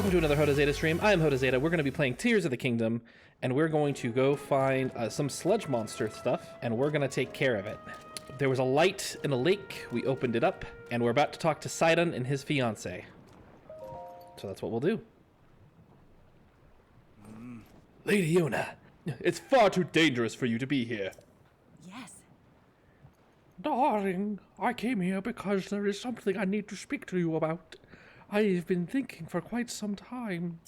welcome to another Jota Zeta stream. I am Jota Zeta. We're going to be playing Tears of the Kingdom, and we're going to go find some sludge monster stuff, and we're going to take care of it. There was a light in a lake. We opened it up, and we're about to talk to Sidon and his fiancée. So that's what we'll do. Lady Yona, it's far too dangerous for you to be here. Yes. Darling, I came here because there is something I need to speak to you about. I've been thinking for quite some time.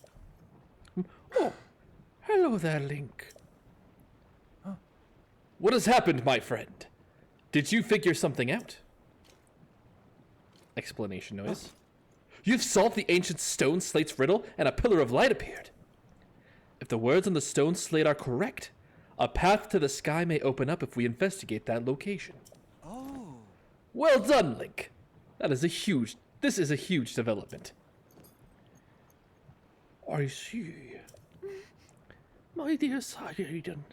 Oh, hello there, Link. Huh? What has happened, my friend? Did you figure something out? Explanation noise. You've solved the ancient stone slate's riddle, and a pillar of light appeared. If the words on the stone slate are correct, a path to the sky may open up if we investigate that location. Oh. Well done, Link. This is a huge development. I see. My dear Sidon,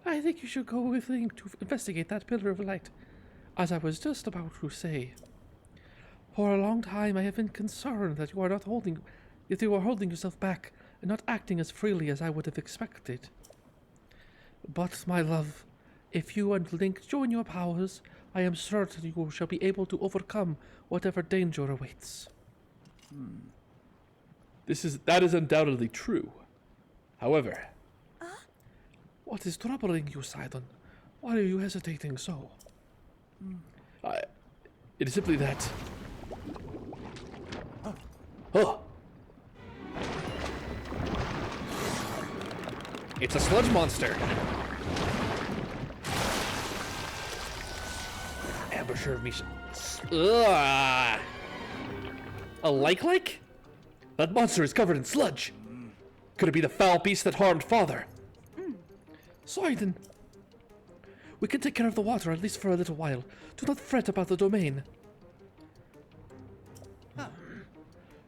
I think you should go with Link to investigate that pillar of light. As I was just about to say, for a long time I have been concerned that you are holding yourself back and not acting as freely as I would have expected. But, my love, if you and Link join your powers, I am certain you shall be able to overcome whatever danger awaits. That is undoubtedly true. However... What is troubling you, Sidon? Why are you hesitating so? It is simply that... Oh! It's a sludge monster! Amber served me some... Ugh. A like? That monster is covered in sludge. Could it be the foul beast that harmed Father? Sidon, we can take care of the water at least for a little while. Do not fret about the domain.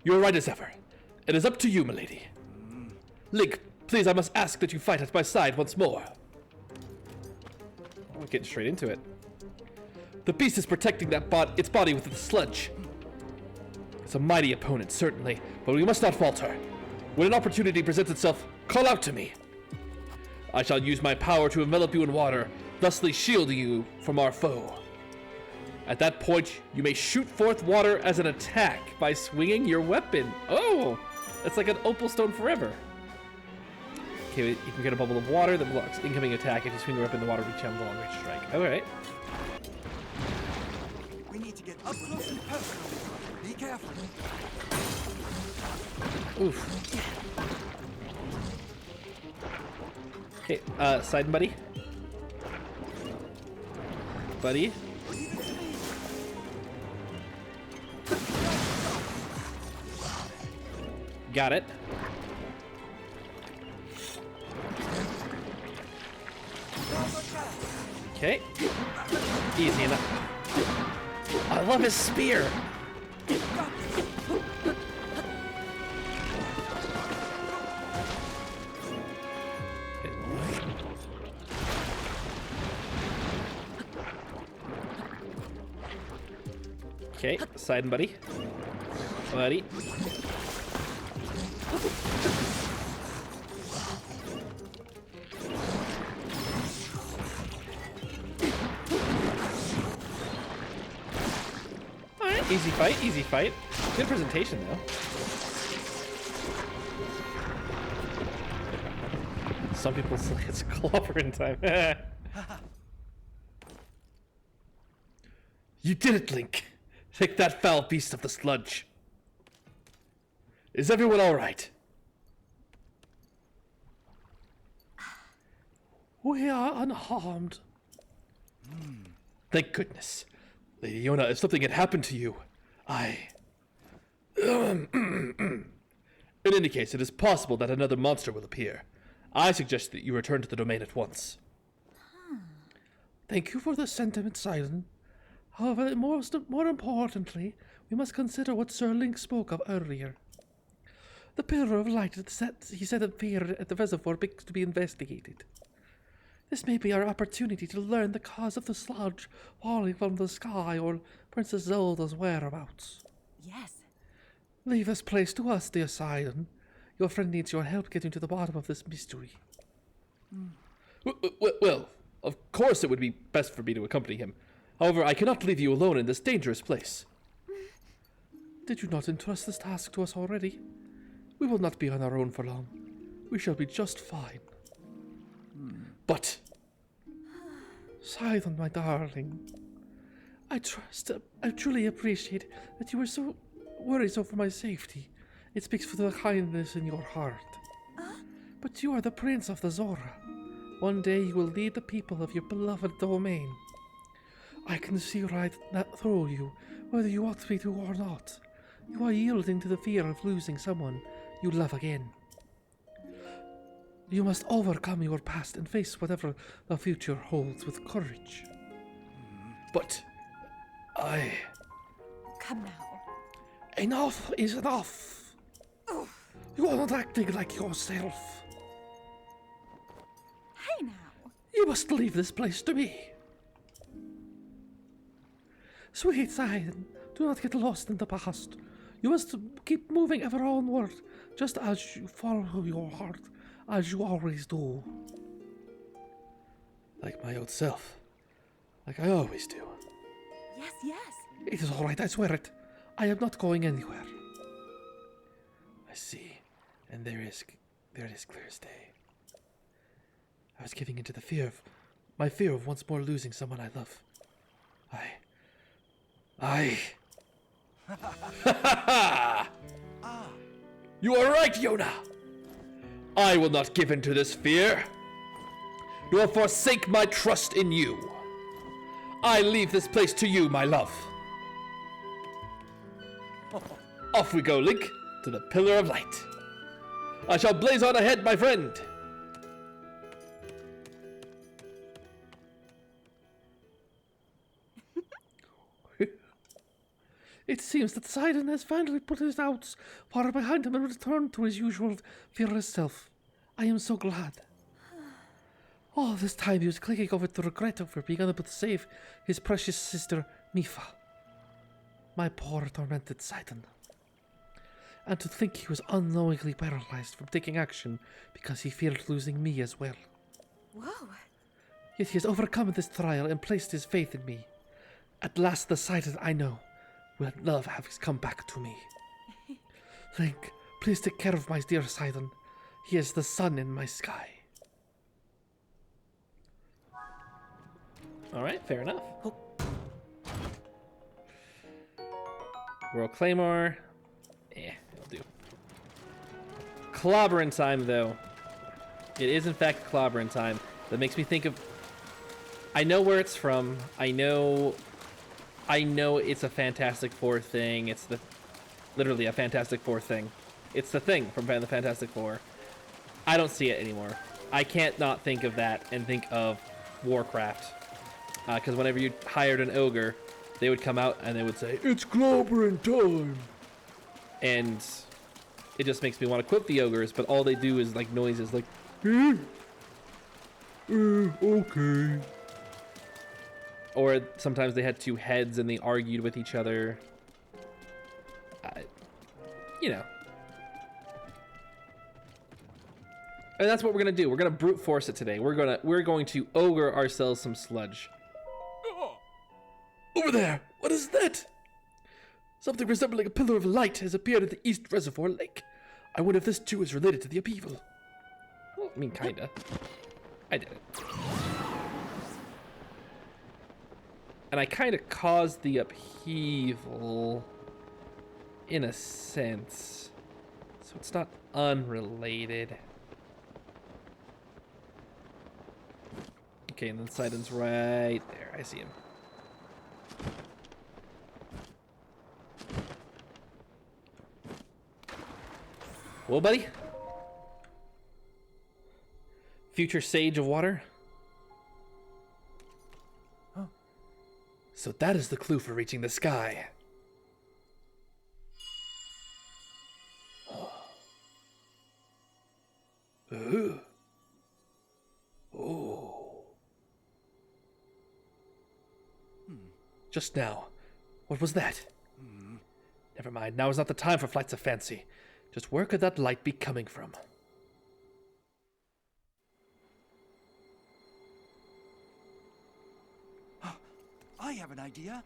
You are right as ever. It is up to you, milady. Link, please, I must ask that you fight at my side once more. Oh, we're getting straight into it. The beast is protecting its body with the sludge. It's a mighty opponent, certainly, but we must not falter. When an opportunity presents itself, call out to me. I shall use my power to envelop you in water, thusly shielding you from our foe. At that point, you may shoot forth water as an attack by swinging your weapon. Oh, it's like an opal stone forever. Okay, you can get a bubble of water that blocks incoming attack if you swing your weapon in the water, reach out with a long range strike. All right. We need to get up close and personal. Be careful. Oof. Okay, Sidon buddy. Buddy. Got it. Okay. Easy enough. I love his spear. Okay, Sidon buddy. Buddy. Alright, easy fight. Good presentation though. Some people say it's clobbering time. You did it, Link. Take that foul beast of the sludge. Is everyone all right? We are unharmed. Thank goodness. Lady Yona, if something had happened to you, In any case, it is possible that another monster will appear. I suggest that you return to the domain at once. Thank you for the sentiment, Sidon. However, more importantly, we must consider what Sir Link spoke of earlier. The pillar of light he said appeared at the reservoir to be investigated. This may be our opportunity to learn the cause of the sludge falling from the sky or Princess Zelda's whereabouts. Yes. Leave this place to us, dear Sidon. Your friend needs your help getting to the bottom of this mystery. Well, of course it would be best for me to accompany him. However, I cannot leave you alone in this dangerous place. Did you not entrust this task to us already? We will not be on our own for long. We shall be just fine. But... Sidon, my darling. I truly appreciate that you were so worried over my safety. It speaks for the kindness in your heart. But you are the prince of the Zora. One day you will lead the people of your beloved domain. I can see right through you, whether you want me to or not. You are yielding to the fear of losing someone you love again. You must overcome your past and face whatever the future holds with courage. But... Come now. Enough is enough! You are not acting like yourself. Hey now. You must leave this place to me. Sweet Sidon, do not get lost in the past. You must keep moving ever onward, just as you follow your heart, as you always do. like my old self. Like I always do. Yes, yes. It is all right, I swear it. I am not going anywhere. I see. And there it is clear as day. I was giving into my fear of once more losing someone I love. You are right, Yona! I will not give in to this fear, nor forsake my trust in you. I leave this place to you, my love. Off we go, Link, to the Pillar of Light. I shall blaze on ahead, my friend. It seems that Sidon has finally put his doubts far behind him and returned to his usual fearless self. I am so glad. All this time he was clinging over to regret over being unable to save his precious sister, Mipha. My poor tormented Sidon. And to think he was unknowingly paralyzed from taking action because he feared losing me as well. Whoa. Yet he has overcome this trial and placed his faith in me. At last the Sidon I know will love has come back to me. Link, please take care of my dear Sidon. He is the sun in my sky. Alright, fair enough. World Claymore. It'll do. Clobbering time, though. It is, in fact, clobbering time. That makes me think of... I know where it's from. I know it's a Fantastic Four thing. It's literally a Fantastic Four thing. It's the thing from the Fantastic Four. I don't see it anymore. I can't not think of that and think of Warcraft. Because whenever you hired an ogre, they would come out and they would say, "It's clobbering time!" And it just makes me want to quote the ogres, but all they do is like noises like, okay. Or sometimes they had two heads and they argued with each other. You know. And that's what we're gonna do. We're gonna brute force it today. We're going to ogre ourselves some sludge. Over there! What is that? Something resembling a pillar of light has appeared at the East Reservoir Lake. I wonder if this too is related to the upheaval. Well, I mean, kinda. I did it. And I kinda caused the upheaval, in a sense. So it's not unrelated. Okay, and then Sidon's right there. I see him. Well, buddy? Future Sage of Water? Oh. So that is the clue for reaching the sky. Ooh. Oh. Just now. What was that? Never mind, now is not the time for flights of fancy. Just where could that light be coming from? I have an idea.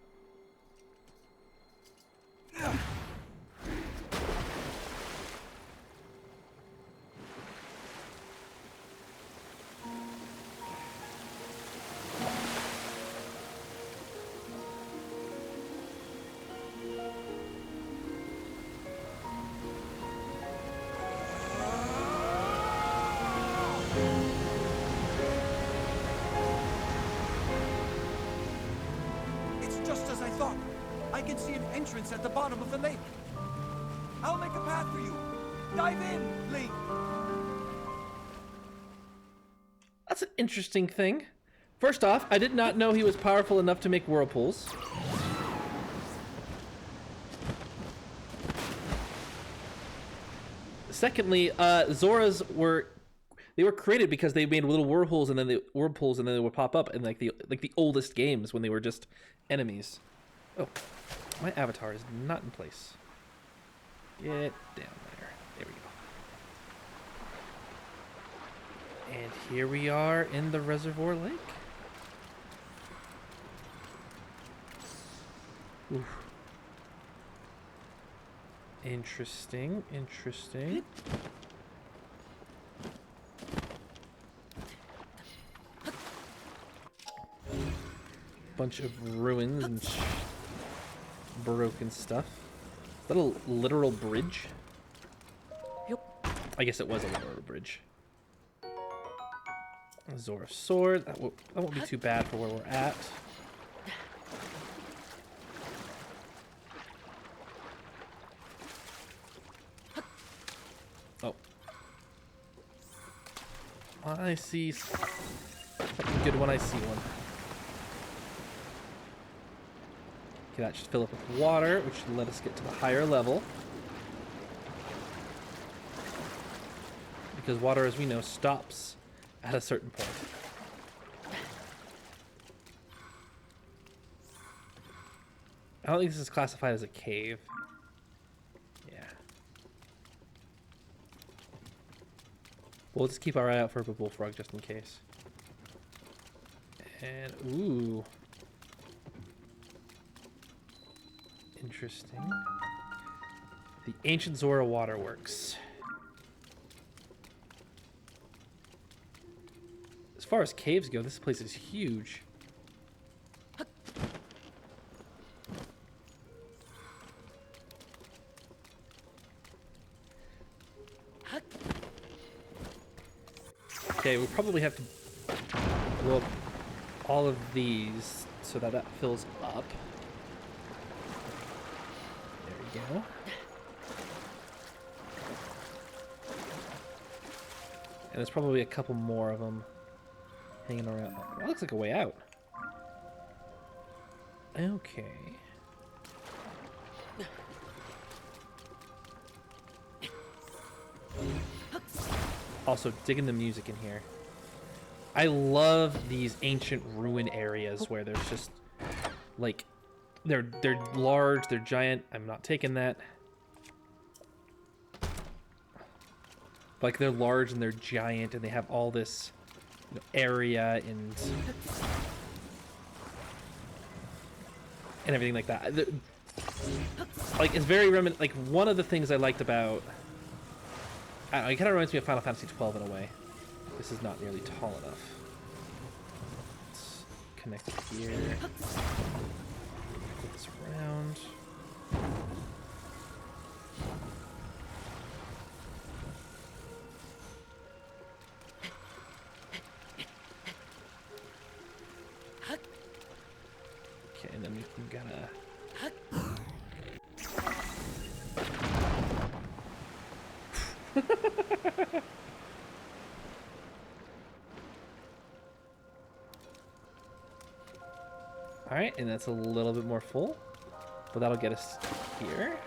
It's just as I thought. I can see an entrance at the bottom of the lake. I'll make a path for you. Dive in, Link. That's an interesting thing. First off, I did not know he was powerful enough to make whirlpools. Secondly, Zoras were created because they made little whirlpools and then they would pop up in like the oldest games when they were just enemies. Oh, my avatar is not in place. Get down there. There we go. And here we are in the reservoir lake. Oof. Interesting, interesting. Bunch of ruins and broken stuff. Is that a literal bridge? Yep. I guess it was a literal bridge. Zora sword. That won't be too bad for where we're at. Oh. I see something good when I see one. Okay, that should fill up with water, which should let us get to the higher level. Because water, as we know, stops at a certain point. I don't think this is classified as a cave. Yeah. We'll just keep our eye out for a bullfrog just in case. And, ooh. Interesting. The ancient Zora Waterworks. As far as caves go, this place is huge. Okay, we'll probably have to blow up all of these so that fills up. There we go. And there's probably a couple more of them hanging around. That looks like a way out. Okay. Also, digging the music in here. I love these ancient ruin areas where there's just like they're large, they're giant. I'm not taking that. Like they're large and they're giant and they have all this area and everything like that. Like it's very reminiscent. Like one of the things I liked about, I don't know, it kind of reminds me of Final Fantasy 12 in a way. This is not nearly tall enough. Let's connect it here. Put this around. Okay, and then we gotta. Alright, and that's a little bit more full, but that'll get us here.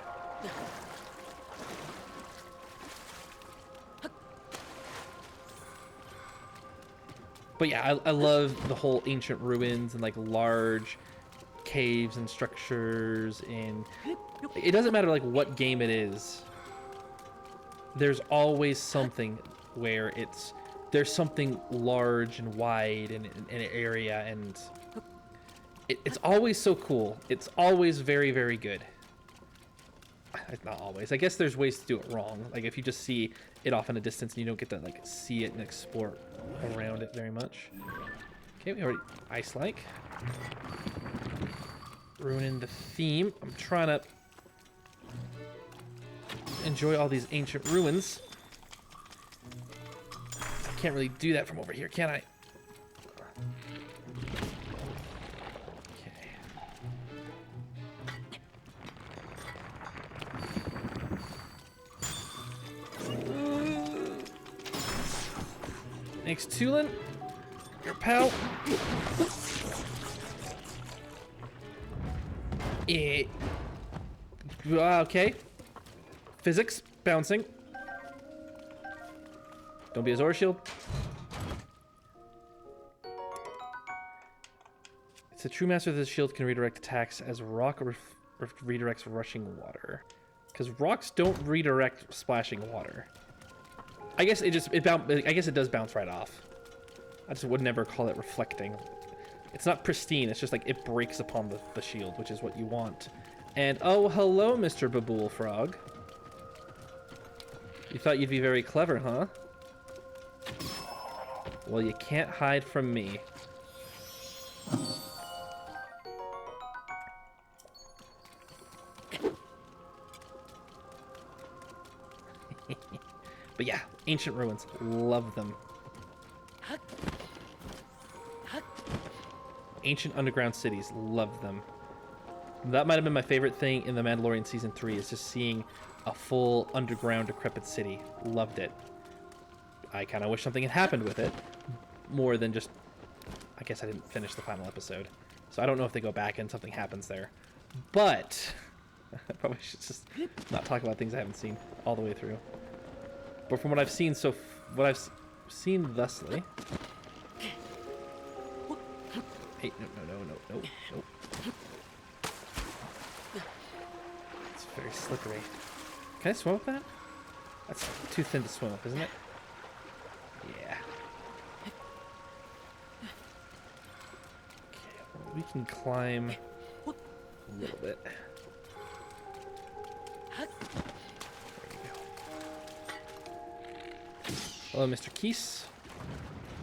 But yeah, I love the whole ancient ruins and like large caves and structures and it doesn't matter like what game it is. There's always something where there's something large and wide in an area, and it's always so cool. It's always very, very good. Not always. I guess there's ways to do it wrong. Like if you just see it off in a distance and you don't get to like see it and explore around it very much. Okay, we already ice-like. Ruining the theme. I'm trying to enjoy all these ancient ruins. I can't really do that from over here, can I? Thanks, Tulin. Your pal. Okay. Physics. Bouncing. Don't be a Zora shield. It's a true master of this shield can redirect attacks as rock redirects rushing water. Because rocks don't redirect splashing water. I guess I guess it does bounce right off. I just would never call it reflecting. It's not pristine, it's just like it breaks upon the shield, which is what you want. And oh, hello, Mr. Babbul Frog. You thought you'd be very clever, huh? Well, you can't hide from me. But yeah, ancient ruins. Love them. Ancient underground cities. Love them. That might have been my favorite thing in The Mandalorian Season 3, is just seeing a full underground decrepit city. Loved it. I kind of wish something had happened with it. More than just... I guess I didn't finish the final episode. So I don't know if they go back and something happens there. But... I probably should just not talk about things I haven't seen all the way through. But from what I've seen what I've seen thusly... Hey, no. It's very slippery. Can I swim up that? That's too thin to swim up, isn't it? Yeah. Okay, well, we can climb a little bit. There we go. Hello, Mr. Keese.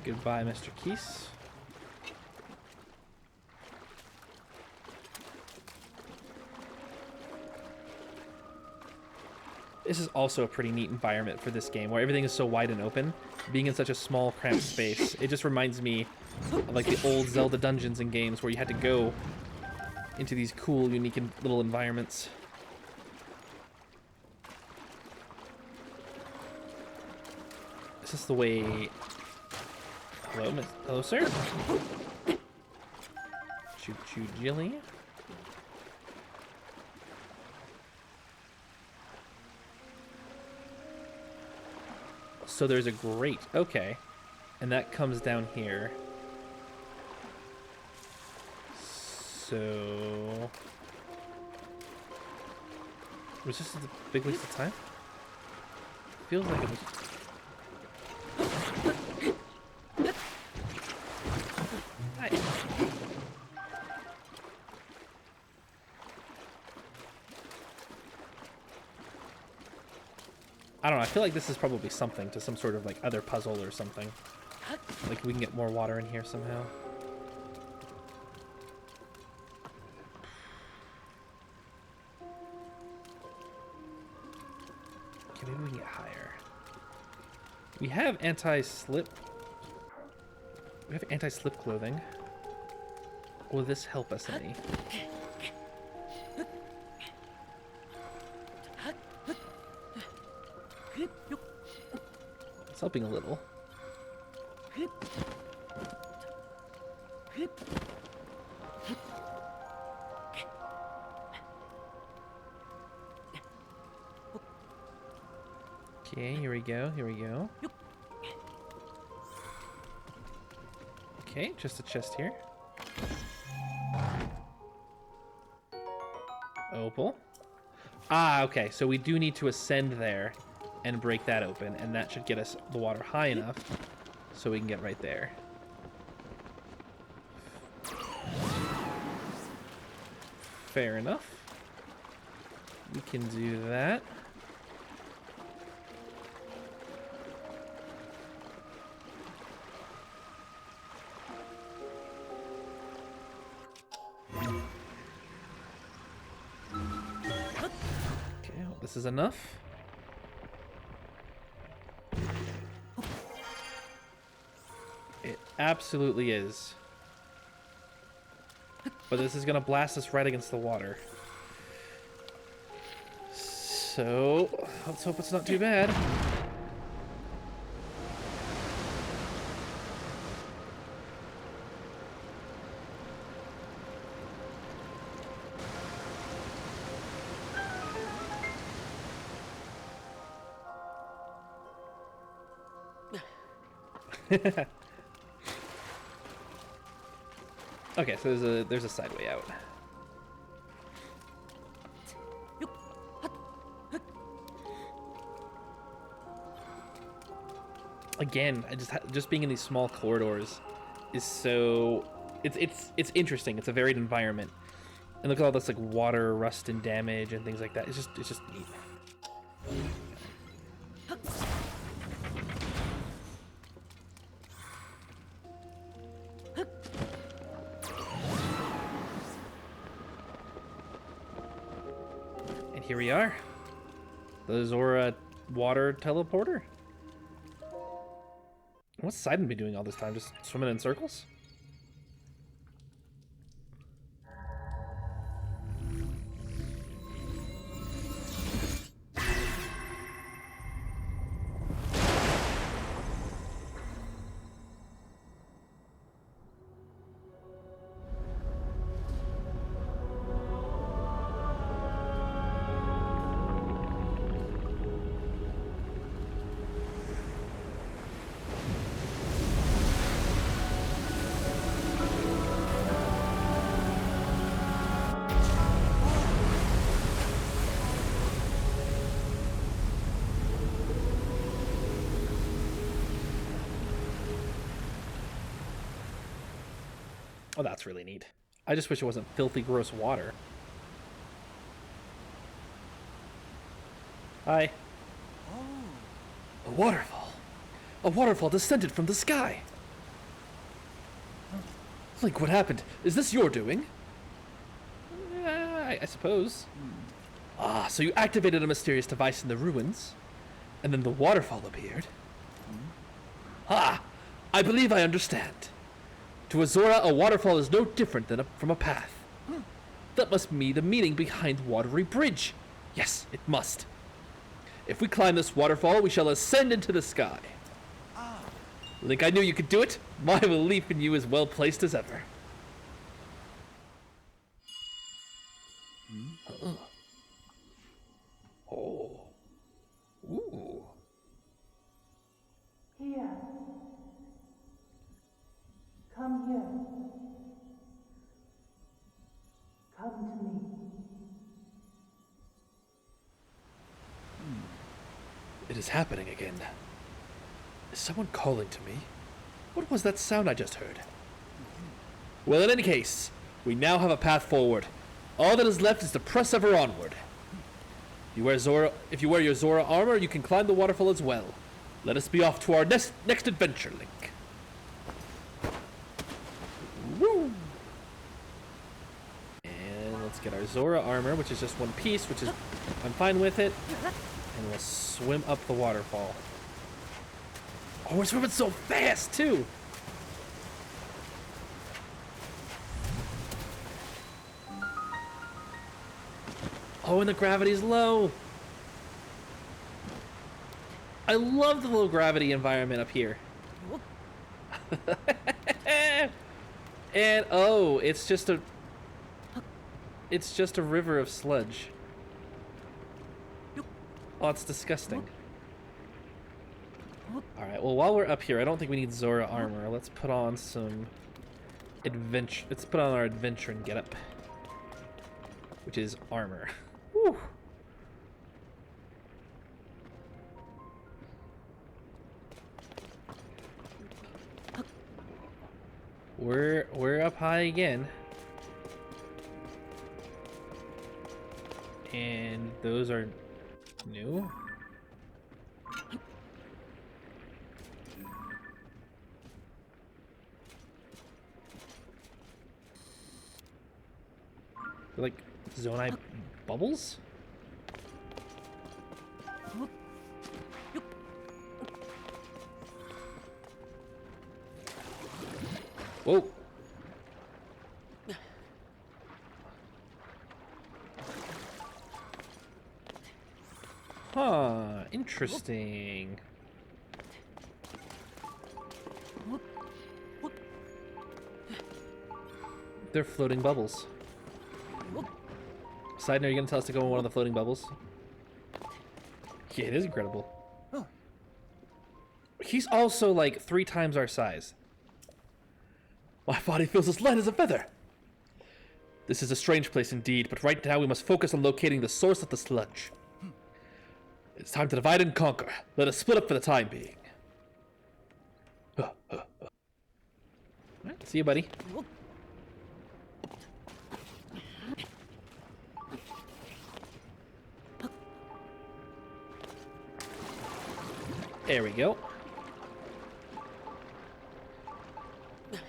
Goodbye, Mr. Keese. This is also a pretty neat environment for this game, where everything is so wide and open. Being in such a small, cramped space, it just reminds me of like the old Zelda dungeons and games where you had to go into these cool, unique little environments. Is this the way... Hello, sir? Choo-choo Jilly. So there's a grate. Okay. And that comes down here. So... Was this a big waste of time? Feels like it was... Hi. I don't know, I feel like this is probably something to some sort of like other puzzle or something. Like we can get more water in here somehow. Okay, maybe we can get higher. We have anti-slip. We have anti-slip clothing. Will this help us any? It's helping a little. Okay, here we go, here we go. Okay, just a chest here. Opal. Ah, okay. So we do need to ascend there and break that open, and that should get us the water high enough so we can get right there. Fair enough. We can do that. Okay, well, this is enough. It absolutely is. But this is gonna blast us right against the water. So, let's hope it's not too bad. Okay, so there's a side way out. Again, just being in these small corridors is so it's interesting. It's a varied environment, and look at all this like water, rust, and damage and things like that. It's just neat. And here we are, the Zora water teleporter. What's Sidon been doing all this time? Just swimming in circles? Oh, that's really neat. I just wish it wasn't filthy, gross water. Hi. A waterfall. A waterfall descended from the sky. Link, what happened? Is this your doing? I suppose. Ah, so you activated a mysterious device in the ruins, and then the waterfall appeared? Ah, I believe I understand. To a Zora, a waterfall is no different than from a path. That must be the meaning behind Watery Bridge. Yes, it must. If we climb this waterfall, we shall ascend into the sky. Link, I knew you could do it. My belief in you is well placed as ever. Oh. Ooh. Here. Come here. Come to me. It is happening again. Is someone calling to me? What was that sound I just heard? Well, in any case, we now have a path forward. All that is left is to press ever onward. If you wear your Zora armor, you can climb the waterfall as well. Let us be off to our next adventure, Link. Woo! And let's get our Zora armor, which is just one piece, which is I'm fine with it. And we'll swim up the waterfall. Oh, we're swimming so fast, too! Oh, and the gravity's low! I love the low gravity environment up here. And, oh, it's just a river of sludge. Oh, it's disgusting. Alright, well, while we're up here, I don't think we need Zora armor. Let's put on some adventure. Let's put on our adventure and get up. which is armor. Whew. We're up high again. And those are new. They're like Zonai bubbles? Whoa. Huh, interesting. They're floating bubbles. Side note, are you gonna tell us to go in one of the floating bubbles? Yeah, it is incredible. He's also like 3 times our size. My body feels as light as a feather. This is a strange place indeed, but right now we must focus on locating the source of the sludge. It's time to divide and conquer. Let us split up for the time being. Alright, see you, buddy. There we go.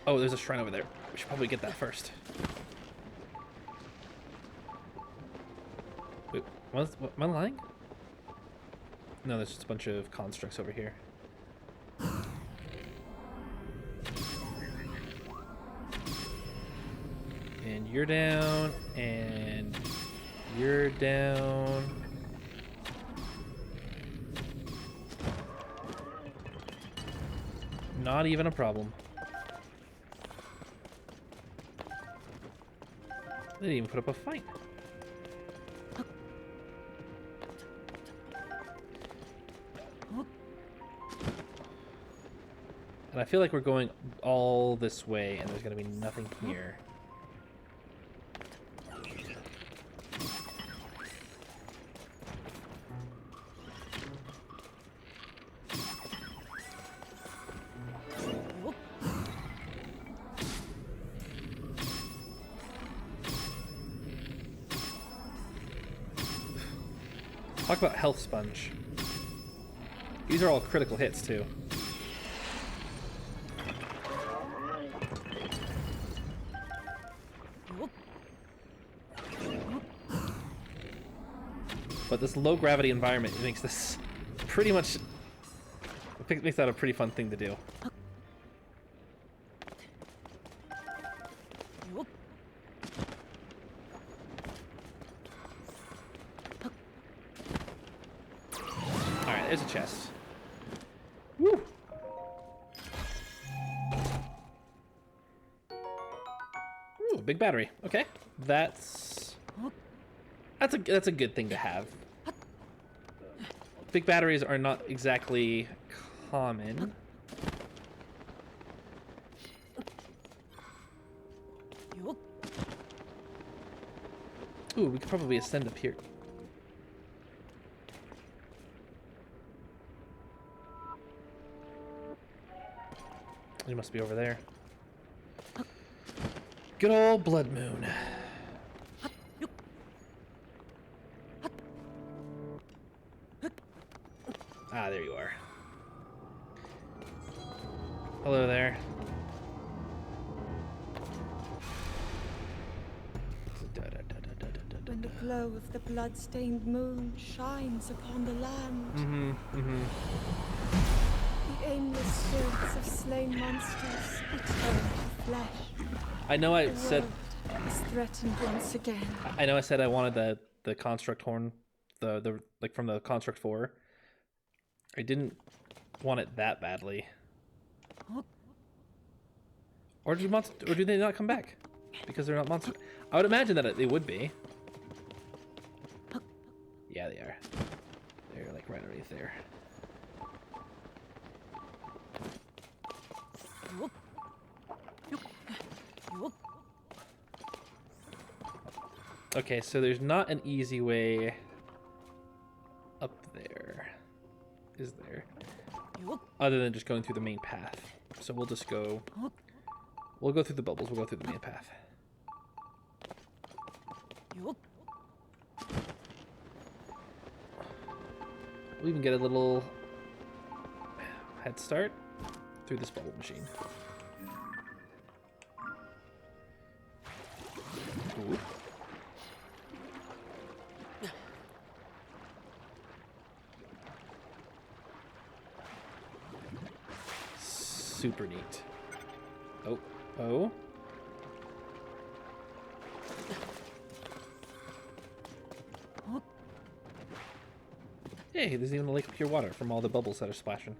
Oh, there's a shrine over there. We should probably get that first. Wait, am I lying? No, there's just a bunch of constructs over here. And you're down, and you're down. Not even a problem. They didn't even put up a fight. And I feel like we're going all this way and there's gonna be nothing here. Talk about health sponge. These are all critical hits too. But this low gravity environment, it makes this pretty much, it makes that a pretty fun thing to do. Alright, there's a chest. Woo! Ooh, big battery. Okay. That's a good thing to have. Big batteries are not exactly common. Ooh, we could probably ascend up here. It must be over there. Good old Blood Moon. Ah, there you are. Hello there. When the glow of the blood-stained moon shines upon the land, the aimless spirits of slain monsters return to flesh. I know I said is threatened once again. I know I said I wanted the construct horn, the like from the construct 4. I didn't want it that badly. Or do they not come back because they're not monsters? I would imagine that they would be. Yeah, they are. They're like right underneath there. Okay, so there's not an easy way up there, is there? Other than just going through the main path. So we'll just go... We'll go through the bubbles. We'll go through the main path. We'll even get a little head start through this bubble machine. Ooh. Super neat. Oh, oh. Hey, there's even a lake of pure water from all the bubbles that are splashing.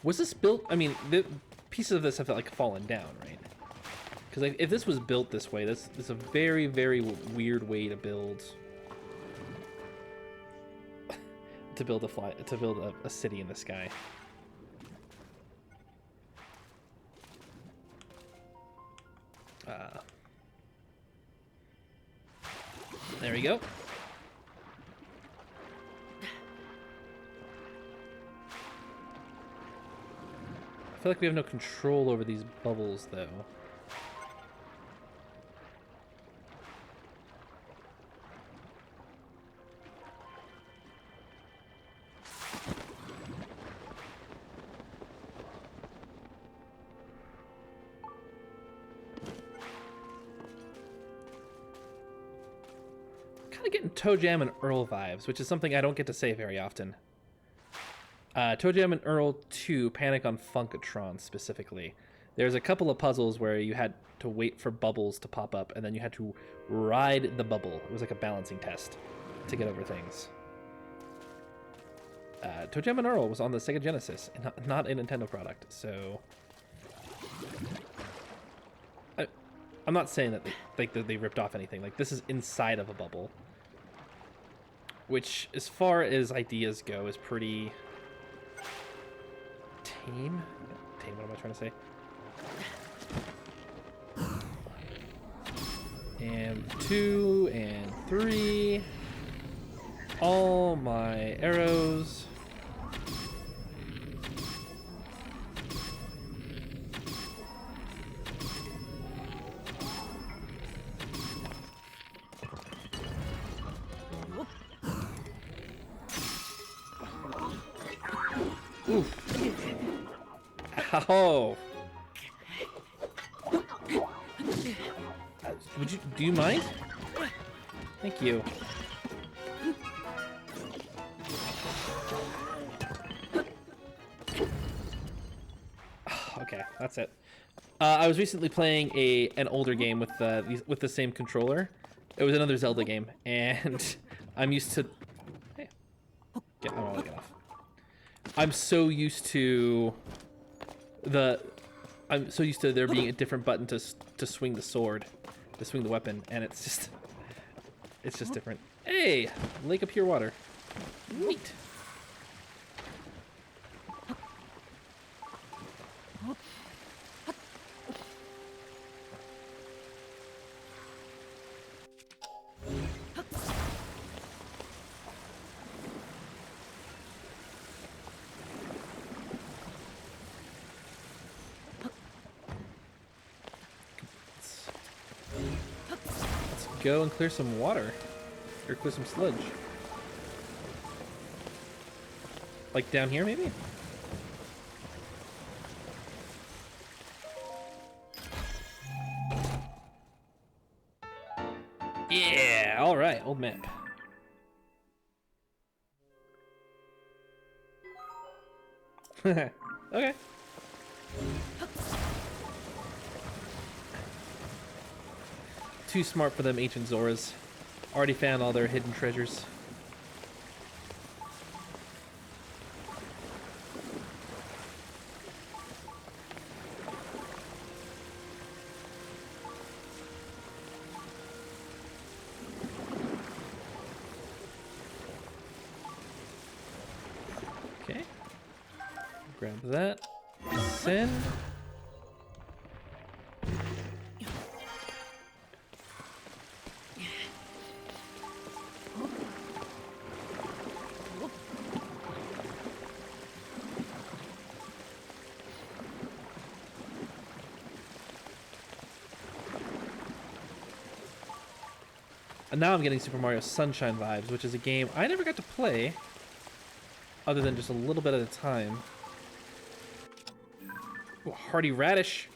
Was this built? I mean, the pieces of this have like fallen down, right? Because like, if this was built this way, this is a very, very weird way to build a city in the sky. There we go. I feel like we have no control over these bubbles, though. Kind of getting Toe Jam and Earl vibes, which is something I don't get to say very often. Toe Jam and Earl 2, Panic on Funkatron specifically. There's a couple of puzzles where you had to wait for bubbles to pop up, and then you had to ride the bubble. It was like a balancing test to get over things. Toe Jam and Earl was on the Sega Genesis, and not a Nintendo product, so... I'm not saying that they ripped off anything. Like, this is inside of a bubble. Which, as far as ideas go, is pretty... tame? Tame, what am I trying to say? And 2 and 3. All my arrows. Oof. Ow. Do you mind? Thank you. Okay, that's it. I was recently playing an older game with the same controller. It was another Zelda game, and I'm used to. Hey, I want to get off. I'm so used to there being a different button to swing the sword, to swing the weapon, and it's just different. Hey, lake of pure water. Neat. Go and clear some water, or clear some sludge. Like down here, maybe? Yeah, all right, old map. Okay. Too smart for them ancient Zoras. Already found all their hidden treasures. Okay. Grab that. Send. And now I'm getting Super Mario Sunshine vibes, which is a game I never got to play, other than just a little bit at a time. Ooh, Hardy Radish.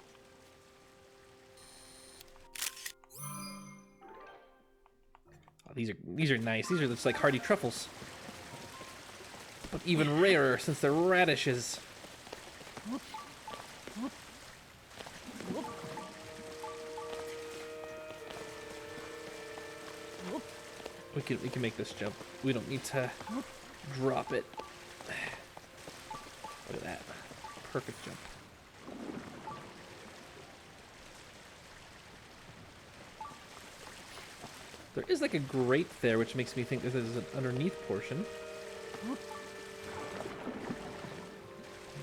Oh, these are nice. These are just like hardy truffles, but even rarer since they're radishes. We can make this jump. We don't need to drop it. Look at that. Perfect jump. There is like a grate there, which makes me think this is an underneath portion. Yeah,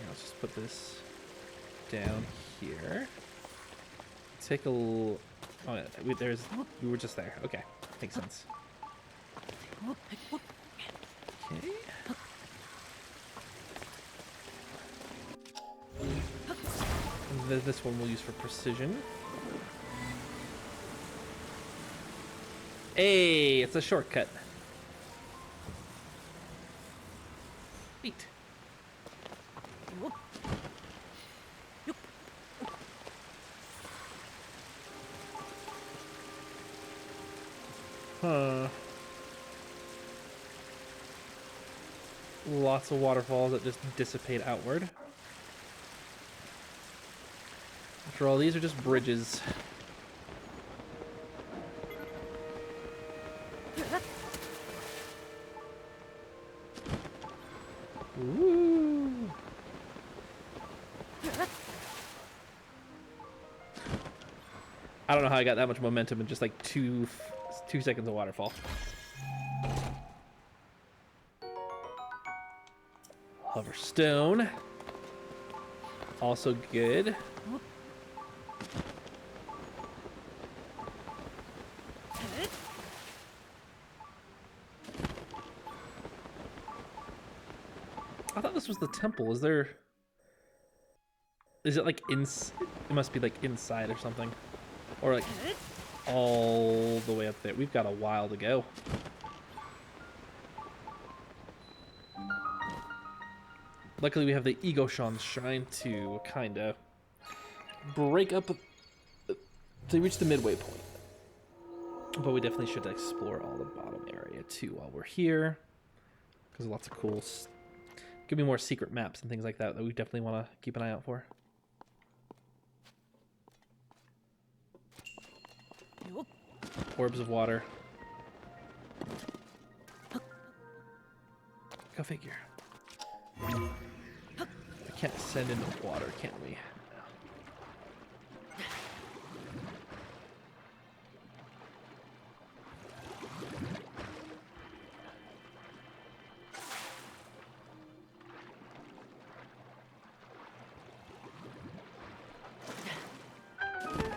let's just put this down here. Take a little... Oh, yeah, we were just there. Okay, makes sense. Okay. And this one we'll use for precision. Hey, it's a shortcut. Neat. Huh. Lots of waterfalls that just dissipate outward. After all, these are just bridges. Ooh. I don't know how I got that much momentum in just like two seconds of waterfall. Hoverstone. Also good. I thought this was the temple. Is it like it must be like inside or something. Or like all the way up there. We've got a while to go. Luckily, we have the Igoshon Shrine to kind of break up, to reach the midway point. But we definitely should explore all the bottom area too while we're here. Because lots of cool, give me more secret maps and things like that that we definitely want to keep an eye out for. Orbs of water. Go figure. We can't ascend into water, can we?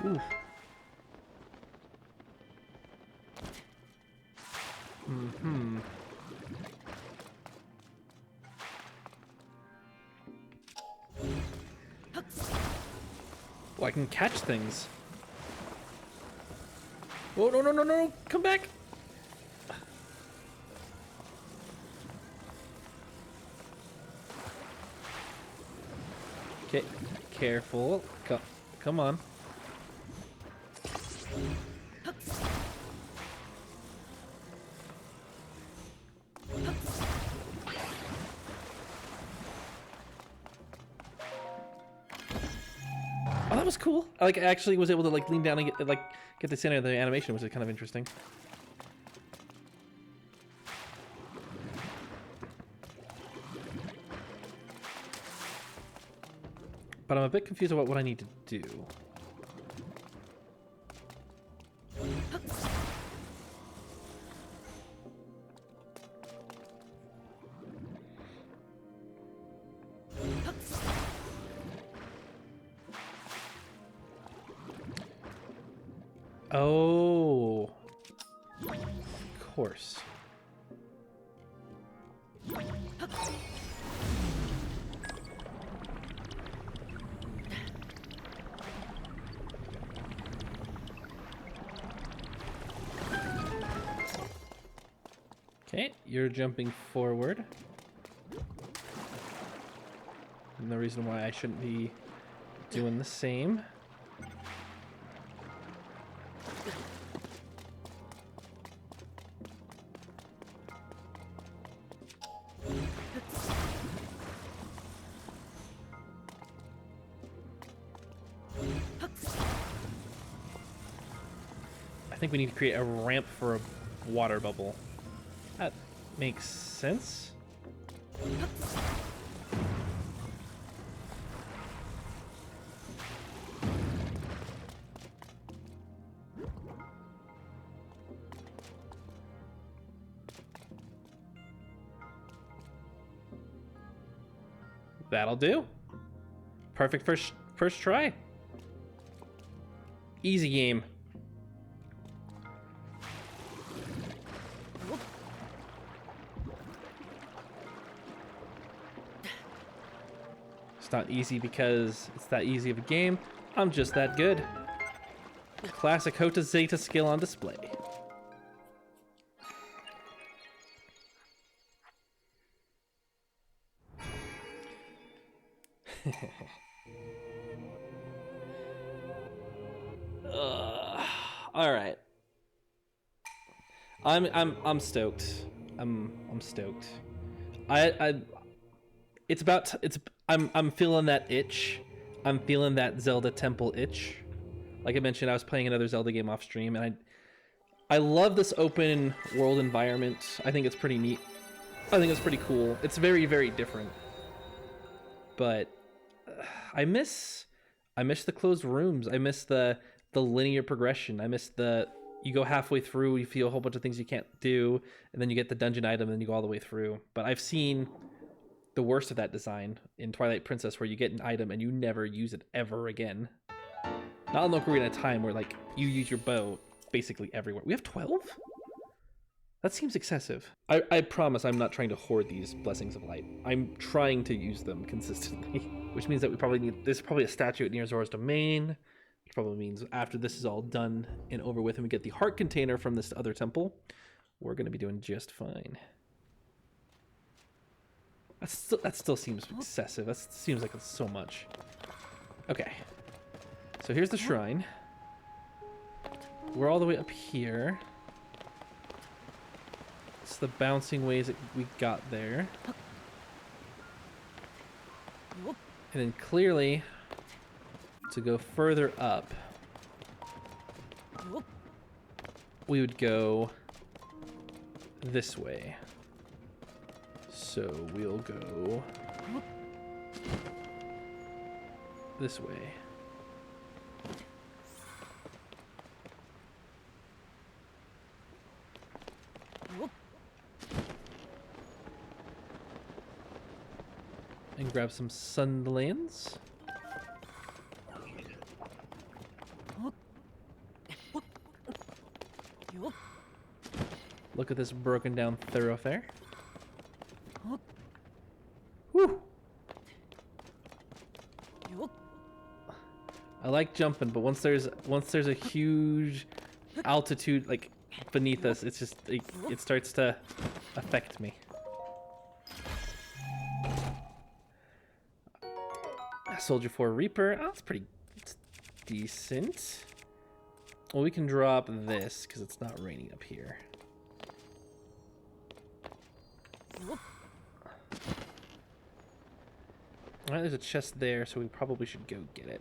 Ooh. Mm-hmm. Oh, I can catch things. Oh, no, no, no, no, come back. Okay, careful. Come on. Oh, that was cool. I actually was able to lean down and get the center of the animation, which is kind of interesting. But I'm a bit confused about what I need to do. Oh, of course. Okay, you're jumping forward. No reason why I shouldn't be doing the same. I think we need to create a ramp for a water bubble. That makes sense. That'll do. Perfect first try. Easy game. It's not easy because it's that easy of a game. I'm just that good. Classic Jota Zeta skill on display. All right. I'm stoked. I'm stoked. I'm feeling that itch. I'm feeling that Zelda temple itch. Like I mentioned, I was playing another Zelda game off stream, and I love this open world environment. I think it's pretty neat. I think it's pretty cool. It's very, very different. But I miss the closed rooms. I miss the linear progression. I miss you go halfway through, you feel a whole bunch of things you can't do, and then you get the dungeon item, and then you go all the way through. But I've seen the worst of that design in Twilight Princess, where you get an item and you never use it ever again. Not in Ocarina of Time, where like you use your bow basically everywhere. We have 12? That seems excessive. I promise I'm not trying to hoard these Blessings of Light. I'm trying to use them consistently, which means that we probably need, there's probably a statue near Zora's domain, which probably means after this is all done and over with and we get the heart container from this other temple, we're going to be doing just fine. That still seems excessive. That seems like it's so much. Okay. So here's the shrine. We're all the way up here. It's the bouncing ways that we got there. And then clearly, to go further up, we would go this way. So we'll go this way. And grab some Sunlands. Look at this broken down thoroughfare. Woo! I like jumping, but once there's a huge altitude like beneath us, it's just it starts to affect me. Soldier 4 Reaper. Oh, that's pretty decent. Well, we can drop this because it's not raining up here. Alright, there's a chest there, so we probably should go get it.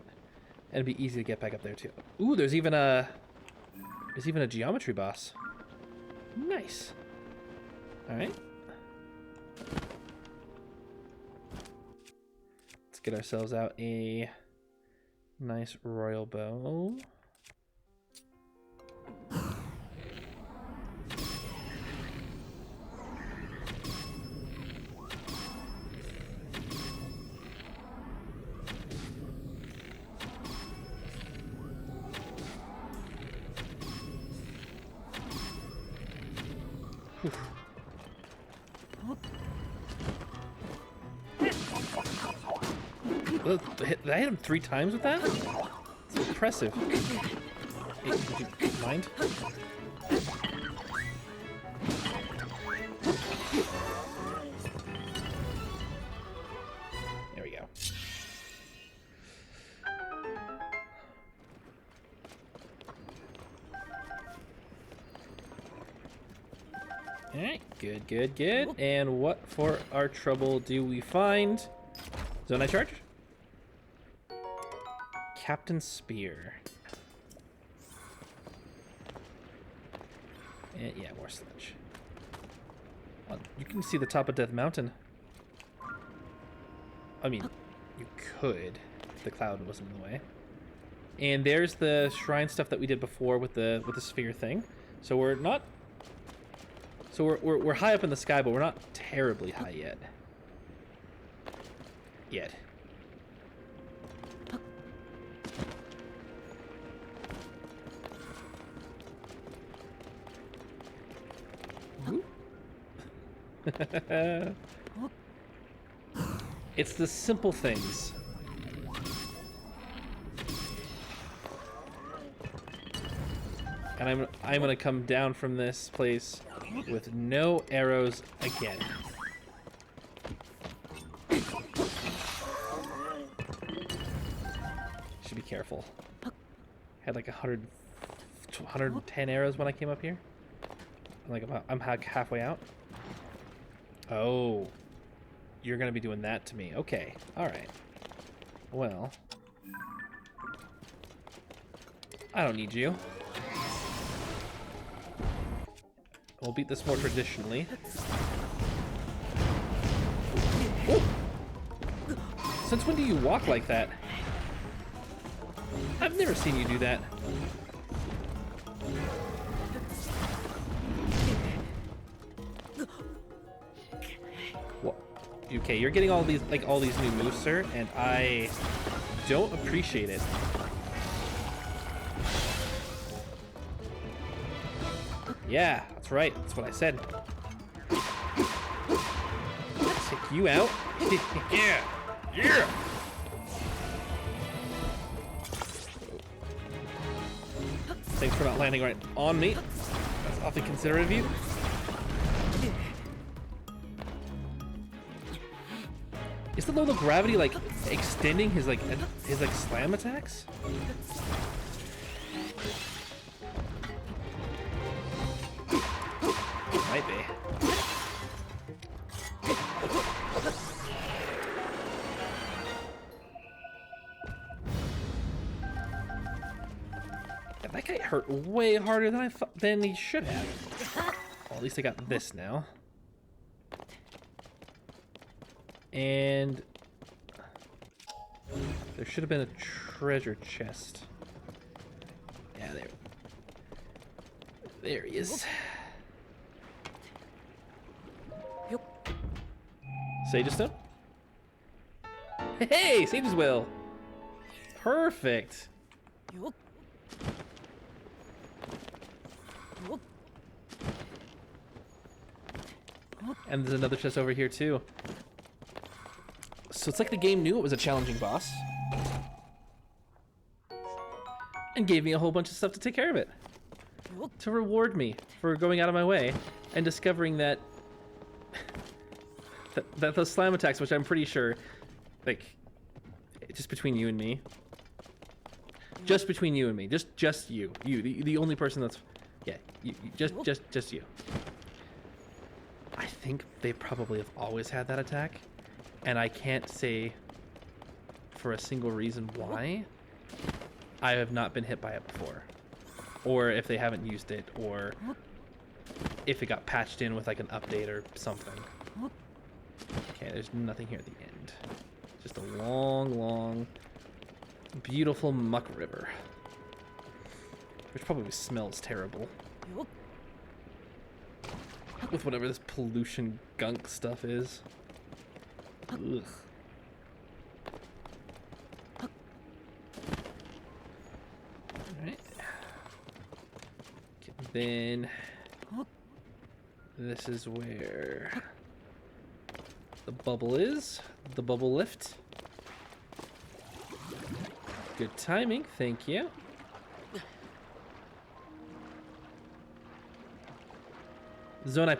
And it'd be easy to get back up there too. Ooh, there's even a geometry boss. Nice. Alright. Let's get ourselves out a nice royal bow. Did I hit him 3 times with that? It's impressive. Hey, would you mind? Alright, good, good, good. And what for our trouble do we find? Zonai charge? Captain Spear. And yeah, more sludge. You can see the top of Death Mountain. I mean, you could. If the cloud wasn't in the way. And there's the shrine stuff that we did before with the sphere thing. So we're not. So we're high up in the sky, but we're not terribly high yet. It's the simple things. And I'm gonna come down from this place with no arrows again. Should be careful. Had like 110 arrows when I came up here. I'm halfway out. Oh, you're gonna be doing that to me. Okay, all right. Well, I don't need you. We'll beat this more traditionally. Ooh. Since when do you walk like that? I've never seen you do that. Well, okay, you're getting all these new moves, sir, and I don't appreciate it. Yeah, that's right. That's what I said. Take you out. Yeah. Yeah. Thanks for not landing right on me. That's awfully considerate of you. Is the low gravity like extending his slam attacks? Might be. Yeah, that guy hurt way harder than I thought than he should have. Well, at least I got this now. And there should have been a treasure chest. Yeah, there he is. Sage's Stone? Hey, Sage's Will! Perfect! And there's another chest over here too. So it's like the game knew it was a challenging boss. And gave me a whole bunch of stuff to take care of it. To reward me for going out of my way and discovering that that those slam attacks, which I'm pretty sure, like, just between you and me, just between you and me, just you, the only person that's, yeah, just you. I think they probably have always had that attack, and I can't say for a single reason why I have not been hit by it before, or if they haven't used it, or if it got patched in with like an update or something. Okay, there's nothing here at the end. Just a long, long, beautiful muck river. Which probably smells terrible. With whatever this pollution gunk stuff is. Ugh. Alright. Then this is where the bubble is. The bubble lift. Good timing, thank you. Zonai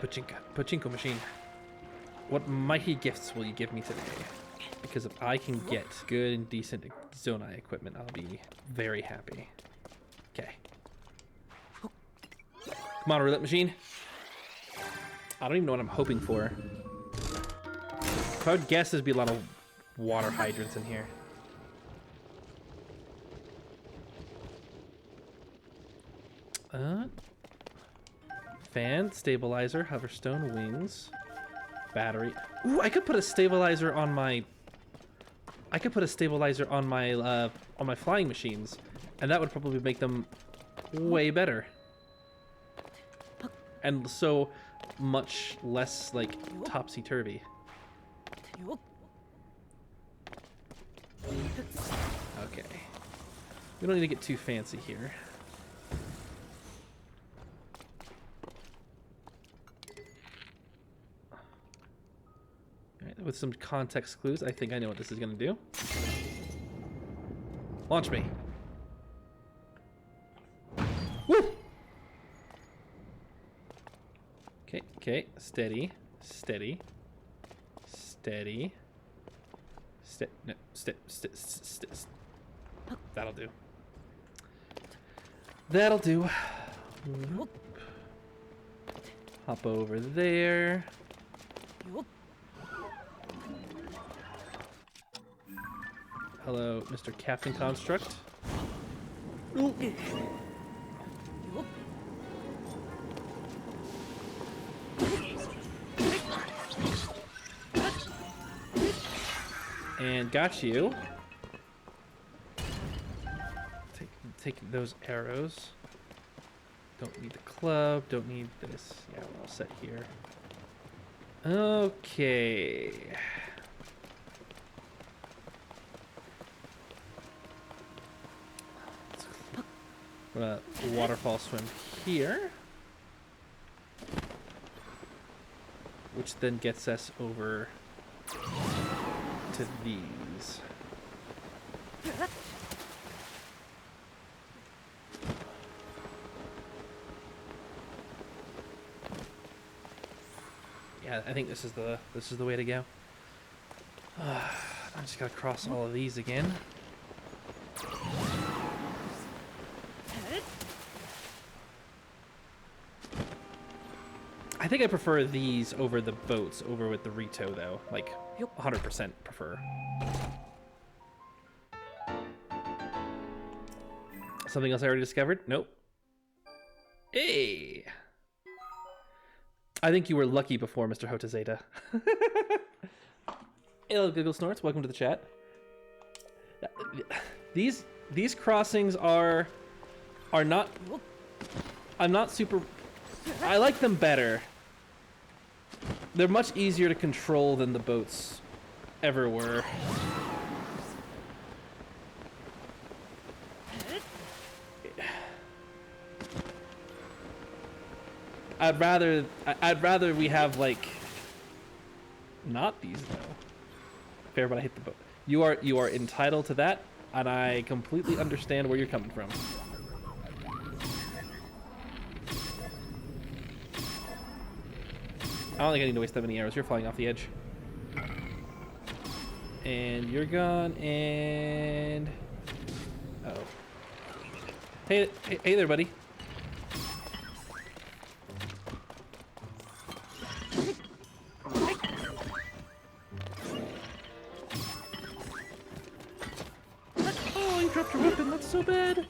Pachinko machine. What mighty gifts will you give me today? Because if I can get good and decent Zonai equipment, I'll be very happy. Okay. Come on, roulette machine. I don't even know what I'm hoping for. If I would guess there'd be a lot of water hydrants in here. Fan, stabilizer, hoverstone, wings, battery. Ooh, I could put a stabilizer on my. I could put a stabilizer on my flying machines, and that would probably make them way better. And so much less like topsy-turvy. Okay. We don't need to get too fancy here. Alright, with some context clues, I think I know what this is gonna do. Launch me. Woo! Okay, okay, steady, steady, steady, no, that'll do. That'll do. Hop over there. Hello, Mr. Captain Construct. Ooh. And got you. Take those arrows. Don't need the club. Don't need this. Yeah, we're all set here. Okay. I'm gonna waterfall swim here. Which then gets us over to these. Yeah, I think this is the way to go. I just gotta cross all of these again. I think I prefer these over the boats, over with the Rito though. Like, 100% prefer. Something else I already discovered? Nope. Hey! I think you were lucky before, Mr. Jota Zeta. Hello, Giggle Snorts. Welcome to the chat. These crossings are not... I'm not super... I like them better. They're much easier to control than the boats ever were. I'd rather we have like not these though. Fair, but I hit the boat. You are entitled to that, and I completely understand where you're coming from. I don't think I need to waste that many arrows. You're flying off the edge. And you're gone, and... Uh oh. Hey there, buddy. Oh, you dropped your weapon. That's so bad.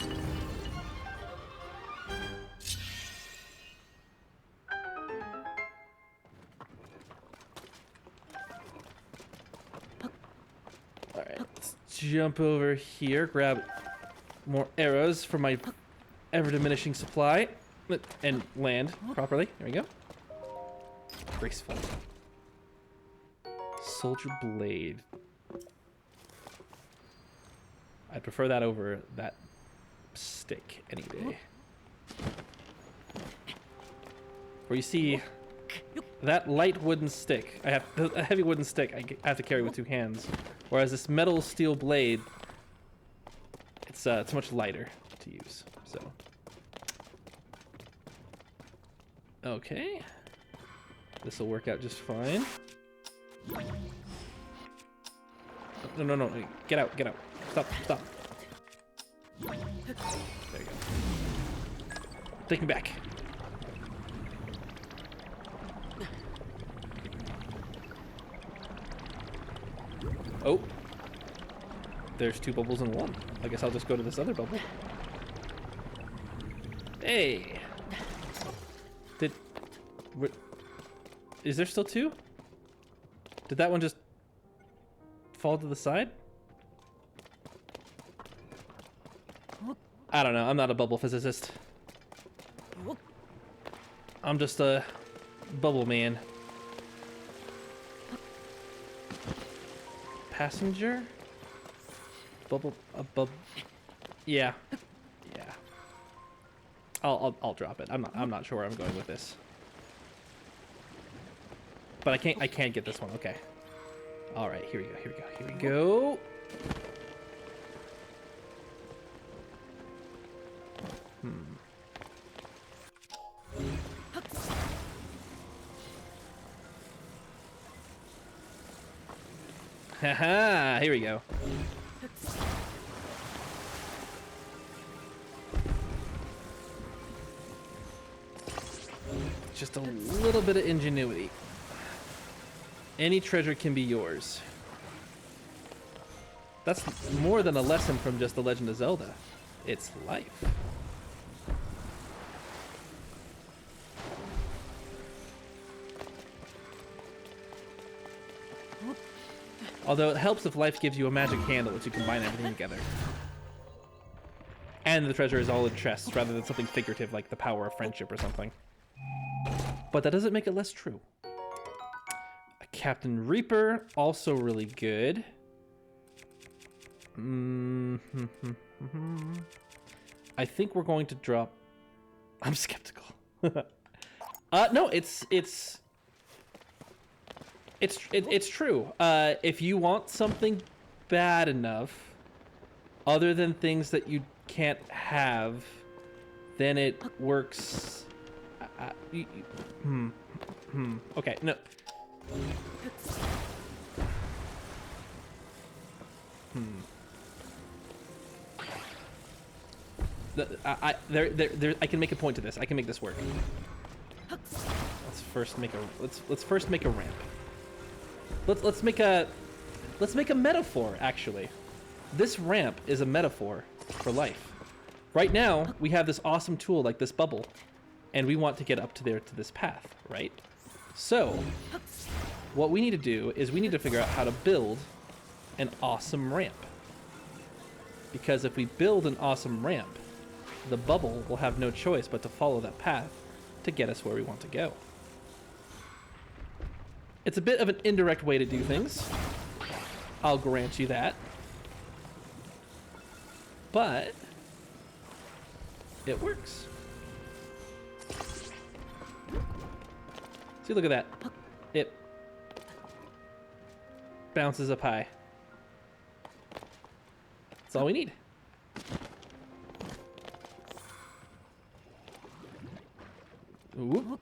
Jump over here, grab more arrows for my ever-diminishing supply, and land properly. There we go. Graceful. Soldier blade. I'd prefer that over that stick any day. Where you see that light wooden stick, a heavy wooden stick I have to carry with two hands. Whereas this metal steel blade, it's much lighter to use. So, okay, this will work out just fine. No! Get out! Stop! There you go. Take me back. Oh. There's 2 bubbles in one. I guess I'll just go to this other bubble. Hey. Is there still 2? Did that one just fall to the side? I don't know. I'm not a bubble physicist. I'm just a bubble man. Passenger? Bubble, yeah. Yeah. I'll drop it. I'm not sure where I'm going with this. But I can't get this one. Okay. All right, here we go. Haha, here we go. Just a little bit of ingenuity. Any treasure can be yours. That's more than a lesson from just The Legend of Zelda. It's life. Although it helps if life gives you a magic handle which you combine everything together. And the treasure is all in chests rather than something figurative like the power of friendship or something. But that doesn't make it less true. A Captain Reaper, also really good. I think we're going to drop... I'm skeptical. No, it's true. If you want something bad enough, other than things that you can't have, then it works. Okay, no. I can make a point to this. I can make this work. Let's first make a ramp. Let's make a metaphor, actually. This ramp is a metaphor for life. Right now, we have this awesome tool like this bubble, and we want to get up to this path, right? So, what we need to do is we need to figure out how to build an awesome ramp. Because if we build an awesome ramp, the bubble will have no choice but to follow that path to get us where we want to go. It's a bit of an indirect way to do things. I'll grant you that. But it works. See, look at that. It bounces up high. That's all we need. Whoop.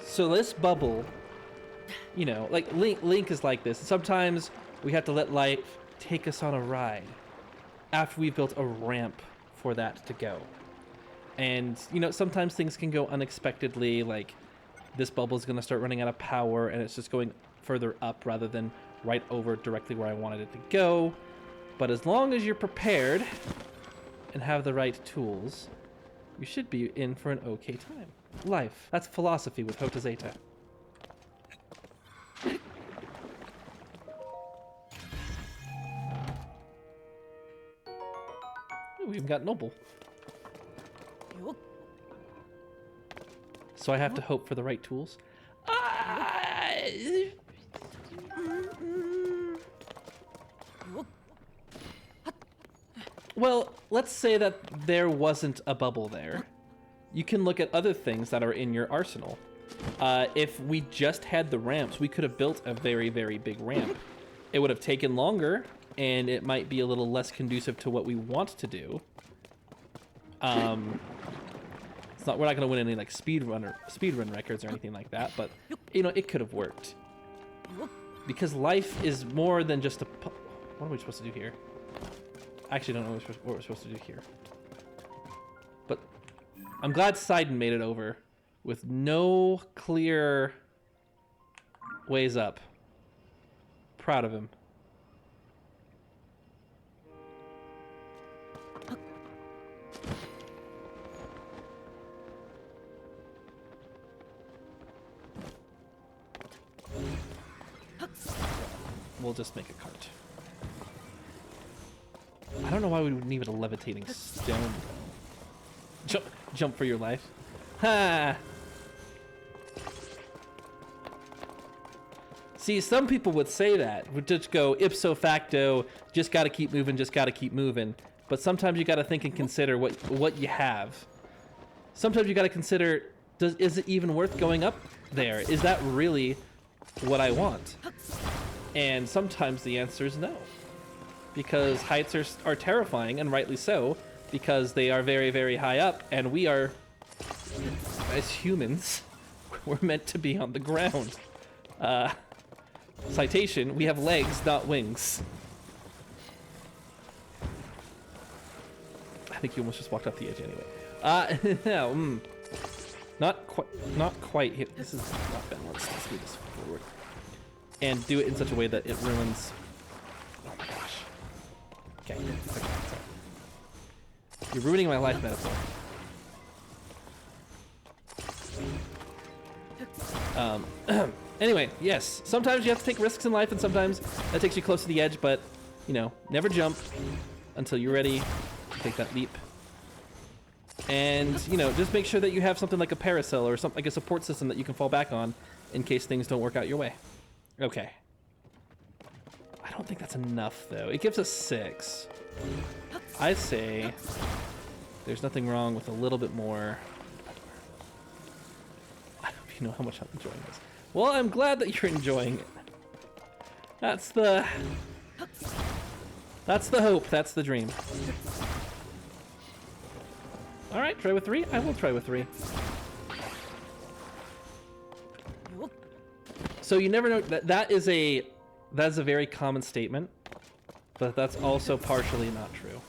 So this bubble, you know, like Link is like this. Sometimes we have to let life take us on a ride after we've built a ramp for that to go. And, you know, sometimes things can go unexpectedly, like this bubble is going to start running out of power and it's just going further up rather than right over directly where I wanted it to go. But as long as you're prepared and have the right tools, you should be in for an okay time. Life. That's philosophy with Jota Zeta. Ooh, we even got Noble. So I have to hope for the right tools. Well, let's say that there wasn't a bubble there. You can look at other things that are in your arsenal. If we just had the ramps, we could have built a very, very big ramp. It would have taken longer, and it might be a little less conducive to what we want to do. We're not going to win any like speedrun records or anything like that, but you know, it could have worked. Because life is more than just a... What are we supposed to do here? I actually don't know what we're supposed to do here. But I'm glad Sidon made it over with no clear ways up. Proud of him. We'll just make a cart. I don't know why we would need a levitating stone. Jump for your life. Ha! See, some people would say that. Would just go ipso facto, just gotta keep moving, just gotta keep moving. But sometimes you gotta think and consider what you have. Sometimes you gotta consider, is it even worth going up there? Is that really what I want? And sometimes the answer is no. Because heights are terrifying, and rightly so, because they are very, very high up, and we are, as humans, we're meant to be on the ground. Citation, we have legs, not wings. I think you almost just walked off the edge anyway. No, not quite hit. This is not bad. Let's do this forward. And do it in such a way that it ruins... Oh my gosh. Okay. You're ruining my life metaphor. Anyway, yes. Sometimes you have to take risks in life, and sometimes that takes you close to the edge, but, you know, never jump until you're ready to take that leap. And, you know, just make sure that you have something like a parasol or something like a support system that you can fall back on in case things don't work out your way. Okay. I don't think that's enough, though. It gives us 6. I say there's nothing wrong with a little bit more. I hope you know how much I'm enjoying this. Well, I'm glad that you're enjoying it. That's the hope. That's the dream. All right, try with 3. I will try with 3. So you never know. That is a very common statement, but that's also partially not true.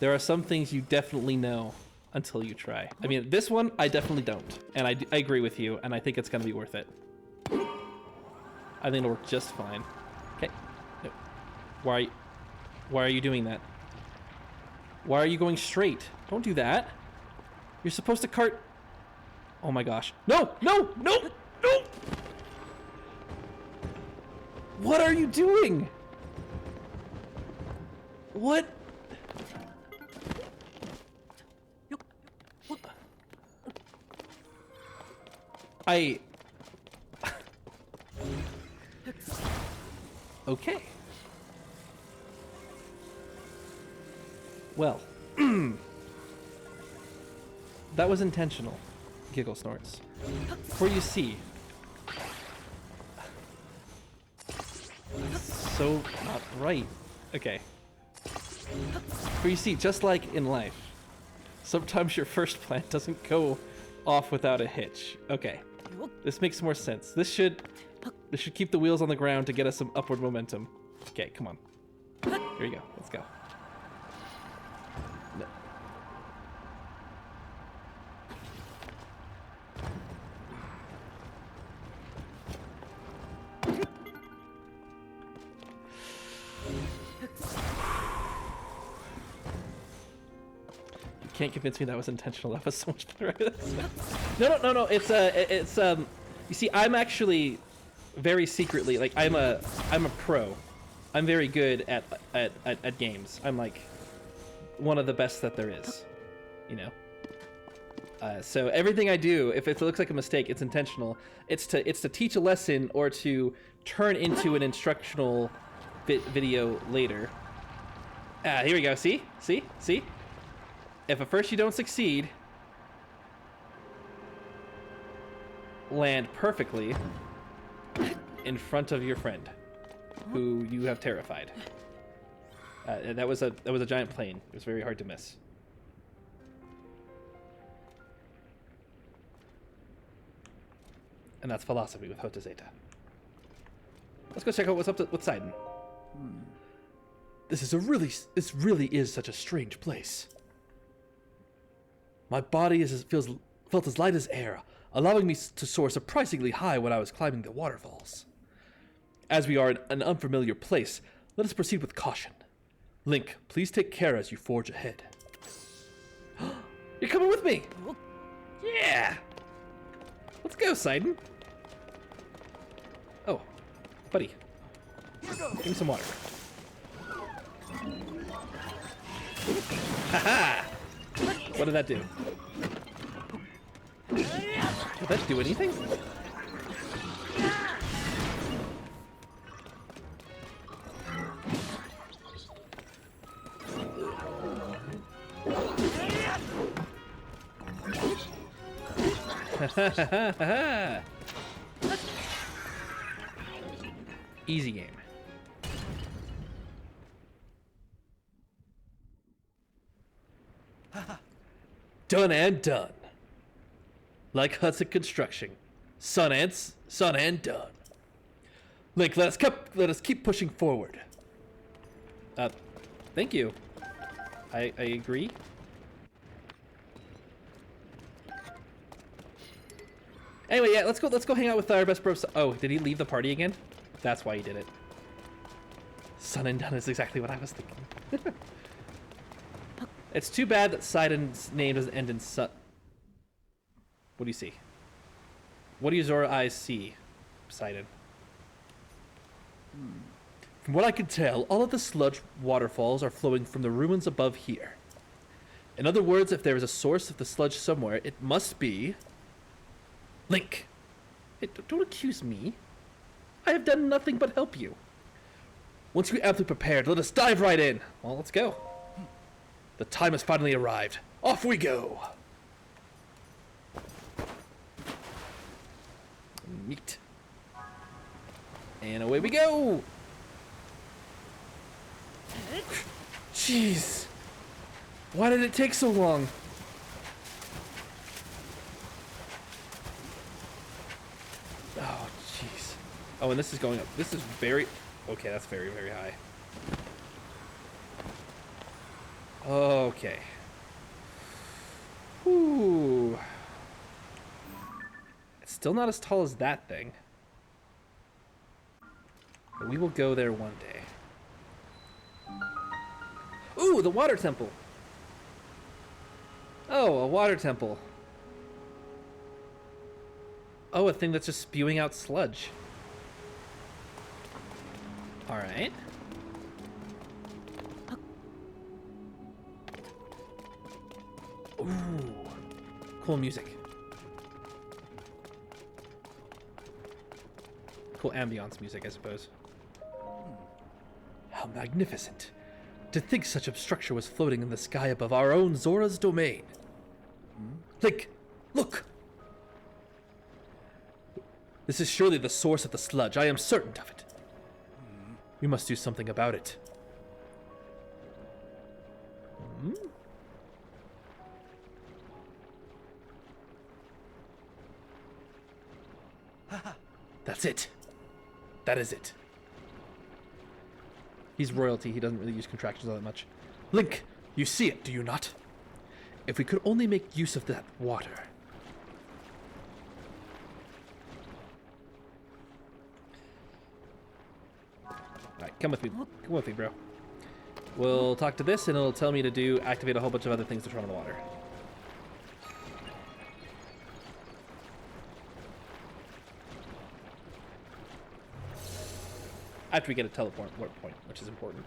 There are some things you definitely know until you try. I mean, this one I definitely don't, and I agree with you, and I think it's gonna be worth it. I think it'll work just fine. Okay. No. Why are you doing that? Why are you going straight? Don't do that. You're supposed to cart. Oh my gosh. No! No! No! No! What are you doing? What? Okay. Well, that was intentional, Giggle Snorts. For you see, so not right. Okay. For you see, just like in life, sometimes your first plan doesn't go off without a hitch. Okay. This makes more sense. This should keep the wheels on the ground to get us some upward momentum. Okay, come on. Here you go. Let's go. No. You can't convince me that was intentional. That was so much better. No. It's you see, I'm actually very secretly, like, I'm a pro. I'm very good at games. I'm like one of the best that there is, you know. So everything I do, if it looks like a mistake, it's intentional. It's to teach a lesson or to turn into an instructional video later. Here we go. See? If at first you don't succeed, land perfectly in front of your friend, who you have terrified. That was a giant plane. It was very hard to miss. And that's philosophy with Jota Zeta. Let's go check out what's up with Sidon. This really is such a strange place. My body felt as light as air. allowing me to soar surprisingly high when I was climbing the waterfalls. As we are in an unfamiliar place, let us proceed with caution. Link, please take care as you forge ahead. You're coming with me! Yeah! Let's go, Sidon. Oh, buddy. Give me some water. Haha! What did that do? Did that do anything? Easy game. Done and done. Like Hudson Construction. Sun ants, sun and done. Link, let us keep pushing forward. Thank you. I agree. Anyway, yeah, let's go hang out with our best bro. Oh, did he leave the party again? That's why he did it. Sun and done is exactly what I was thinking. It's too bad that Sidon's name doesn't end in Sun. What do you see? What do your Zora eyes see, Sidon? From what I can tell, all of the sludge waterfalls are flowing from the ruins above here. In other words, if there is a source of the sludge somewhere, it must be... Link! Hey, don't accuse me. I have done nothing but help you. Once you're amply prepared, let us dive right in. Well, let's go. The time has finally arrived. Off we go! Neat. And away we go! Jeez! Why did it take so long? Oh, jeez. Oh, and this is going up. This is very... Okay, that's very, very high. Okay. Whew. It's still not as tall as that thing. But we will go there one day. Ooh, the water temple. Oh, a water temple. Oh, a thing that's just spewing out sludge. Alright. Ooh. Cool music. Cool ambiance music, I suppose. How magnificent. To think such a structure was floating in the sky above our own Zora's domain. Link, look! This is surely the source of the sludge. I am certain of it. We must do something about it. That's it. That is it. He's royalty. He doesn't really use contractions all that much. Link, you see it, do you not? If we could only make use of that water. Alright, come with me. Come with me, bro. We'll talk to this, and it'll tell me to activate a whole bunch of other things to turn on the water. After we get a teleport point, which is important.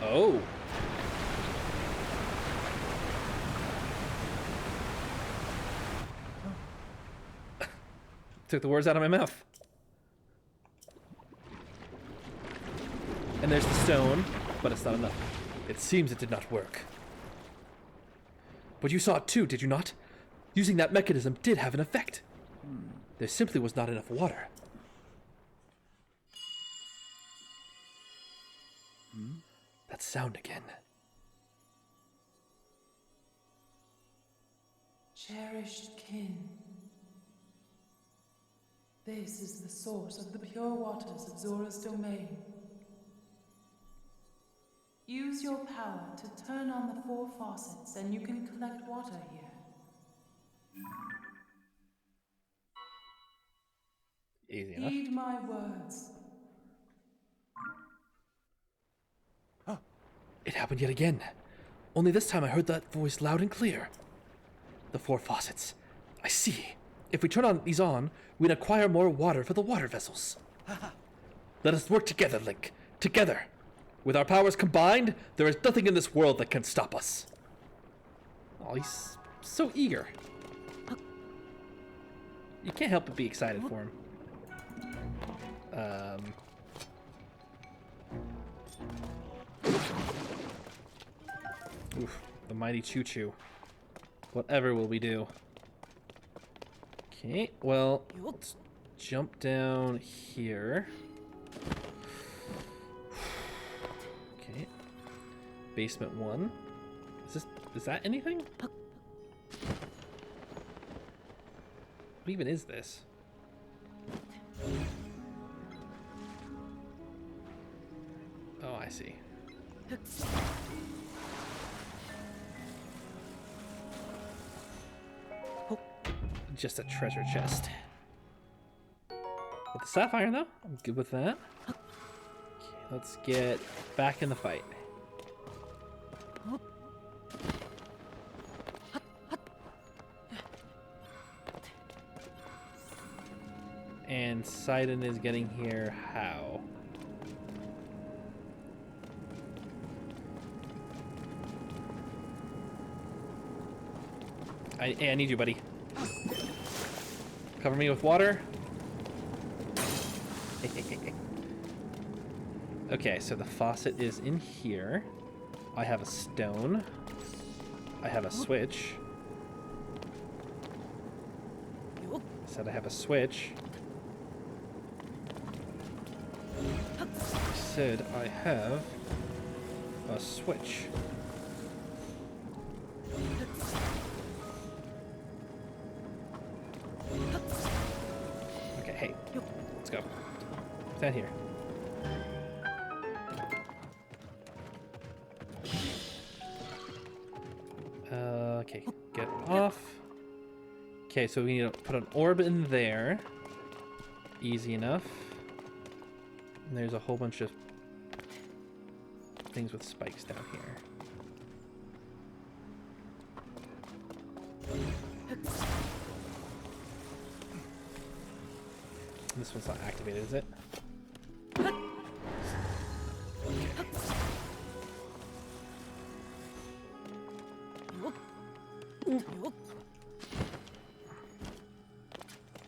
Oh. Took the words out of my mouth. And there's the stone, but it's not enough. It seems it did not work. But you saw it too, did you not? Using that mechanism did have an effect. There simply was not enough water. That sound again. Cherished kin. This is the source of the pure waters of Zora's domain. Use your power to turn on the 4 faucets and you can collect water here. Easy enough. Heed my words. It happened yet again. Only this time I heard that voice loud and clear. The 4 faucets. I see. If we turn these on, we can acquire more water for the water vessels. Let us work together, Link. Together. With our powers combined, there is nothing in this world that can stop us. Oh, he's so eager. You can't help but be excited for him. Oof, the mighty choo-choo. Whatever will we do? Okay, well, let's jump down here. Okay. Basement 1. Is that anything? What even is this? Oh, I see. Just a treasure chest. With the sapphire, though, I'm good with that. Okay, let's get back in the fight. And Sidon is getting here how? Hey, I need you, buddy. Cover me with water. Okay, so the faucet is in here. I have a stone. I have a switch. Said I have a switch. Said I have a switch. Okay, hey, let's go. Stand here. Okay, get off. Okay, so we need to put an orb in there. Easy enough. And there's a whole bunch of things with spikes down here. This one's not activated, is it?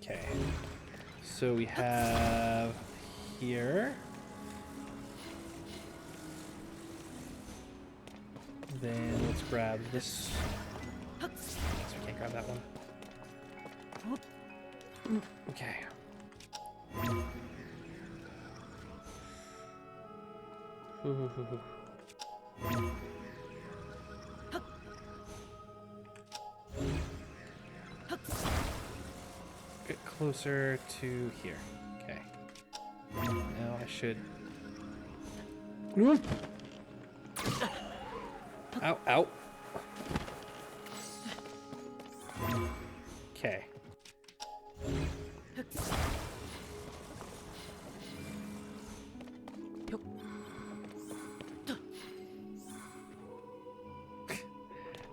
Okay. So we have here. Then let's grab this. I guess we can't grab that one. Okay. Get closer to here. Okay. Now I should. Ow, ow. Okay.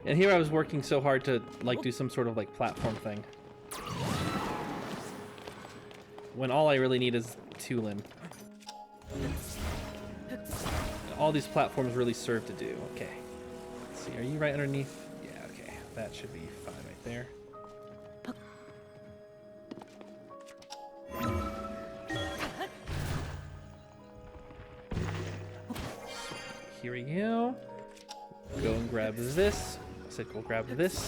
And here I was working so hard to like do some sort of like platform thing, when all I really need is Tulin. All these platforms really serve to do. Okay. Let's see, are you right underneath? Yeah, okay. That should be fine right there. Here we go. Go and grab this. I said go grab this.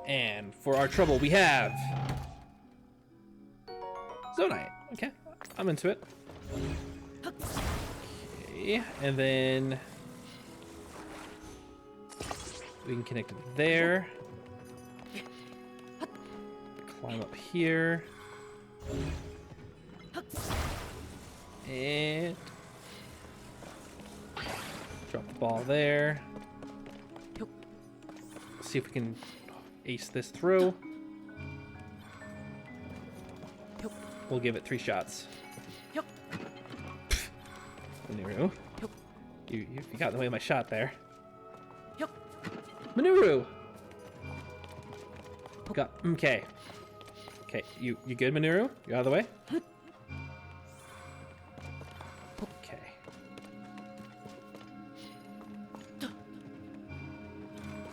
And for our trouble, we have Zonite. Okay, I'm into it. Okay, and then We can connect it there. Climb up here. And drop the ball there. See if we can ace this through. We'll give it 3 shots. Manuru. You got in the way of my shot there. Manuru! Okay. Okay, you good, Manuru? You out of the way? Okay.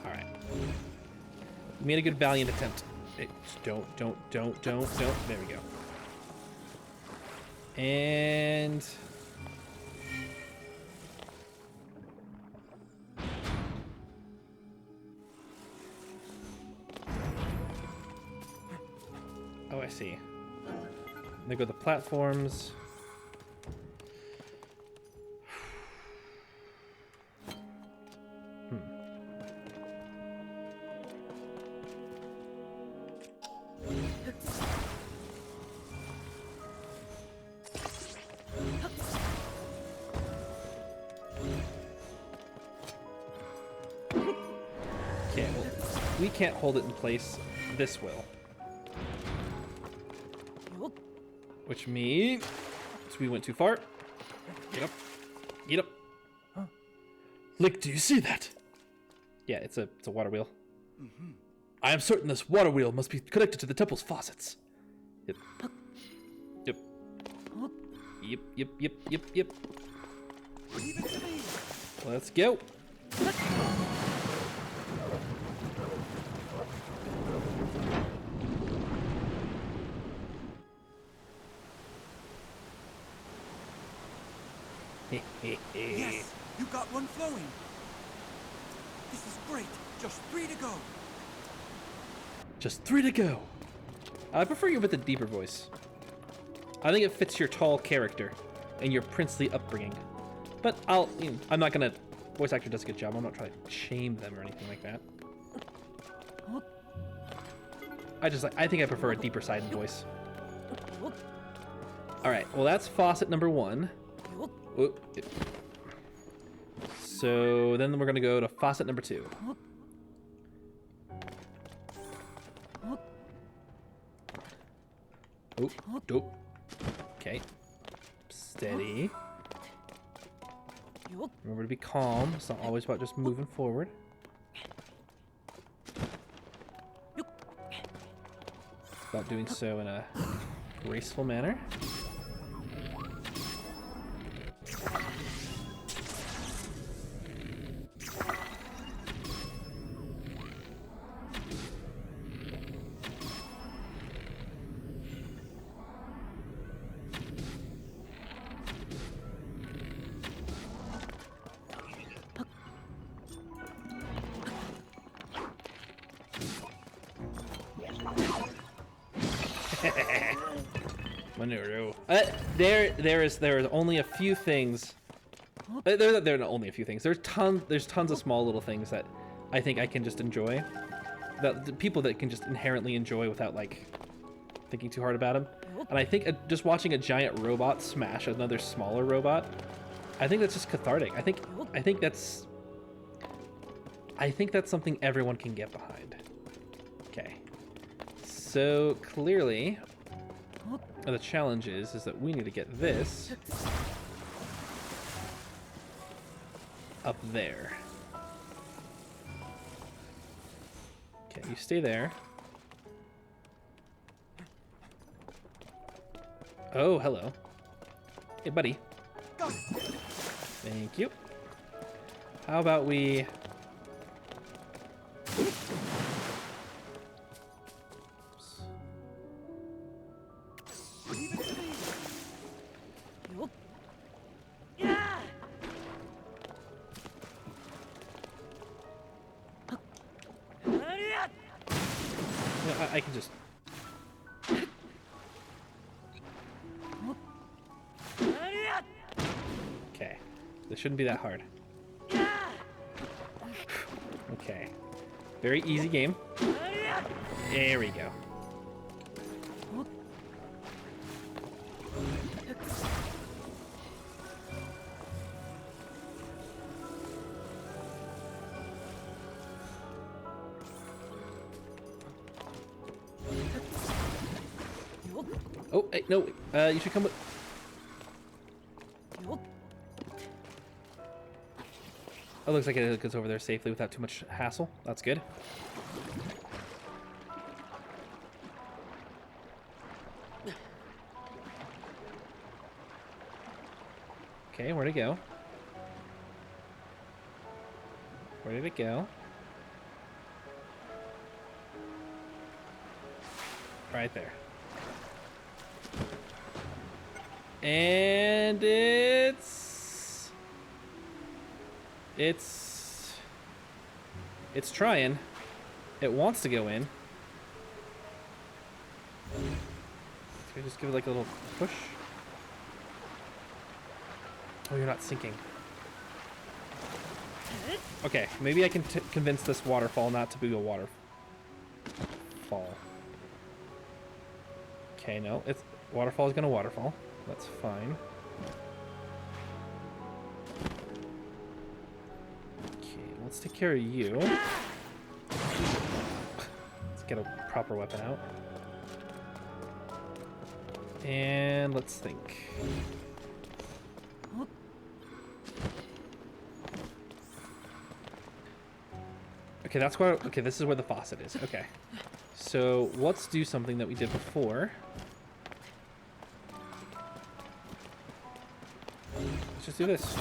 Alright. You made a good valiant attempt. Don't. There we go. And... oh, I see. There go the platforms. Okay, well, we can't hold it in place. This will. Which means we went too far. Get up. Get up. Huh? Lick, do you see that? Yeah, it's a water wheel. I am certain this water wheel must be connected to the temple's faucets. Yep. Yep. Yep. Leave it to me. Let's go. Yes, you got one flowing. This is great. Just 3 to go. Just 3 to go. I prefer you with a deeper voice. I think it fits your tall character and your princely upbringing. But I'm not gonna. Voice actor does a good job. I'm not trying to shame them or anything like that. I think I prefer a deeper side voice. All right. Well, that's faucet number 1. Oop. So then we're gonna go to faucet number 2. Oop. Okay. Steady. Remember to be calm. It's not always about just moving forward. It's about doing so in a graceful manner. Manuru. There is only a few things. There are only a few things. There's tons of small little things that I think I can just enjoy. That the people that can just inherently enjoy without like thinking too hard about them. And I think just watching a giant robot smash another smaller robot, I think that's just cathartic. I think that's something everyone can get behind. Okay. So clearly, the challenge is that we need to get this up there. Okay, you stay there. Oh, hello. Hey, buddy. Thank you. How about we... I can just... Okay. This shouldn't be that hard. Okay. Very easy game. There we go. Oh, hey, no, you should come with... Oh, looks like it goes over there safely without too much hassle. That's good. Okay, where'd it go? Where did it go? Right there. And it's trying. It wants to go in. Can I just give it like a little push? Oh, you're not sinking. Okay, maybe I can convince this waterfall not to be a waterfall. Okay, no, it's waterfall is gonna waterfall. That's fine. Okay, let's take care of you. Let's get a proper weapon out. And let's think. Okay, that's where. Okay, this is where the faucet is. Okay, so let's do something that we did before. Let's just do this.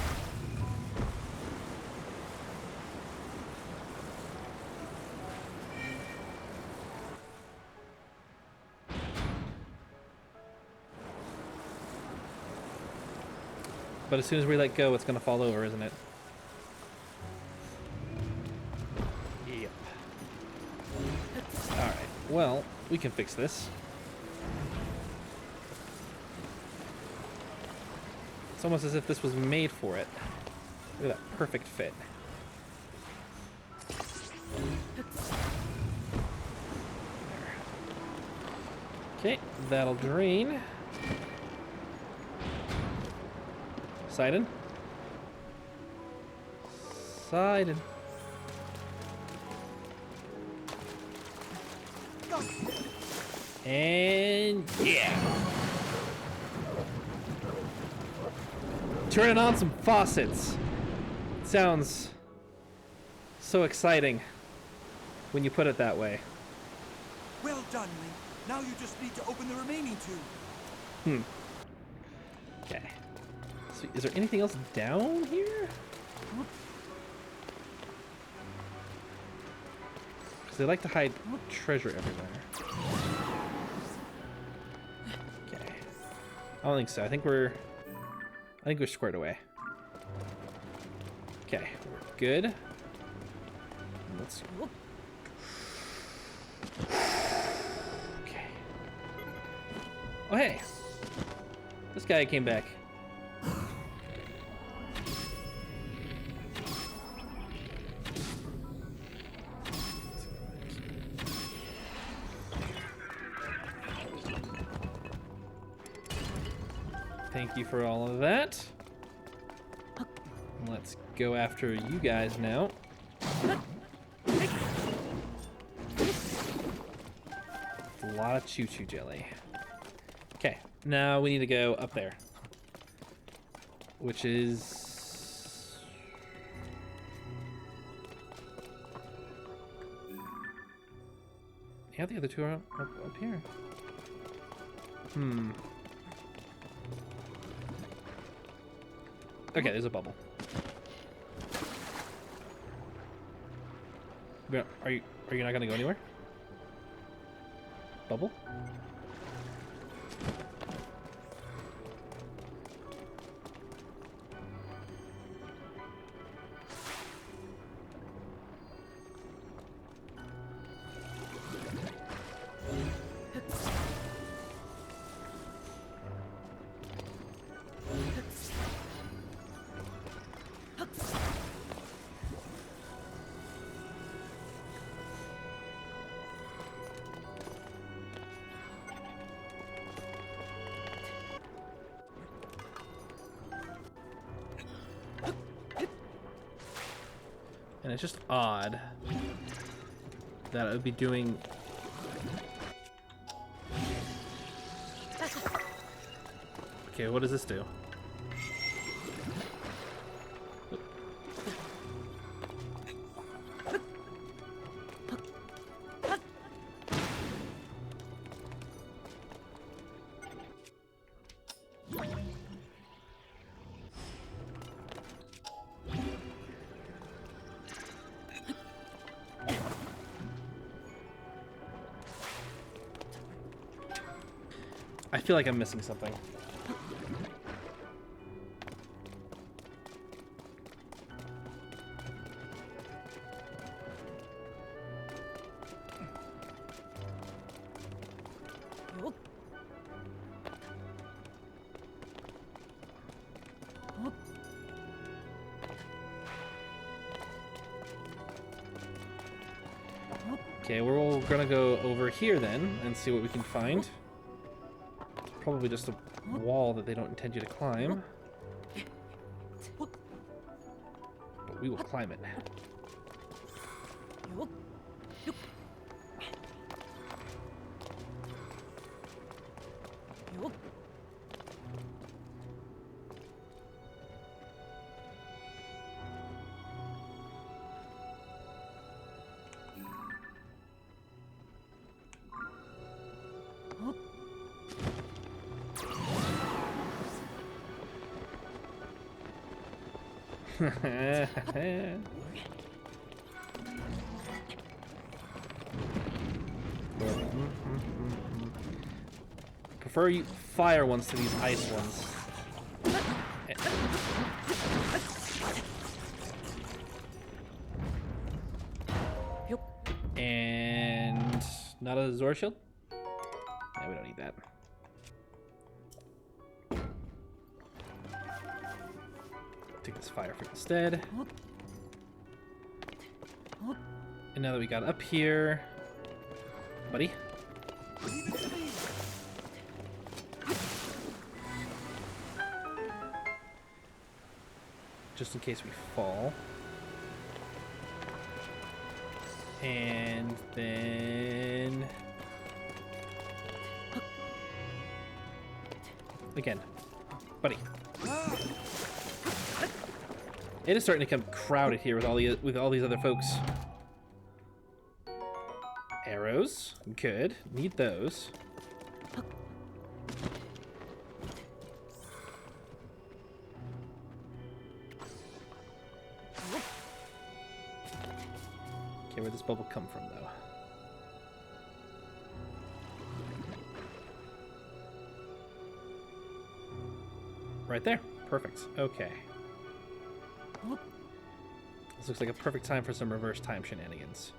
But as soon as we let go, it's gonna fall over, isn't it? Yep. Alright, well, we can fix this. It's almost as if this was made for it. Look at that perfect fit. Okay, that'll drain. Sidon. Sidon. And yeah. Turning on some faucets. Sounds so exciting when you put it that way. Well done, Link. Now you just need to open the remaining two. Okay. So is there anything else down here? Because they like to hide treasure everywhere. Okay. I don't think so. I think we're squared away. Okay, we're good. Let's. Okay. Oh hey, this guy came back. Thank you for all of that. Let's go after you guys now. A lot of choo-choo jelly. Okay, now we need to go up there. Which is... Yeah, the other two are up here. Okay, there's a bubble. Are you not gonna go anywhere? Bubble? And it's just odd that I would be doing... Okay, what does this do? I feel like I'm missing something. Okay, we're all gonna go over here then and see what we can find. It's probably just a wall that they don't intend you to climb. But we will climb it. Prefer you fire ones to these ice ones. And not a Zora shield? Yeah, we don't need that. Take this fire for instead. And now that we got up here, buddy. Just in case we fall. And then... again. Buddy. It is starting to become crowded here with all these other folks. Arrows. Good. Need those. Okay, where'd this bubble come from, though? Right there. Perfect. Okay. This looks like a perfect time for some reverse time shenanigans.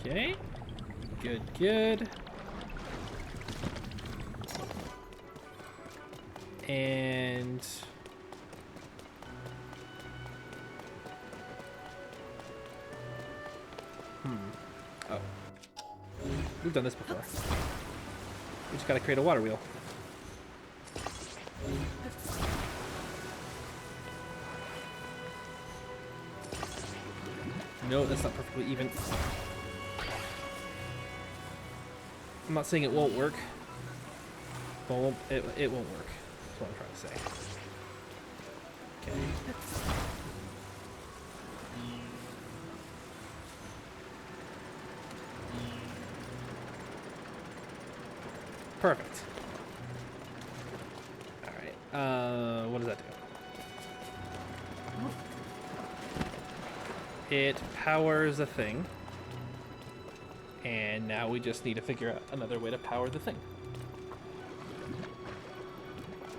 Okay. Good, good. And... oh. We've done this before. We just gotta create a water wheel. No, that's not perfectly even. I'm not saying it won't work, but it won't work. That's what I'm trying to say. Okay. Perfect. All right. What does that do? It powers a thing. And now we just need to figure out another way to power the thing.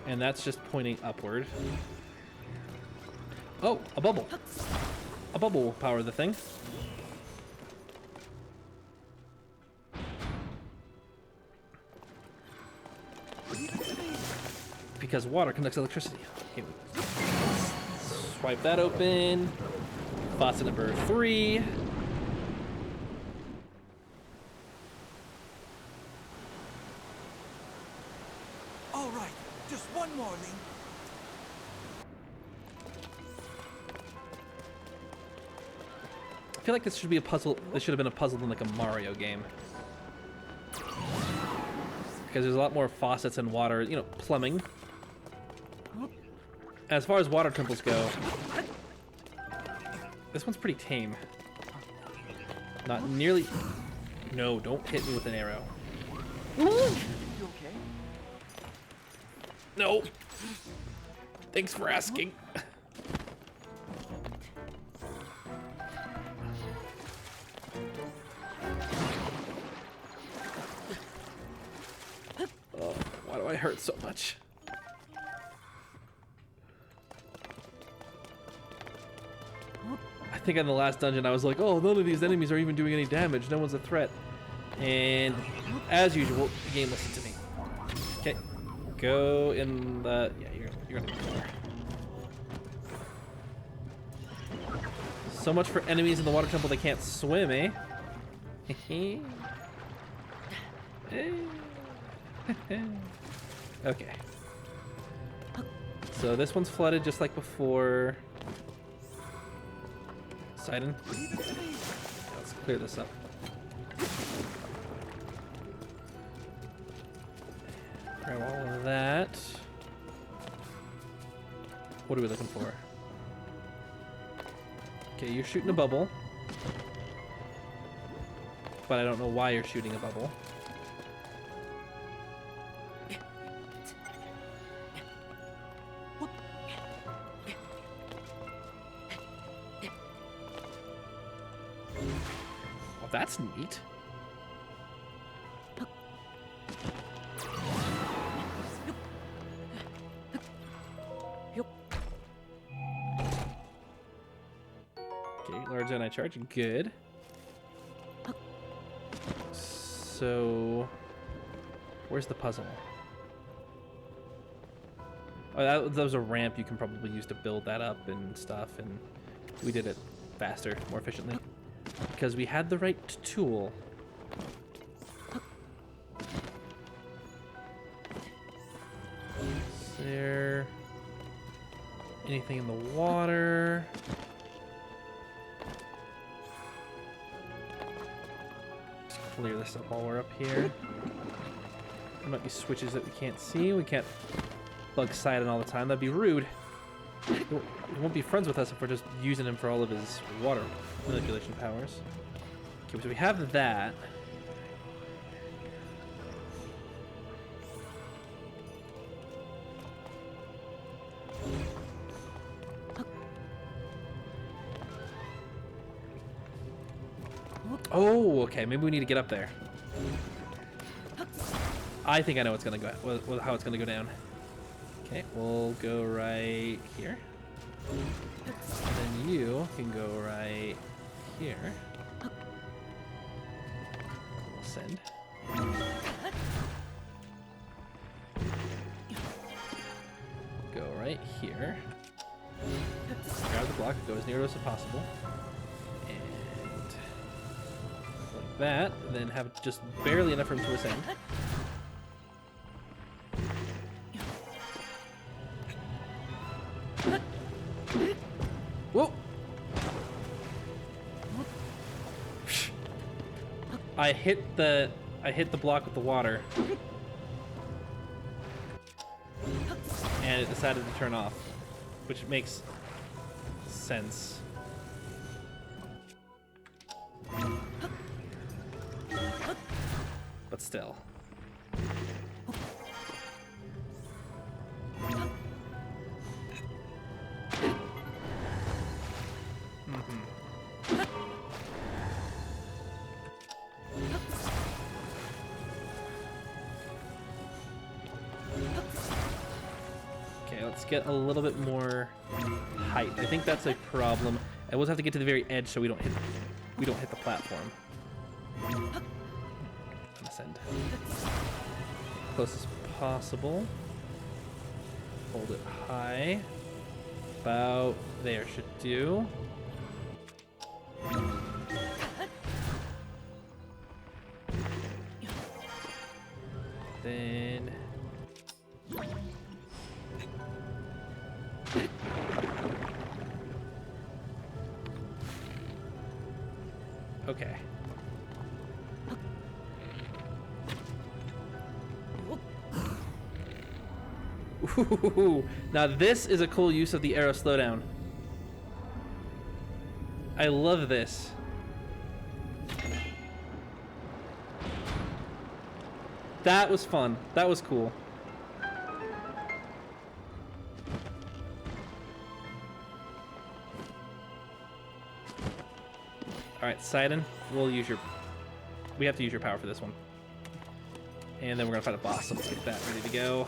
And that's just pointing upward. Oh, a bubble. A bubble will power the thing. Because water conducts electricity. Okay, swipe that open. Faucet number 3. feel like this should be a puzzle. This should have been a puzzle in like a Mario game. Because there's a lot more faucets and water, you know, plumbing. As far as water temples go, this one's pretty tame. Not nearly... No, don't hit me with an arrow. You okay? No. Thanks for asking. Oh, why do I hurt so much? I think in the last dungeon I was like, oh, none of these enemies are even doing any damage. No one's a threat. And as usual, the game listened to me. Okay, go in the... Yeah, you're gonna go there. So much for enemies in the water temple, they can't swim, eh? Okay. So this one's flooded just like before. Sidon. Let's clear this up. Grab all of that. What are we looking for? Okay, you're shooting a bubble. But I don't know why you're shooting a bubble. Well, that's neat. Okay, large anti charge, good. So, where's the puzzle? Oh, that was a ramp you can probably use to build that up and stuff, and we did it faster, more efficiently, because we had the right tool. Is there anything in the water? Clear this up while we're up here. There might be switches that we can't see. We can't bug Sidon all the time. That'd be rude. He won't be friends with us if we're just using him for all of his water manipulation powers. Okay, so we have that. Oh, okay. Maybe we need to get up there. I think I know what's gonna go. How it's gonna go down. Okay, we'll go right here, and then you can go right here. We'll send. Go right here. Grab the block. Go as near to us as possible. That, and then have just barely enough room to ascend. Whoa! I hit the block with the water, and it decided to turn off, which makes sense. But still. Okay, let's get a little bit more height. I think that's a problem. I will have to get to the very edge so we don't hit the platform. Ascend. Close as possible. Hold it high. About there should do. Then Okay. Ooh, now this is a cool use of the arrow slowdown. I love this. That was fun. That was cool. Alright, Sidon, we'll use your... We have to use your power for this one. And then we're gonna fight a boss, so let's get that ready to go.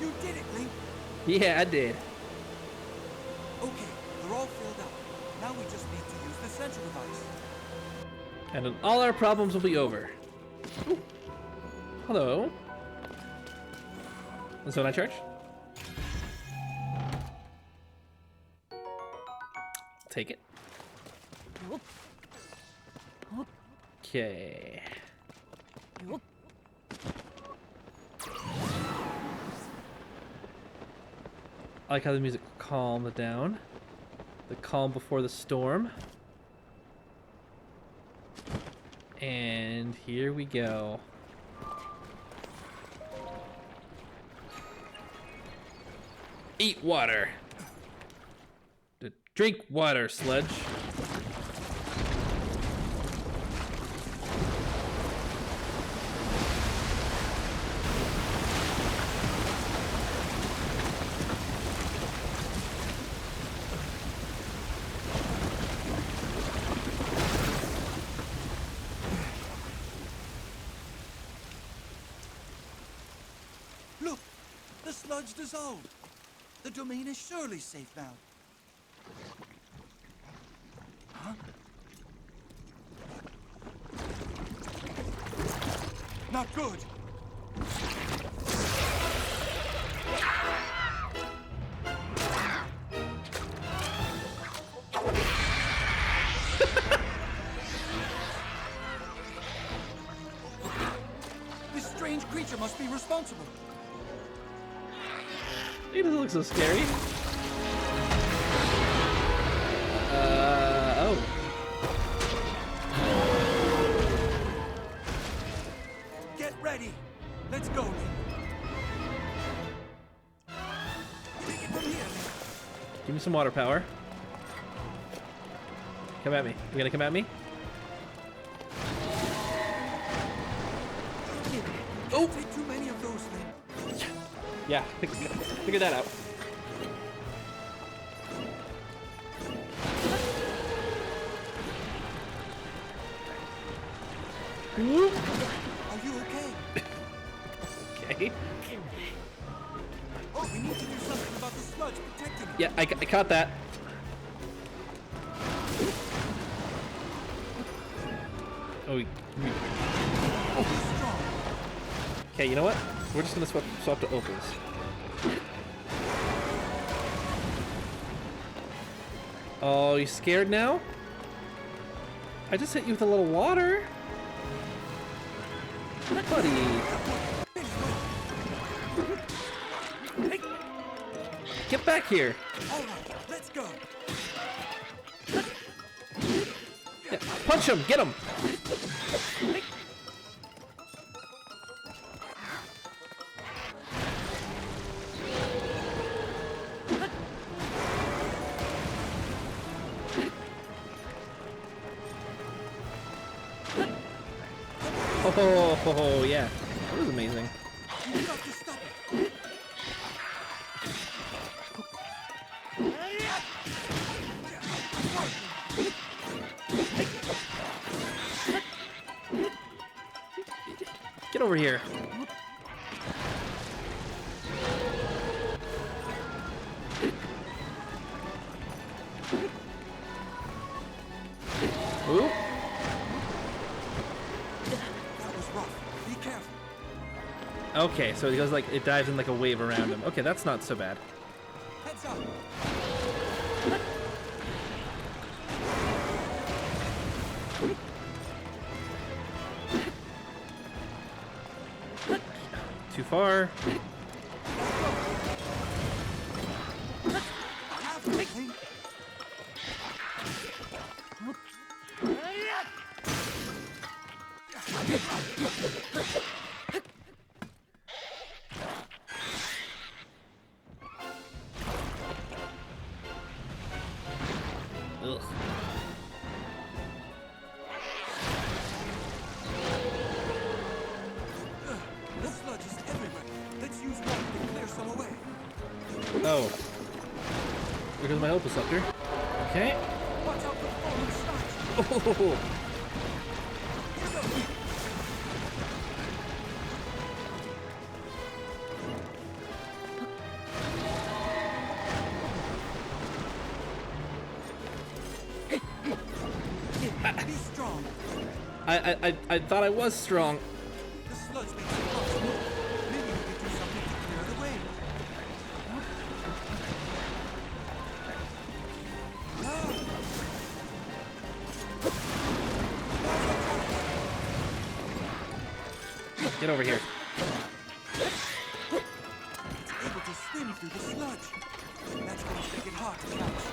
You did it, Link! Yeah, I did. Okay, they're all filled up. Now we just need to use the central device. And then all our problems will be over. Ooh. Hello. So when I charge? Take it. Okay. I like how the music calmed down. The calm before the storm. And here we go. Eat water. Drink water, Sludge. Look! The sludge dissolved! The domain is surely safe now. Huh? Not good! This strange creature must be responsible. It doesn't look so scary. Oh. Get ready. Let's go, Link. Take it from here, Link. Give me some water power. Come at me. You gonna come at me? Don't take too many of those, Link. Yeah, figure that out. Are you okay? Okay. Oh, we need to do something about the sludge protecting it. Yeah, I caught that. Oh, Oh, strong. okay, you know what? We're just gonna swap to opals. Oh, you scared now? I just hit you with a little water. Buddy. Get back here. All right, let's go. Yeah, punch him. Get him. Oh, yeah. That was amazing. You have to stop it. Get over here. Ooh. That was rough. Be careful. Okay, so it goes like, it dives in like a wave around him. Okay, that's not so bad. Heads up. far. Ugh. The sludge is everywhere. Let's use water to clear some away. Oh. There goes my opus scepter. Okay. Watch out for falling sludge. Oh. Be strong. I thought I was strong. The sludge makes it possible. Maybe we could do something to clear the way. Get over here. It's able to swim through the sludge. That's going to make it hard to catch.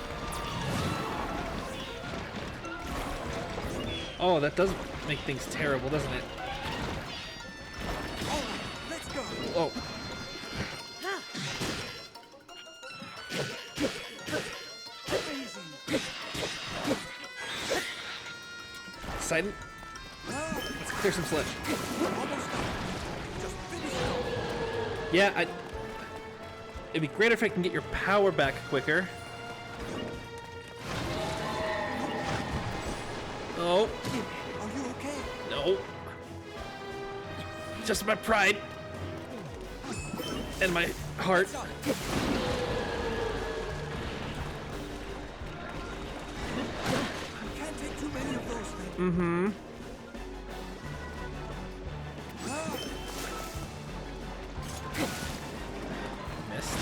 Oh, that does make things terrible, doesn't it? All right, let's go. Oh. Amazing. Excited? Let's clear some sludge. Almost done. Just finish it. Yeah, it'd be great if I can get your power back quicker. Oh. Are you okay? No. Just my pride. And my heart. Can't take too many of those things. Mm-hmm. Missed.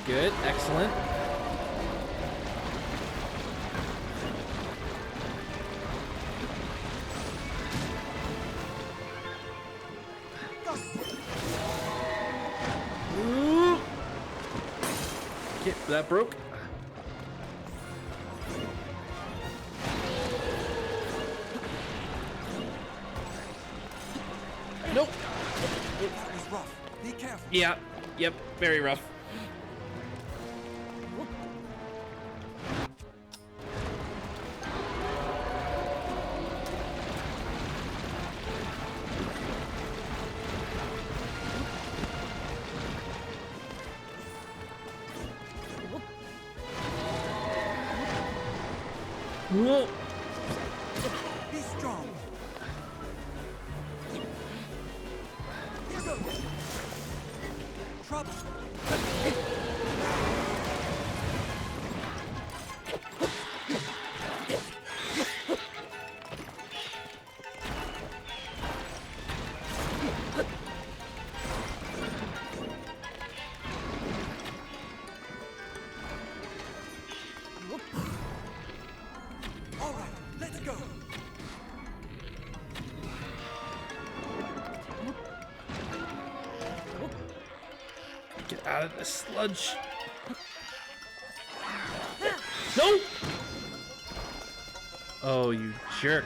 Good. Excellent. Ooh. Okay, that broke. Nope. That was rough. Be careful. Yeah. Yep. Very rough. Whoa. Be strong. Here goes. Trouble. All right, let's go. Get out of this sludge. No! Oh, you jerk.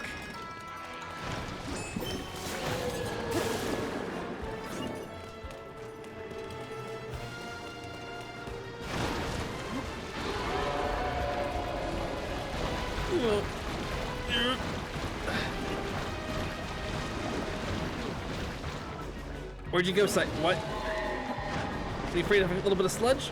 Where'd you go, Si? What? Are you afraid of a little bit of sludge?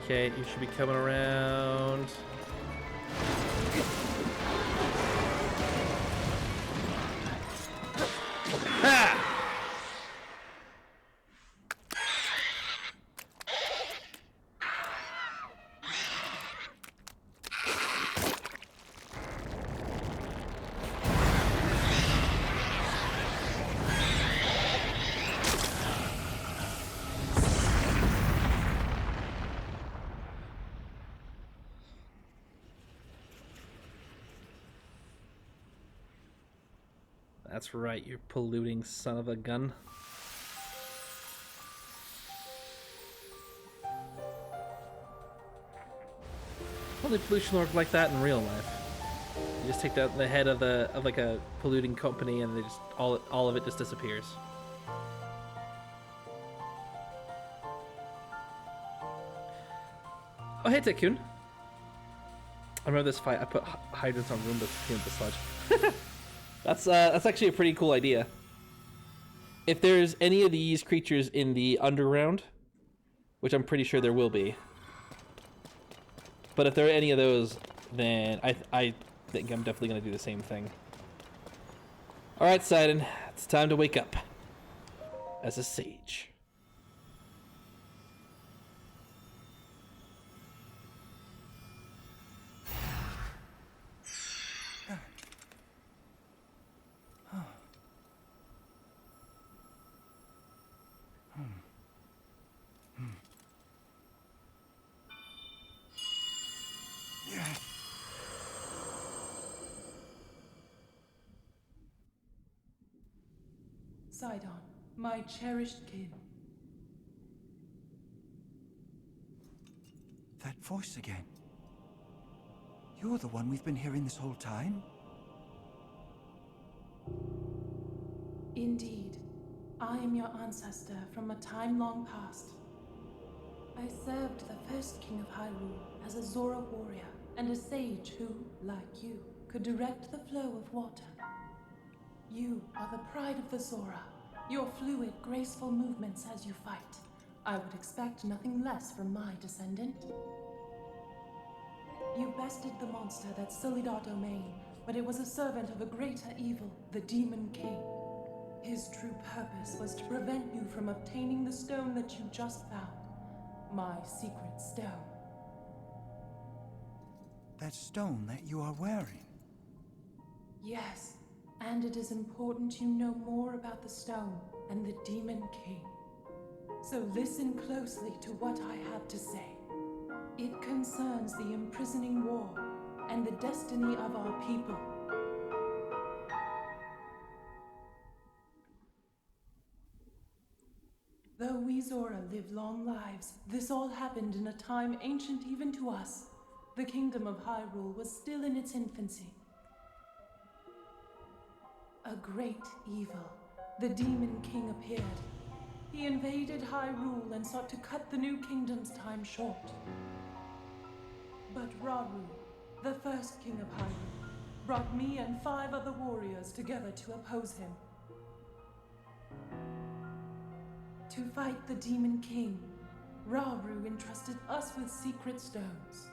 Okay, you should be coming around. Ha! That's right, you polluting son of a gun. Only pollution work like that in real life. You just take out the head of like a polluting company, and they just all of it just disappears. Oh, hey, Tycoon. I remember this fight. I put hydrants on Roombas to clean up the sludge. That's actually a pretty cool idea. If there's any of these creatures in the underground, which I'm pretty sure there will be, but if there are any of those, then I think I'm definitely gonna do the same thing. All right, Sidon, it's time to wake up as a sage. Sidon, my cherished kin. That voice again. You're the one we've been hearing this whole time? Indeed, I am your ancestor from a time long past. I served the first king of Hyrule as a Zora warrior and a sage who, like you, could direct the flow of water. You are the pride of the Zora, your fluid, graceful movements as you fight. I would expect nothing less from my descendant. You bested the monster that sullied our domain, but it was a servant of a greater evil, the Demon King. His true purpose was to prevent you from obtaining the stone that you just found. My secret stone. That stone that you are wearing? Yes, and it is important you know more about the stone and the Demon King. So listen closely to what I have to say. It concerns the imprisoning war and the destiny of our people. Though we Zora live long lives, this all happened in a time ancient even to us. The kingdom of Hyrule was still in its infancy. A great evil, the Demon King, appeared. He invaded Hyrule and sought to cut the new kingdom's time short. But Rauru, the first king of Hyrule, brought me and 5 other warriors together to oppose him. To fight the Demon King, Rauru entrusted us with secret stones.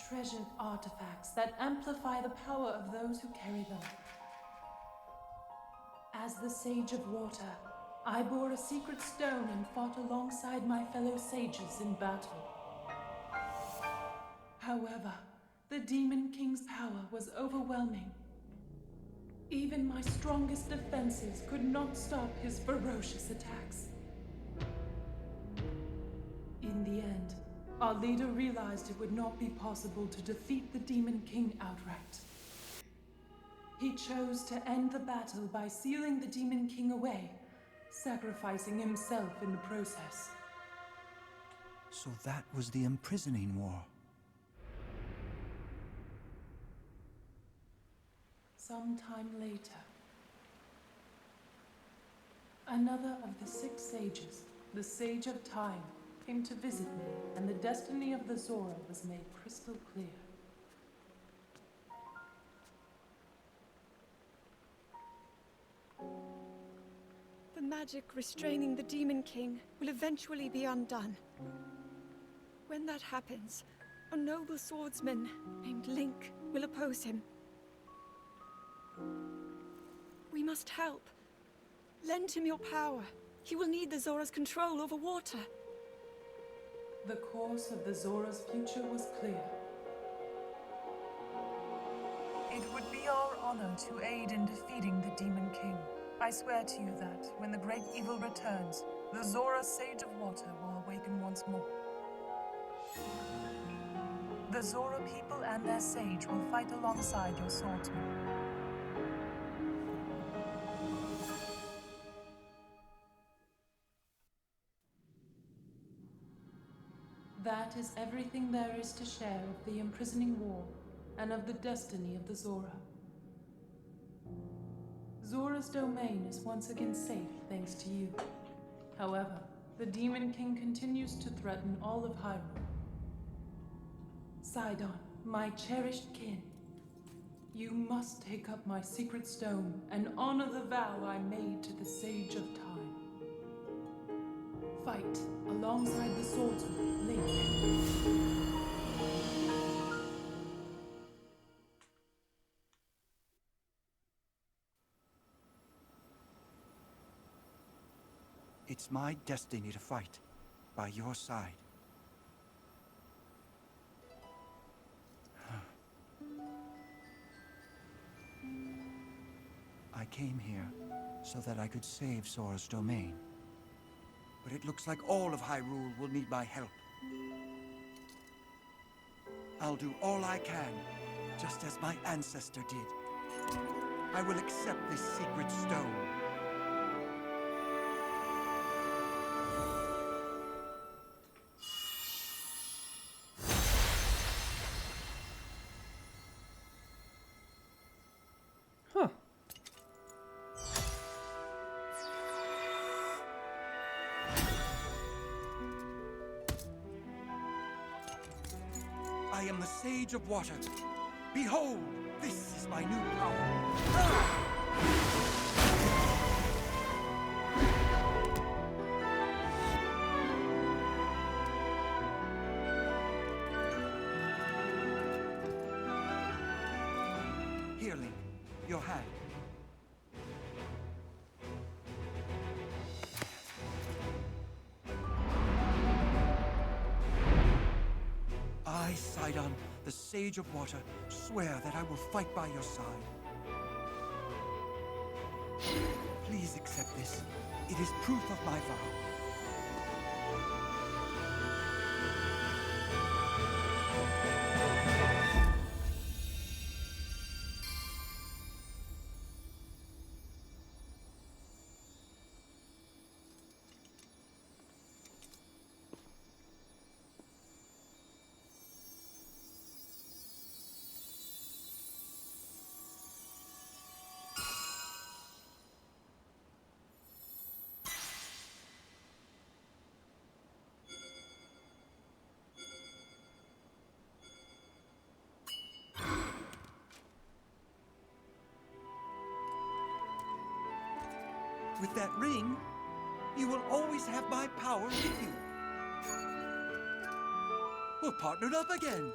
Treasured artifacts that amplify the power of those who carry them. As the Sage of Water, I bore a secret stone and fought alongside my fellow sages in battle. However, the Demon King's power was overwhelming. Even my strongest defenses could not stop his ferocious attacks. In the end, our leader realized it would not be possible to defeat the Demon King outright. He chose to end the battle by sealing the Demon King away, sacrificing himself in the process. So that was the imprisoning war. Sometime later, another of the 6 sages, the Sage of Time, came to visit me, and the destiny of the Zora was made crystal clear. The magic restraining the Demon King will eventually be undone. When that happens, a noble swordsman named Link will oppose him. We must help. Lend him your power. He will need the Zora's control over water. The course of the Zora's future was clear. It would be our honor to aid in defeating the Demon King. I swear to you that, when the great evil returns, the Zora Sage of Water will awaken once more. The Zora people and their sage will fight alongside your swordsmen. That is everything there is to share of the imprisoning war and of the destiny of the Zora. Zora's domain is once again safe thanks to you. However, the Demon King continues to threaten all of Hyrule. Sidon, my cherished kin, you must take up my secret stone and honor the vow I made to the Sage of Time. Fight alongside the swordsman, Link. It's my destiny to fight by your side. I came here so that I could save Zora's domain. But it looks like all of Hyrule will need my help. I'll do all I can, just as my ancestor did. I will accept this secret stone. Huh. I am the Sage of Water. Behold, this is my new power. Here, Link, your hand. I, Sidon, the Sage of Water, swear that I will fight by your side. Please accept this. It is proof of my vow. With that ring, you will always have my power with you. We're partnered up again.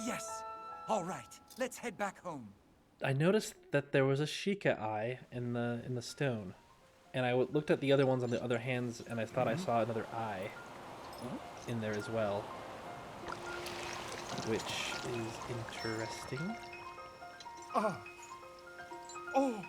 Yes. All right, let's head back home. I noticed that there was a Sheikah eye in the stone, and I looked at the other ones on the other hands, and I thought I saw another eye in there as well, which is interesting. Ah. Oh.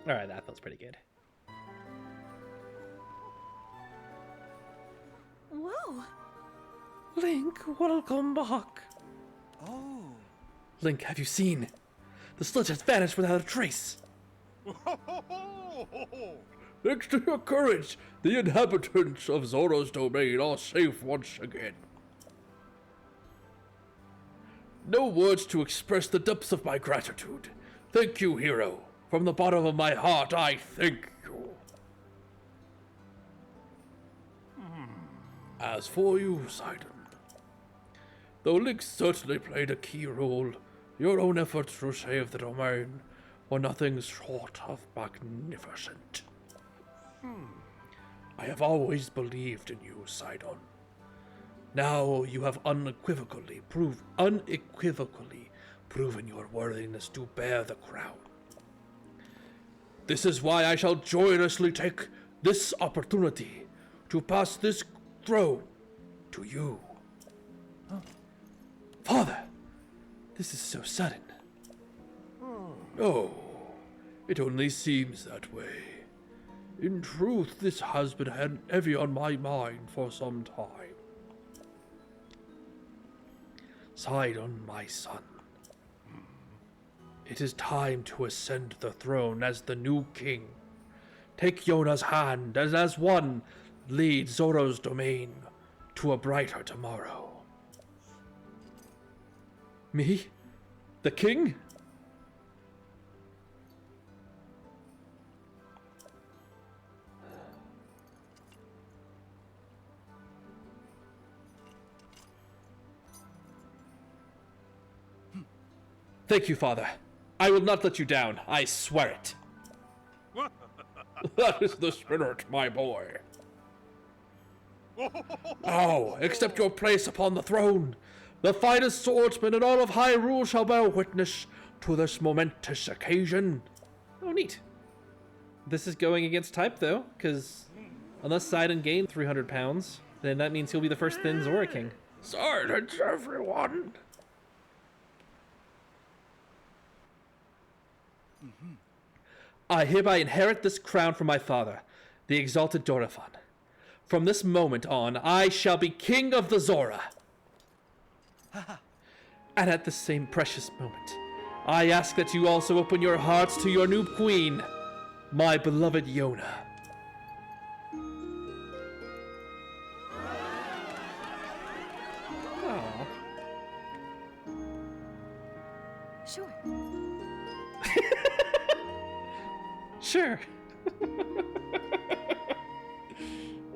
All right, that feels pretty good. Whoa! Link, welcome back. Oh. Link, have you seen? The sludge has vanished without a trace. Thanks to your courage, the inhabitants of Zora's domain are safe once again. No words to express the depths of my gratitude. Thank you, hero. From the bottom of my heart, I thank you. As for you, Sidon, though Link certainly played a key role, your own efforts to save the domain were nothing short of magnificent. I have always believed in you, Sidon. Now you have unequivocally proven your worthiness to bear the crown. This is why I shall joyously take this opportunity to pass this throne to you. Father, this is so sudden. No, it only seems that way. In truth, this has been heavy on my mind for some time. Sidon, my son. It is time to ascend the throne as the new king. Take Yona's hand and as one, lead Zora's domain to a brighter tomorrow. Me? The king? Thank you, Father. I will not let you down. I swear it. That is the spirit, my boy. Now, accept your place upon the throne. The finest swordsman in all of Hyrule shall bear witness to this momentous occasion. Oh, neat. This is going against type, though, because unless Sidon gained 300 pounds, then that means he'll be the first thin Zora king. Silence, everyone. I hereby inherit this crown from my father, the exalted Dorephan. From this moment on, I shall be king of the Zora. And at the same precious moment, I ask that you also open your hearts to your new queen, my beloved Yona. Aww. Sure. Sure.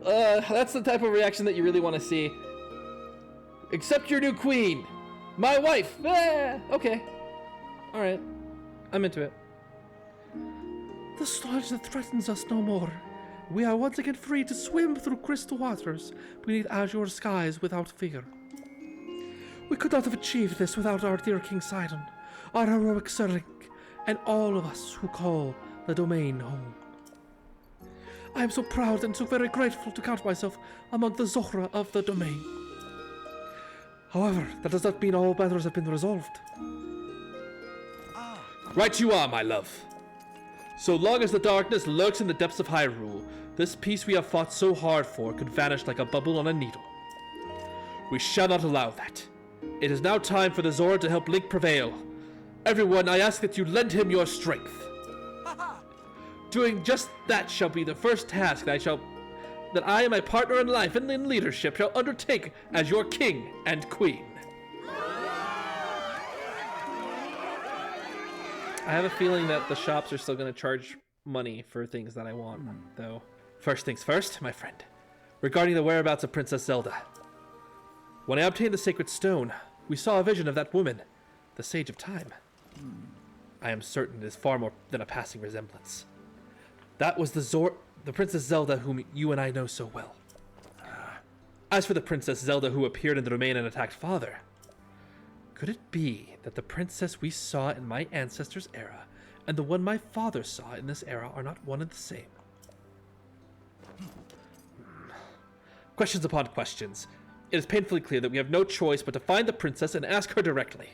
That's the type of reaction that you really want to see. Accept your new queen, my wife. Okay. Alright. I'm into it. The sludge that threatens us no more. We are once again free to swim through crystal waters beneath azure skies without fear. We could not have achieved this without our dear King Sidon, our heroic Serling, and all of us who call the domain home. I am so proud and so very grateful to count myself among the Zora of the domain. However, that does not mean all matters have been resolved. Right you are, my love. So long as the darkness lurks in the depths of Hyrule, this peace we have fought so hard for could vanish like a bubble on a needle. We shall not allow that. It is now time for the Zora to help Link prevail. Everyone, I ask that you lend him your strength. Doing just that shall be the first task that I and my partner in life and in leadership shall undertake as your king and queen. I have a feeling that the shops are still going to charge money for things that I want, though. First things first, my friend. Regarding the whereabouts of Princess Zelda. When I obtained the Sacred Stone, we saw a vision of that woman, the Sage of Time. I am certain it is far more than a passing resemblance. That was the Princess Zelda whom you and I know so well. As for the Princess Zelda who appeared in the domain and attacked Father, could it be that the princess we saw in my ancestors' era and the one my father saw in this era are not one and the same? Questions upon questions. It is painfully clear that we have no choice but to find the princess and ask her directly.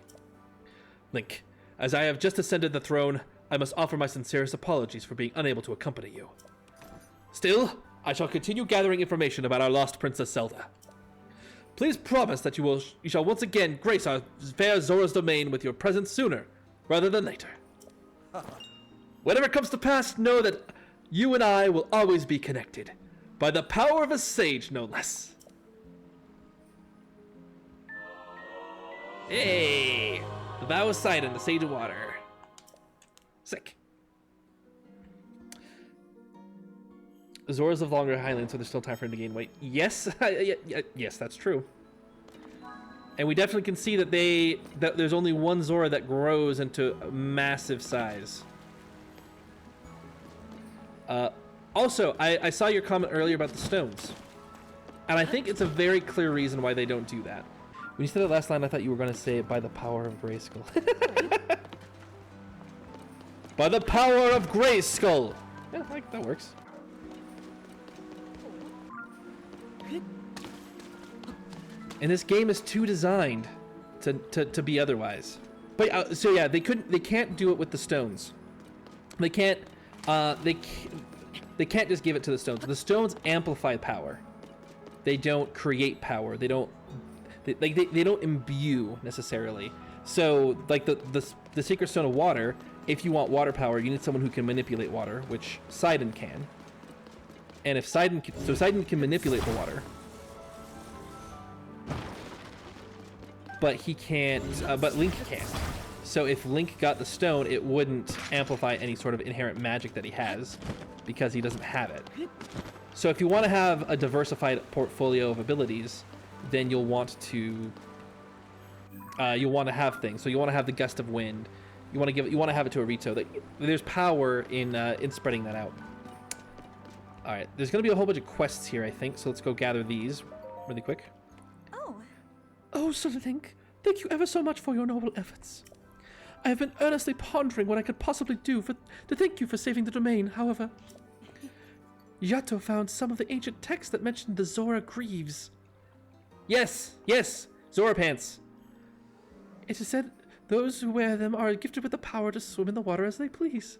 Link, as I have just ascended the throne, I must offer my sincerest apologies for being unable to accompany you. Still, I shall continue gathering information about our lost Princess Zelda. Please promise that you shall once again grace our fair Zora's domain with your presence sooner, rather than later. Whatever comes to pass, know that you and I will always be connected, by the power of a sage, no less. Hey! The Vow of Sidon, the Sage of Water. Sick. Zora's of longer Highlands, so there's still time for him to gain weight. Yes, yes, that's true. And we definitely can see that there's only one Zora that grows into a massive size. Also, I saw your comment earlier about the stones. And I think it's a very clear reason why they don't do that. When you said that last line, I thought you were going to say it by the power of Grayskull. By the power of Grayskull! Yeah, that works. And this game is too designed to be otherwise. But so yeah, they can't do it with the stones. They can't just give it to the stones. The stones amplify power. They don't create power. They don't imbue necessarily. So like the Sacred Stone of Water, if you want water power, you need someone who can manipulate water, which Sidon can. And if Sidon can manipulate the water, but he can't. But Link can't. So if Link got the stone, it wouldn't amplify any sort of inherent magic that he has, because he doesn't have it. So if you want to have a diversified portfolio of abilities, then you'll want to have things. So you want to have the Gust of Wind. You want to have it to a Rito. There's power in spreading that out. All right, there's going to be a whole bunch of quests here, I think. So let's go gather these really quick. Oh, Sir Link, thank you ever so much for your noble efforts. I have been earnestly pondering what I could possibly do to thank you for saving the domain. However, Yato found some of the ancient texts that mentioned the Zora Greaves. Yes, Zora pants. It is said those who wear them are gifted with the power to swim in the water as they please.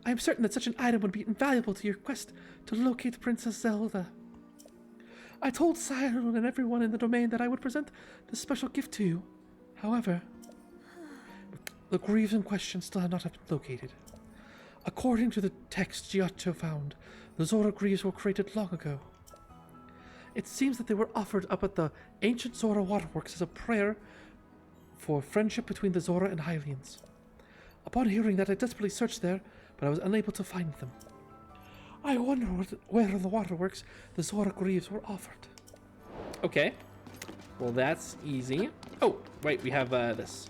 I am certain that such an item would be invaluable to your quest to locate Princess Zelda. I told Siren and everyone in the domain that I would present this special gift to you. However, the Greaves in question still have not been located. According to the text Giotto found, the Zora Greaves were created long ago. It seems that they were offered up at the ancient Zora Waterworks as a prayer for friendship between the Zora and Hylians. Upon hearing that, I desperately searched there, but I was unable to find them. I wonder where in the Waterworks the Zora Greaves were offered. Okay. Well, that's easy. Oh, wait, we have this.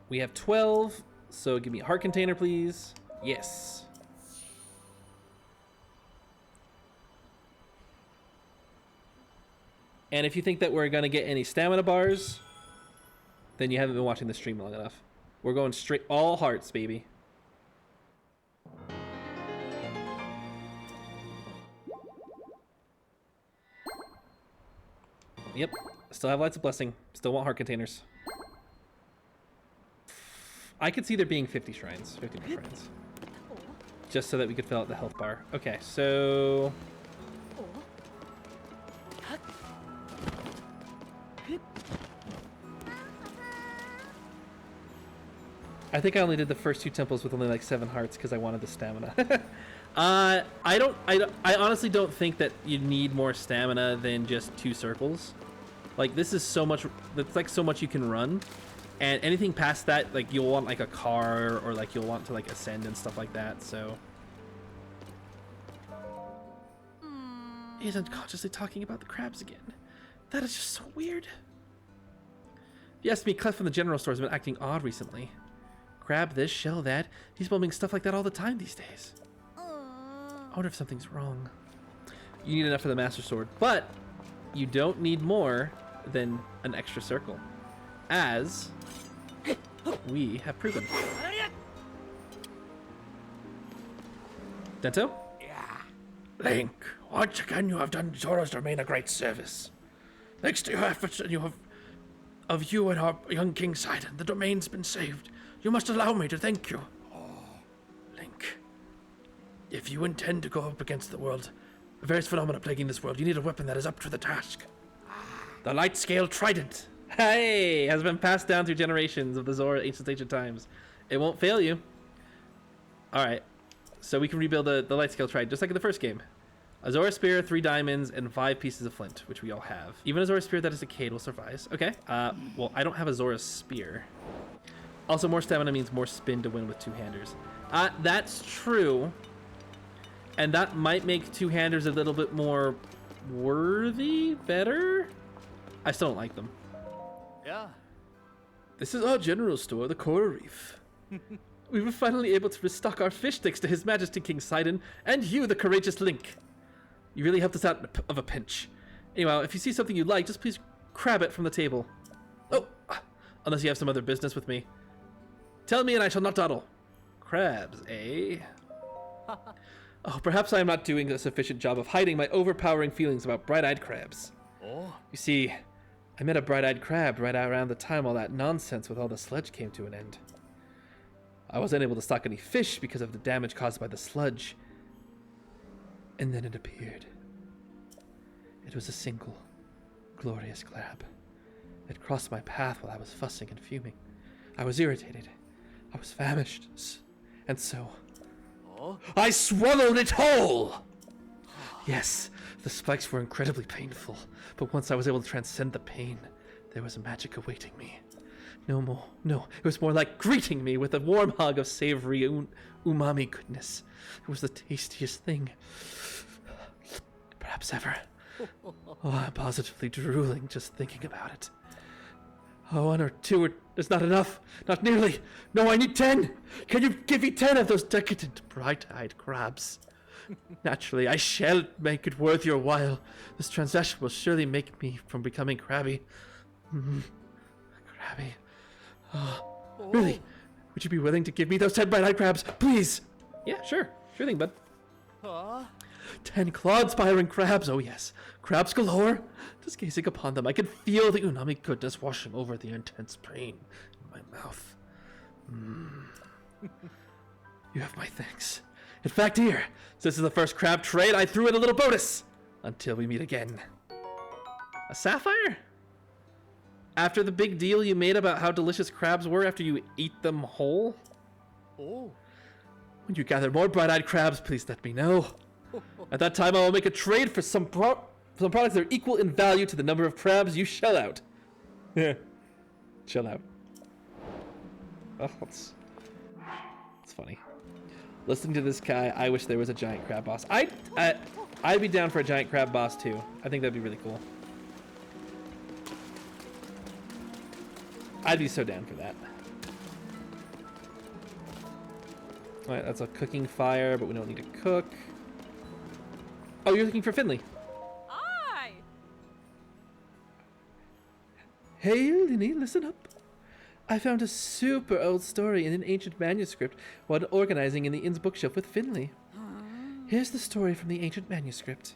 We have 12, so give me a heart container, please. Yes. And if you think that we're going to get any stamina bars, then you haven't been watching the stream long enough. We're going straight all hearts, baby. Yep. Still have Lights of Blessing. Still want heart containers. I could see there being 50 shrines. 50 more shrines. Just so that we could fill out the health bar. Okay, so... I think I only did the first 2 temples with only like 7 hearts because I wanted the stamina. I honestly don't think that you need more stamina than just 2 circles. Like, this is so much, that's like so much you can run. And anything past that, like, you'll want like a car, or like you'll want to like ascend and stuff like that, so. He is unconsciously talking about the crabs again. That is just so weird. If you ask me, Clef from the general store has been acting odd recently. Crab this, shell that. He's bumming stuff like that all the time these days. I wonder if something's wrong. You need enough for the Master Sword, but you don't need more than an extra circle, as we have proven. Dento? Link, once again you have done Zora's domain a great service. Thanks to your efforts and you and our young King Sidon, the domain's been saved. You must allow me to thank you. Link, if you intend to go up against the various phenomena plaguing this world, you need a weapon that is up to the task. The light scale trident. Hey, has been passed down through generations of the Zora ancient times. It won't fail you. All right, so we can rebuild the light scale trident just like in the first game. A Zora spear, 3 diamonds, and 5 pieces of flint, which we all have. Even a Zora spear that is decayed will suffice. Okay. Well, I don't have a Zora spear. Also, more stamina means more spin to win with 2-handers. That's true. And that might make 2-handers a little bit more worthy, better. I still don't like them. Yeah. This is our general store, the Coral Reef. We were finally able to restock our fish sticks to His Majesty King Sidon, and you, the courageous Link. You really helped us out of a pinch. Anyway, if you see something you like, just please grab it from the table. Oh, unless you have some other business with me. Tell me and I shall not dawdle. Crabs, eh? Oh, perhaps I am not doing a sufficient job of hiding my overpowering feelings about bright-eyed crabs. Oh. You see, I met a bright-eyed crab right around the time all that nonsense with all the sludge came to an end. I wasn't able to stock any fish because of the damage caused by the sludge. And then it appeared. It was a single, glorious crab. It crossed my path while I was fussing and fuming. I was irritated. I was famished. And so... I swallowed it whole! Yes, the spikes were incredibly painful, but once I was able to transcend the pain, there was magic awaiting me. No, it was more like greeting me with a warm hug of savory umami goodness. It was the tastiest thing, perhaps ever. Oh, I'm positively drooling just thinking about it. Oh, 1 or 2 is not enough. Not nearly. No, I need 10. Can you give me 10 of those decadent, bright-eyed crabs? Naturally, I shall make it worth your while. This transaction will surely make me from becoming crabby. Crabby. Oh, really? Would you be willing to give me those 10 bright-eyed crabs, please? Yeah, sure. Sure thing, bud. 10 claw-inspiring crabs, oh yes. Crabs galore. Just gazing upon them, I can feel the unami goodness washing over the intense pain in my mouth. You have my thanks. In fact, here, since this is the first crab trade, I threw in a little bonus. Until we meet again. A sapphire? After the big deal you made about how delicious crabs were after you ate them whole? Oh. When you gather more bright-eyed crabs, please let me know. At that time, I will make a trade for some products that are equal in value to the number of crabs you shell out. Yeah. Chill out. Oh, that's funny. Listening to this guy, I wish there was a giant crab boss. I'd be down for a giant crab boss too. I think that'd be really cool. I'd be so down for that. Alright, that's a cooking fire, but we don't need to cook. Oh, you're looking for Finley. Aye. Hey, Linny, listen up. I found a super old story in an ancient manuscript while organizing in the inn's bookshelf with Finley. Here's the story from the ancient manuscript.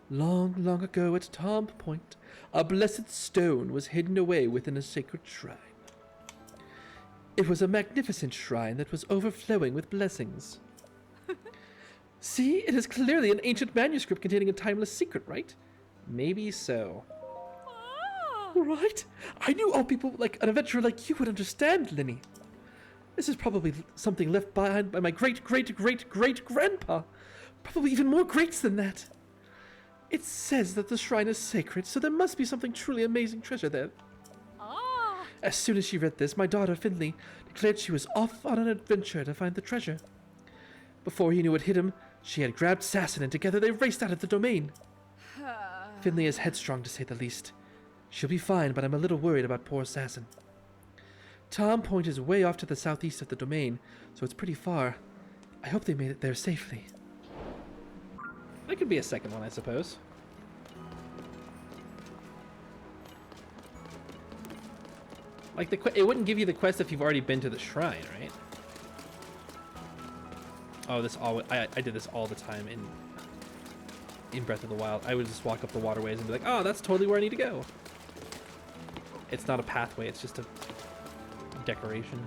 Long, long ago at Tom Point, a blessed stone was hidden away within a sacred shrine. It was a magnificent shrine that was overflowing with blessings. See, it is clearly an ancient manuscript containing a timeless secret, right? Maybe so. Right? I knew all people like an adventurer like you would understand, Linny. This is probably something left behind by my great-great-great-great-grandpa. Probably even more greats than that. It says that the shrine is sacred, so there must be something truly amazing treasure there. As soon as she read this, my daughter Finley declared she was off on an adventure to find the treasure. Before he knew what hit him, she had grabbed Sasson and together they raced out of the domain. Finley is headstrong to say the least. She'll be fine, but I'm a little worried about poor Sasson. Tom Point is way off to the southeast of the domain, so it's pretty far. I hope they made it there safely. That could be a second one, I suppose. Like, it wouldn't give you the quest if you've already been to the shrine, right? Oh, I did this all the time in Breath of the Wild. I would just walk up the waterways and be like, oh, that's totally where I need to go. It's not a pathway, it's just a decoration.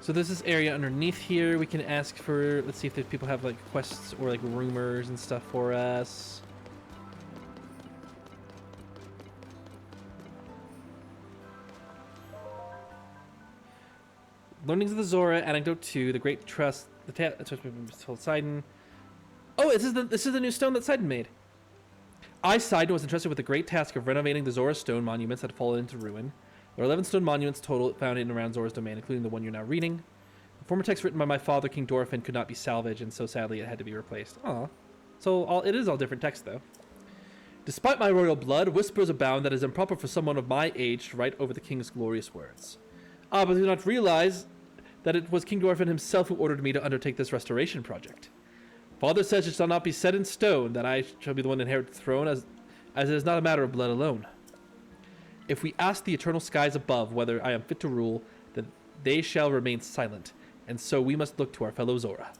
So there's this area underneath here. We can ask for, let's see if there's people have like quests or like rumors and stuff for us. Learnings of the Zora, Anecdote 2, The Great Trust, the trust told Sidon. Oh, this is the new stone that Sidon made. Sidon was entrusted with the great task of renovating the Zora stone monuments that had fallen into ruin. There are 11 stone monuments total found in and around Zora's domain, including the one you're now reading. The former text written by my father, King Dorfin, could not be salvaged, and so sadly it had to be replaced. Aw. So it is all different text, though. Despite my royal blood, whispers abound that it is improper for someone of my age to write over the king's glorious words. But do not realize that it was King Dorfin himself who ordered me to undertake this restoration project. Father says it shall not be set in stone that I shall be the one to inherit the throne, as as it is not a matter of blood alone. If we ask the eternal skies above whether I am fit to rule, then they shall remain silent, and so we must look to our fellow Zora.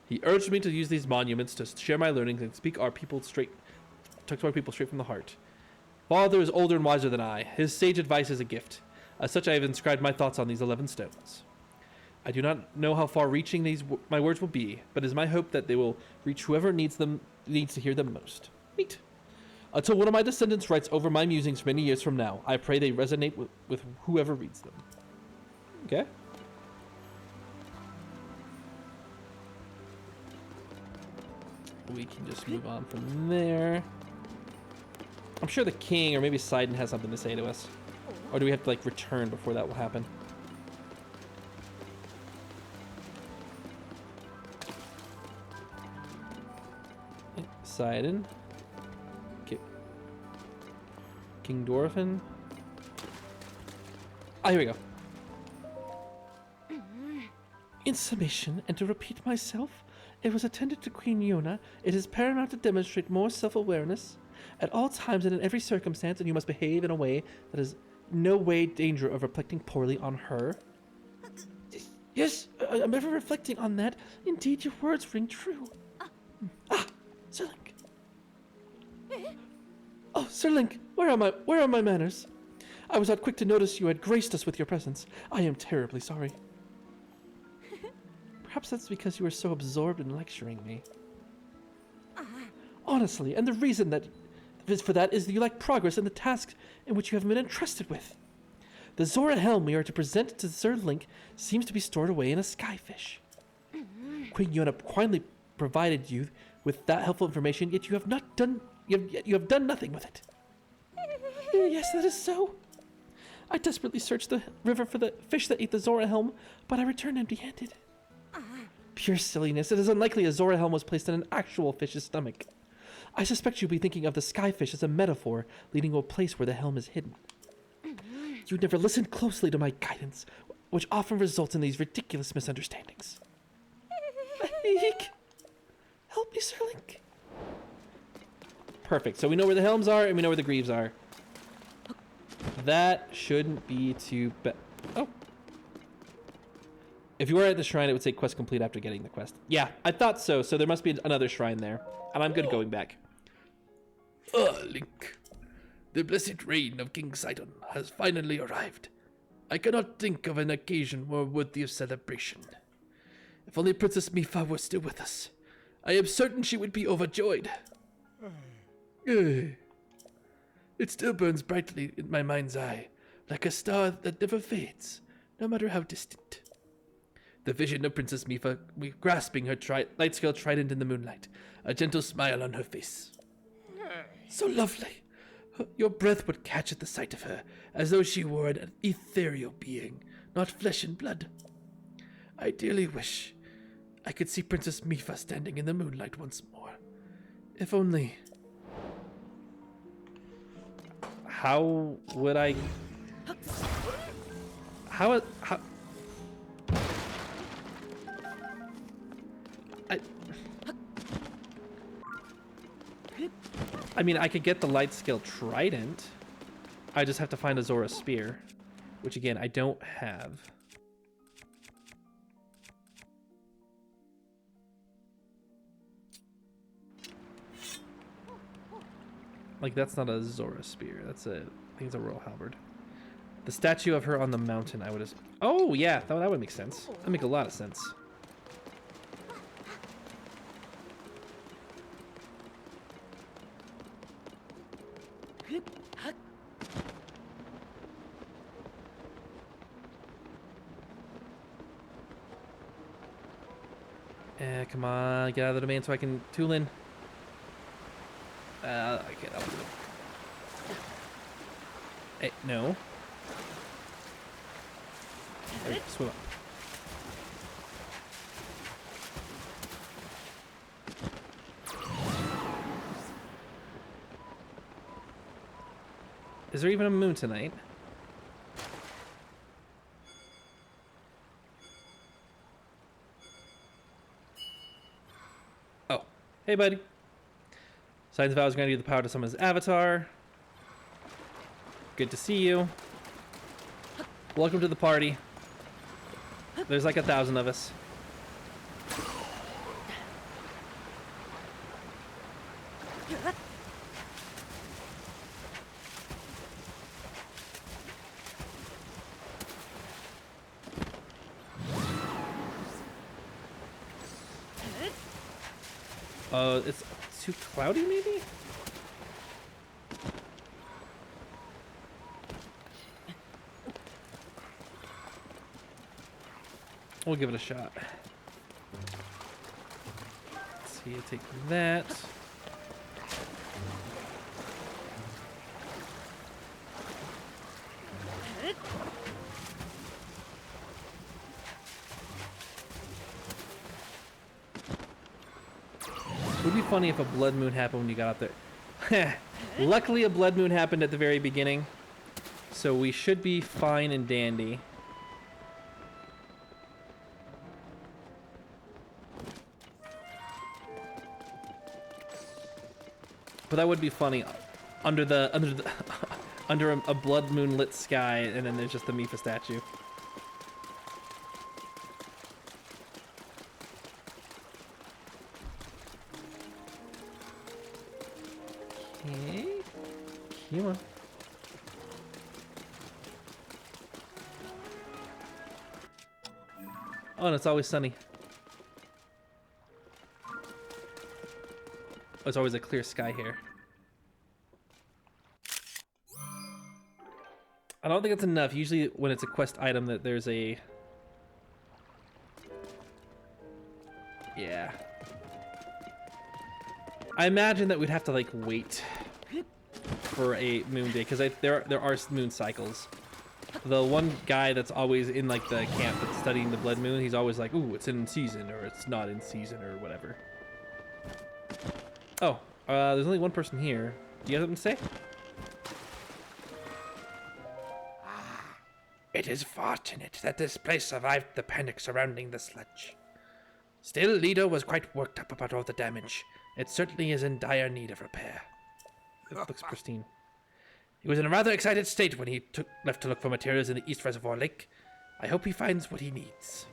He urged me to use these monuments to share my learnings and speak to our people straight from the heart. Father is older and wiser than I. His sage advice is a gift. As such, I have inscribed my thoughts on these 11 stones. I do not know how far-reaching my words will be, but it is my hope that they will reach whoever needs to hear them most. Neat. Until one of my descendants writes over my musings many years from now, I pray they resonate with whoever reads them. Okay. We can just move on from there. I'm sure the king or maybe Sidon has something to say to us. Or do we have to, like, return before that will happen? Sidon. Okay. King Dorfin. Ah, here we go. In summation, and to repeat myself, it was attended to Queen Yona. It is paramount to demonstrate more self-awareness at all times and in every circumstance, and you must behave in a way that is no way danger of reflecting poorly on her. Yes, I'm ever reflecting on that. Indeed, your words ring true. Sir Link. Oh, Sir Link, where are my manners? I was not quick to notice you had graced us with your presence. I am terribly sorry. Perhaps that's because you were so absorbed in lecturing me. Honestly, and the reason for that is that you lack progress in the tasks in which you have been entrusted with. The Zora helm we are to present to Sir Link seems to be stored away in a skyfish. Queen Yona kindly provided you with that helpful information, yet you have done nothing with it. Yes, that is so. I desperately searched the river for the fish that ate the Zora helm, but I returned empty-handed. Pure silliness. It is unlikely a Zora helm was placed in an actual fish's stomach. I suspect you'll be thinking of the skyfish as a metaphor leading to a place where the helm is hidden. You never listened closely to my guidance, which often results in these ridiculous misunderstandings. Help me, Sir Link. Perfect. So we know where the helms are and we know where the greaves are. That shouldn't be too bad. Oh. If you were at the shrine, it would say quest complete after getting the quest. Yeah, I thought so. So there must be another shrine there. And I'm good going back. Link. The blessed reign of King Sidon has finally arrived. I cannot think of an occasion more worthy of celebration. If only Princess Mipha were still with us. I am certain she would be overjoyed. It still burns brightly in my mind's eye, like a star that never fades, no matter how distant. The vision of Princess Mipha grasping her light-scale trident in the moonlight, a gentle smile on her face. So lovely. Your breath would catch at the sight of her, as though she were an ethereal being, not flesh and blood. I dearly wish I could see Princess Mipha standing in the moonlight once more. If only... How would I... How... I mean, I could get the light scale trident. I just have to find a Zora spear, which again, I don't have. Like, that's not a Zora spear. That's I think it's a royal halberd. The statue of her on the mountain, I would have... Oh, yeah, that would make sense. That would make a lot of sense. Come on, get out of the domain so I can tool in. I can't help you. Hey, no. There, swim up. Is there even a moon tonight? Oh, hey buddy. Signs vows granted you the power to summon his avatar. Good to see you. Welcome to the party. There's like 1,000 of us. It's too cloudy, maybe? We'll give it a shot. Let's see, take that. It would be funny if a blood moon happened when you got up there. Luckily, a blood moon happened at the very beginning, so we should be fine and dandy. But that would be funny under a blood moon lit sky, and then there's just the Mipha statue. Okay, come on. Oh, and it's always sunny. Oh, it's always a clear sky here. I don't think it's enough. Usually when it's a quest item that there's a... Yeah. I imagine that we'd have to like wait for a moon day, because there are moon cycles. The one guy that's always in like the camp that's studying the blood moon, he's always like, ooh, it's in season, or it's not in season, or whatever. Oh, there's only one person here. Do you have something to say? It is fortunate that this place survived the panic surrounding the sludge. Still, Lido was quite worked up about all the damage. It certainly is in dire need of repair. It looks pristine. He was in a rather excited state when he left to look for materials in the East Reservoir Lake. I hope he finds what he needs.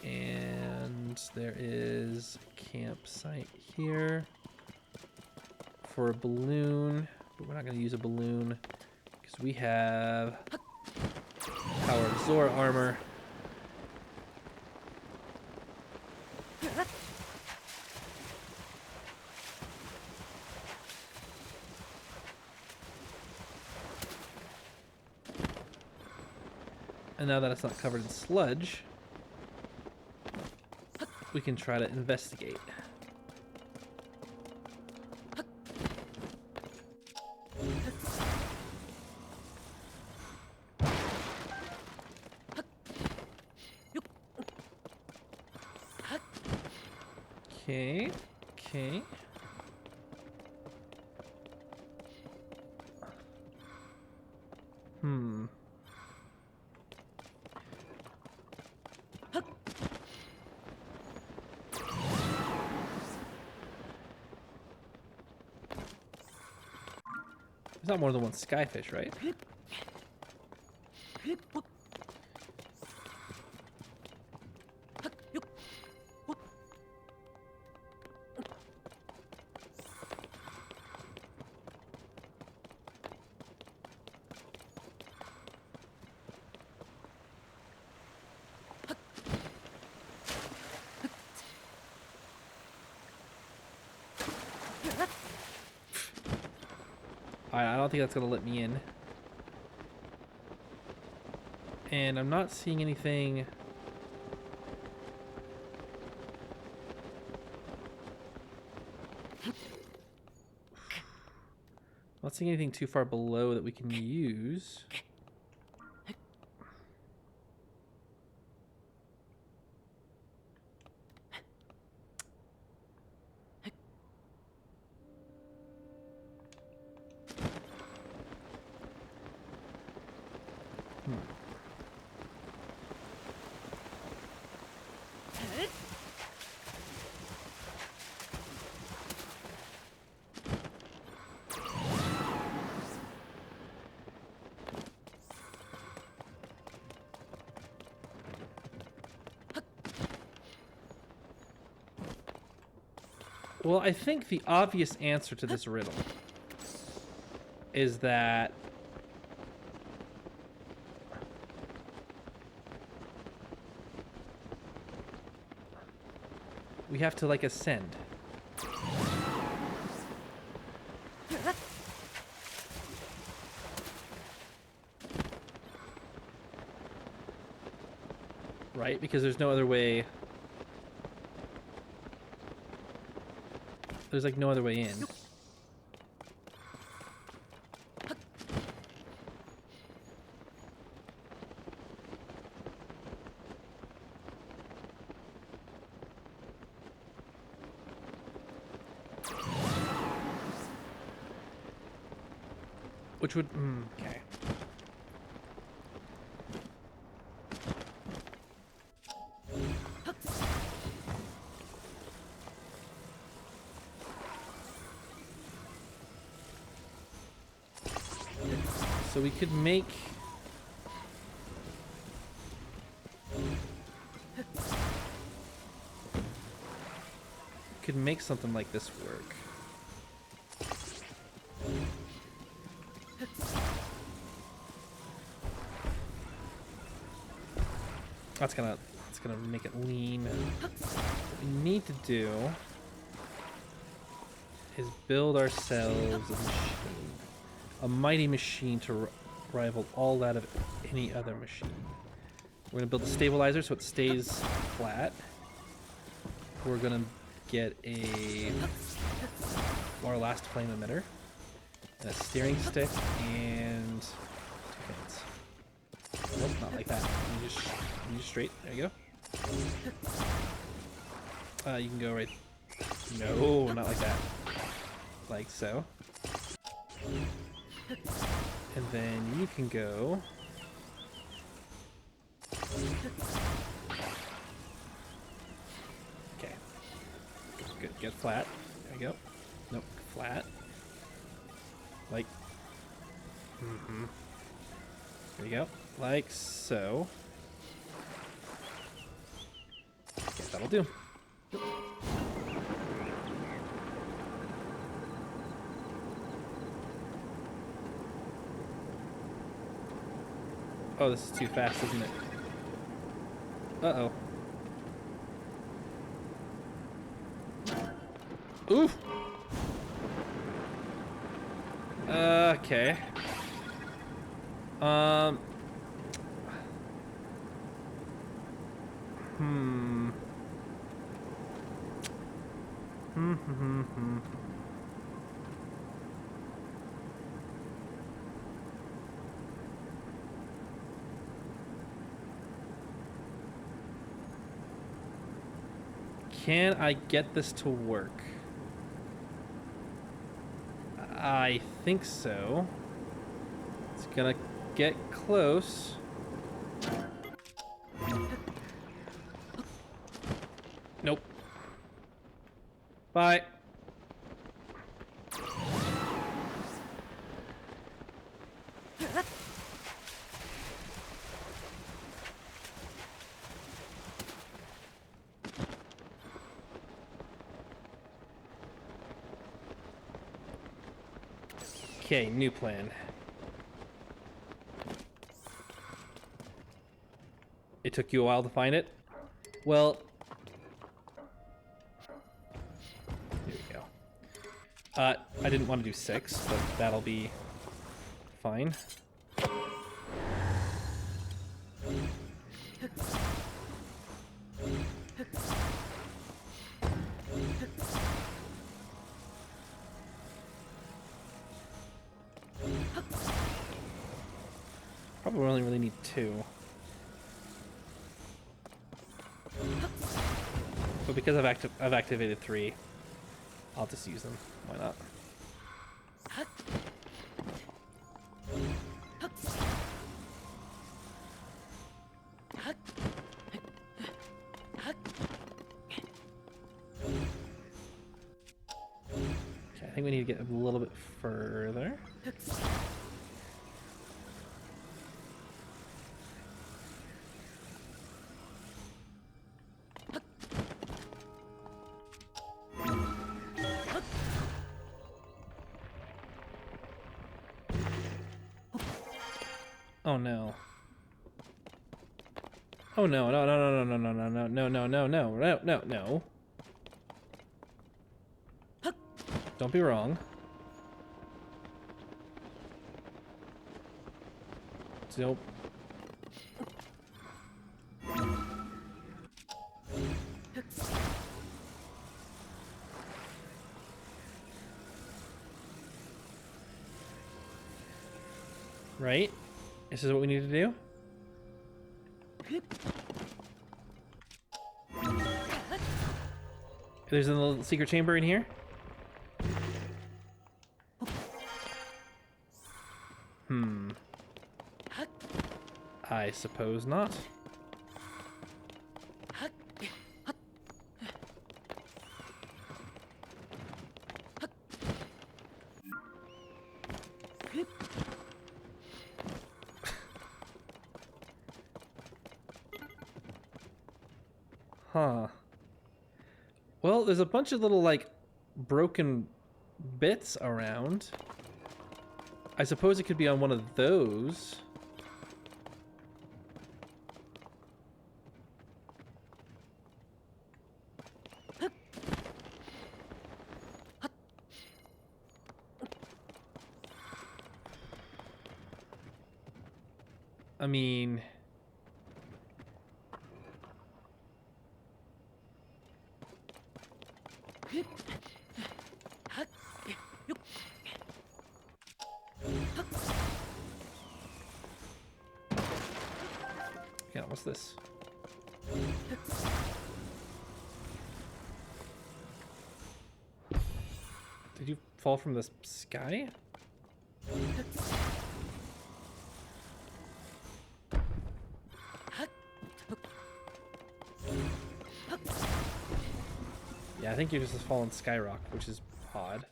And there is a campsite here for a balloon, but we're not going to use a balloon because we have power of Zora armor. And now that it's not covered in sludge, we can try to investigate. Okay, okay. There's not more than one skyfish, right? I don't think that's gonna let me in. And I'm not seeing anything. Not seeing anything too far below that we can use. Well, I think the obvious answer to this riddle is that we have to, like, ascend. Right? Because there's no other way. There's, like, no other way in. Which would... okay. So we could make... could make something like this work. That's gonna make it lean. What we need to do is build ourselves a mighty machine to rival all that of any other machine. We're gonna build a stabilizer so it stays flat. We're gonna get our last flame emitter, and a steering stick, and 2 fans. Nope, not like that. You just straight. There you go. You can go right. No, not like that. Like so. And then you can go. Okay. Good. Get flat. There you go. Nope. Flat. Like. There you go. Like so. Okay, that'll do. Oh, this is too fast, isn't it? Uh-oh. Oof! Okay. Can I get this to work? I think so. It's gonna get close. Nope. Bye. Okay, new plan. It took you a while to find it? Well, here we go. I didn't want to do 6, but that'll be fine. Probably only really need 2. But because I've activated 3, I'll just use them. Why not? think we need to get a little bit further. Oh no. Oh no, no, no, no, no, no, no, no, no, no, no, no, no, no. Don't be wrong. Nope. Right? This is what we need to do? There's a little secret chamber in here? I suppose not. Huh. Well, there's a bunch of little, like, broken bits around. I suppose it could be on one of those. I mean... Yeah, what's this? Did you fall from the sky? Yeah, I think you're just a fallen skyrock, which is odd.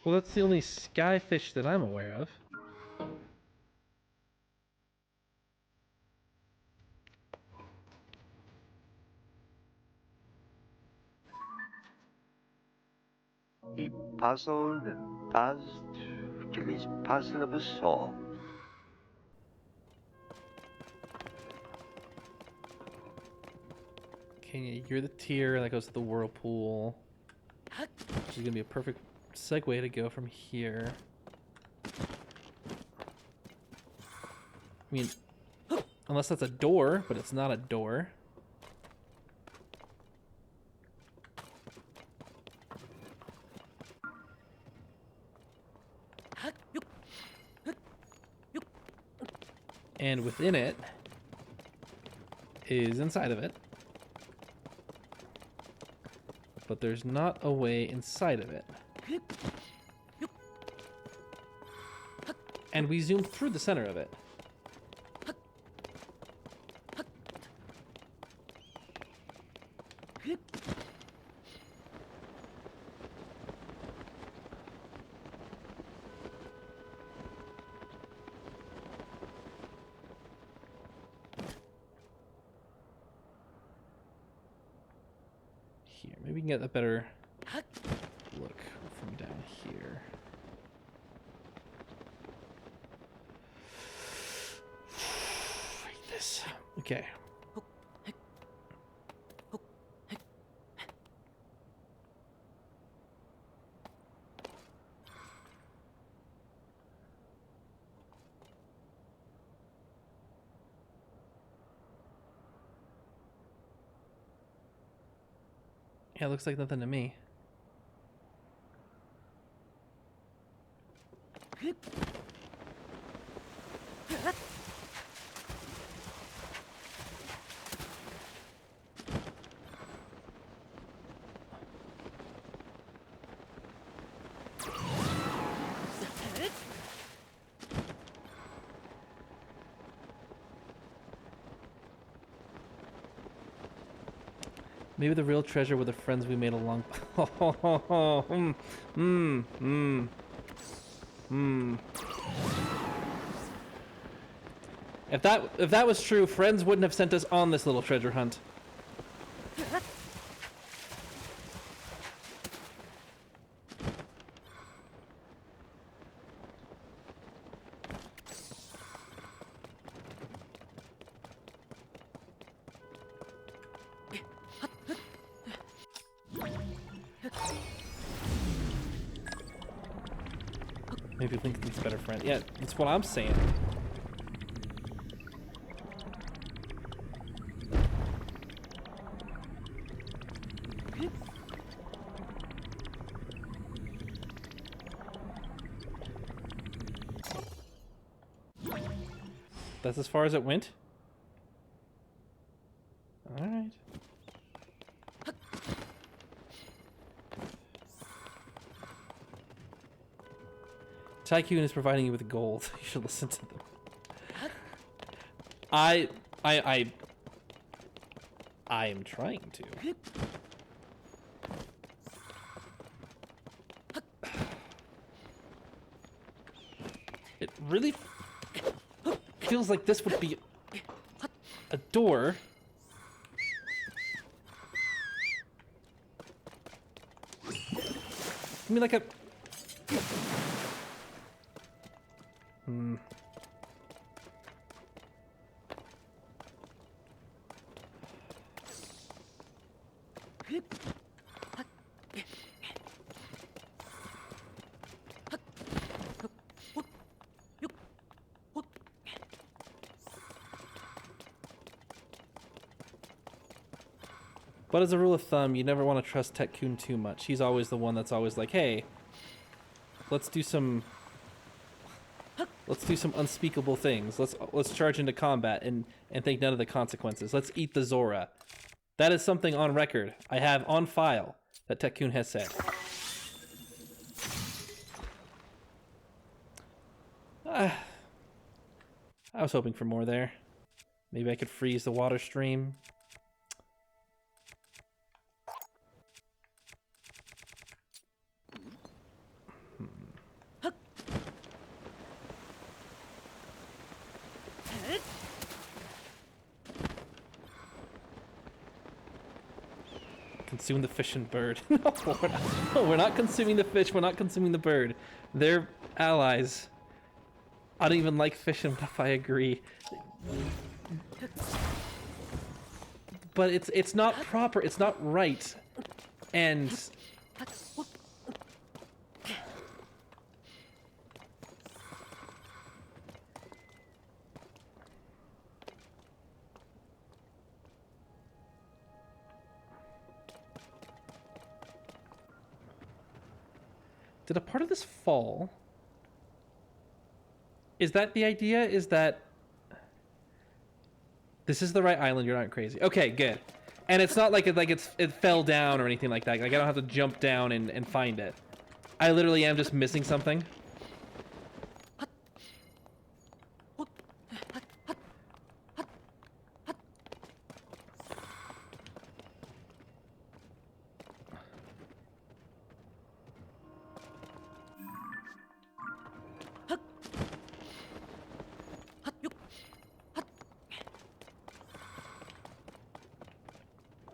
Well, that's the only skyfish that I'm aware of. He puzzled and buzzed till his puzzle was solved. Okay, you're the tier that goes to the whirlpool, which is gonna be a perfect segue to go from here. I mean, unless that's a door, but it's not a door. And within it is inside of it. But there's not a way inside of it. And we zoom through the center of it. Here, maybe we can get a better look from down here. Like this. Okay. Yeah, it looks like nothing to me. Maybe the real treasure were the friends we made along. If that was true, friends wouldn't have sent us on this little treasure hunt. Maybe Link thinks better friend. Yeah, that's what I'm saying. That's as far as it went? Alright. Tycoon is providing you with gold. You should listen to them. I am trying to. It really feels like this would be a door. I mean, like a... But as a rule of thumb, you never want to trust Tycoon too much. He's always the one that's always like, hey, let's do some unspeakable things. Let's charge into combat and think none of the consequences. Let's eat the Zora. That is something on record. I have on file that Tycoon has said. I was hoping for more there. Maybe I could freeze the water stream. Consume the fish and bird. No, we're not consuming the fish. We're not consuming the bird. They're allies. I don't even like fish enough. I agree. But it's not proper. It's not right. And did a part of this fall? Is that the idea? Is that this is the right island? You're not crazy. Okay, good. And it's not like it fell down or anything like that. Like I don't have to jump down and find it. I literally am just missing something.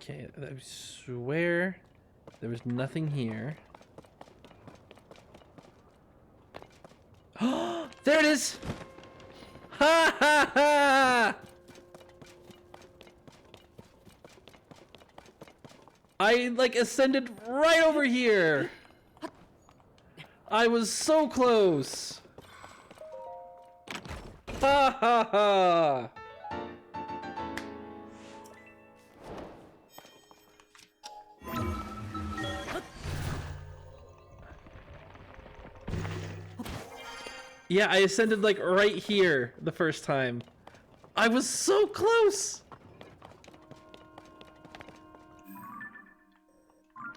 Okay, I swear there was nothing here. Oh, there it is! Ha ha ha! I like ascended right over here. I was so close. Ha ha ha! Yeah, I ascended like right here the first time. I was so close.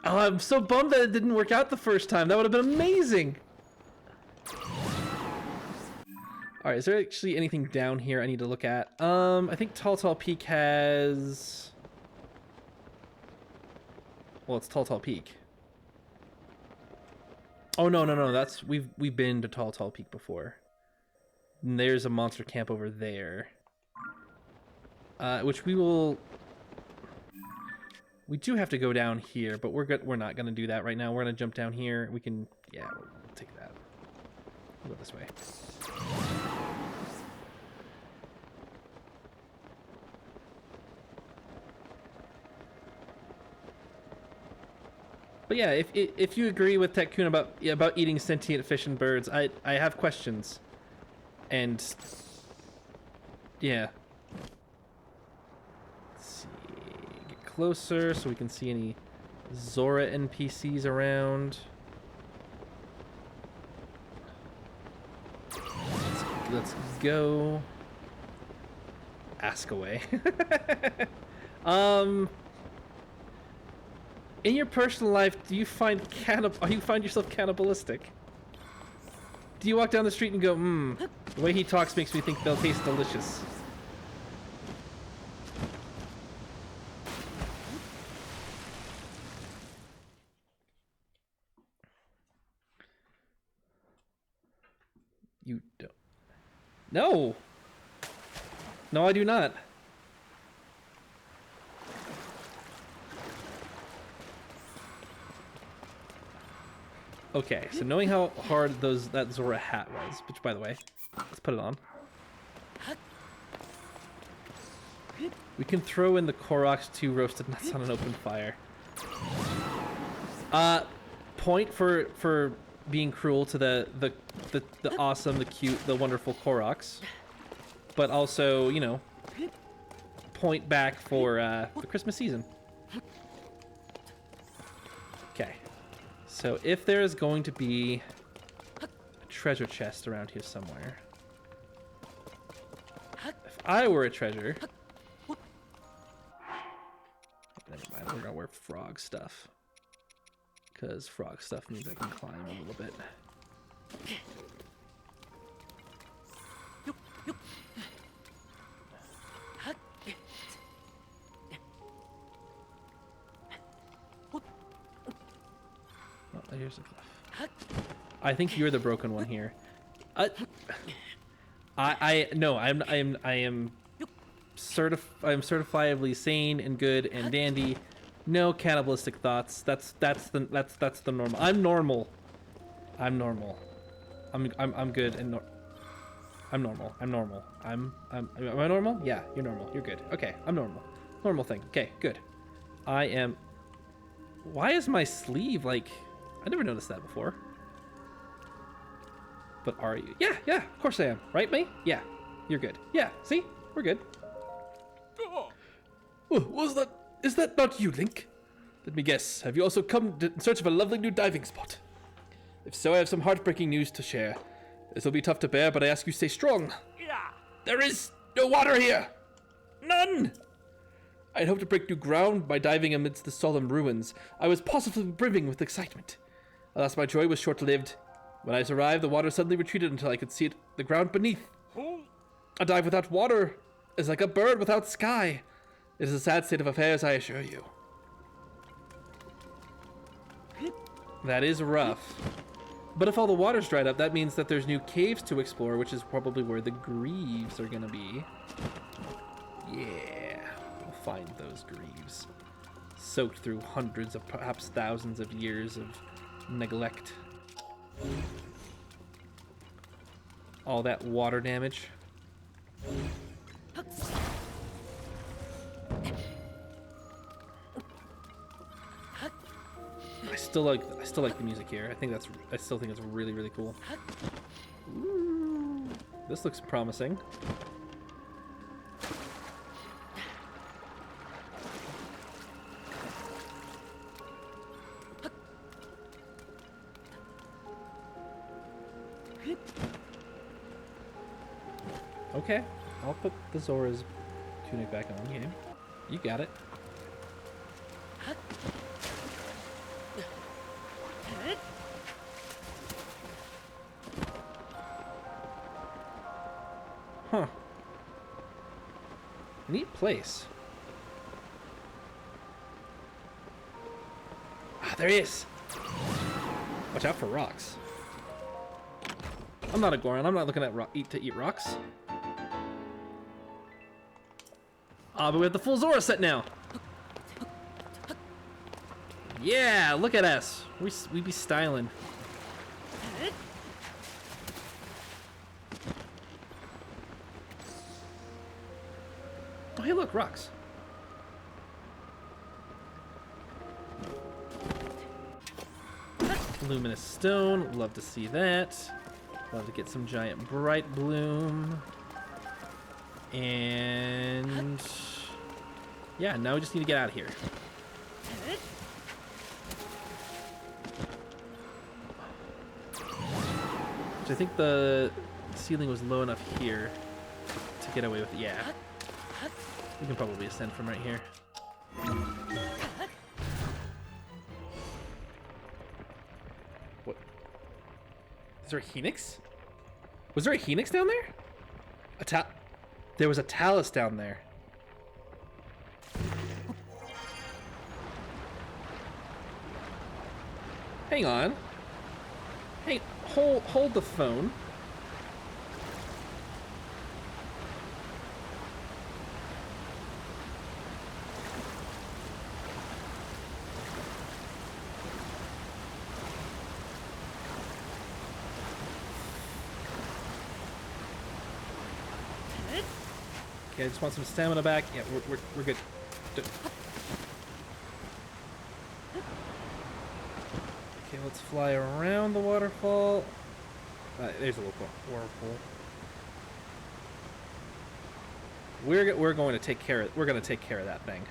Oh, I'm so bummed that it didn't work out the first time. That would have been amazing. All right, is there actually anything down here I need to look at? I think Tall Peak has... Well, it's Tall Peak. Oh no, that's we've been to Tall Peak before. And there's a monster camp over there. Which we will. We do have to go down here, but we're not gonna do that right now. We're gonna jump down here. We can, yeah, we'll take that. We'll go this way. But yeah, if you agree with Tech-kun about eating sentient fish and birds, I have questions. And yeah. Let's see. Get closer so we can see any Zora NPCs around. Let's go. Ask away. In your personal life, do you find yourself cannibalistic? Do you walk down the street and go, the way he talks makes me think they'll taste delicious? You don't. No! No, I do not. Okay, so knowing how hard that Zora hat was, which by the way, let's put it on. We can throw in the Korok's 2 roasted nuts on an open fire. Point for being cruel to the awesome, the cute, the wonderful Korok's, but also, you know, point back for the Christmas season. Okay. So if there is going to be a treasure chest around here somewhere, if I were a treasure, never mind, we're gonna wear frog stuff, because frog stuff means I can climb a little bit. Here's a cliff. I think you're the broken one here. I am certifiably sane and good and dandy. No cannibalistic thoughts. That's the normal. I'm normal. I'm normal. I'm good and I'm normal. I'm normal. Am I normal? Yeah, you're normal. You're good. Okay, I'm normal. Normal thing. Okay, good. I am. Why is my sleeve like? I never noticed that before. But are you? Yeah, of course I am. Right, May? Yeah, you're good. Yeah, see? We're good. Is that not you, Link? Let me guess. Have you also come in search of a lovely new diving spot? If so, I have some heartbreaking news to share. This will be tough to bear, but I ask you stay strong. There is no water here! None! I had hoped to break new ground by diving amidst the solemn ruins. I was positively brimming with excitement. Alas, my joy was short-lived. When I arrived, the water suddenly retreated until I could see the ground beneath. A dive without water is like a bird without sky. It is a sad state of affairs, I assure you. That is rough. But if all the water's dried up, that means that there's new caves to explore, which is probably where the Greaves are gonna be. Yeah, we'll find those Greaves. Soaked through hundreds of, perhaps thousands of years of neglect. All that water damage. I still like the music here. I still think it's really, really cool. Ooh, this looks promising. Okay, I'll put the Zora's tunic back on. Yeah, you got it. Huh. Neat place. Ah, there he is. Watch out for rocks. I'm not a Goron. I'm not looking at eat rocks. Ah, but we have the full Zora set now. Yeah, look at us. We be styling. Oh, hey, look, rocks. Luminous stone. Love to see that. Love to get some giant bright bloom. And yeah, now we just need to get out of here. Which I think the ceiling was low enough here to get away with it. Yeah. We can probably ascend from right here. What? Is there a Phoenix? Was there a Phoenix down there? There was a Tallus down there. Hang on. Hey, hold the phone. Okay, I just want some stamina back. Yeah, we're good. Okay, let's fly around the waterfall. There's a little whirlpool. We're going to take care of. We're going to take care of that thing.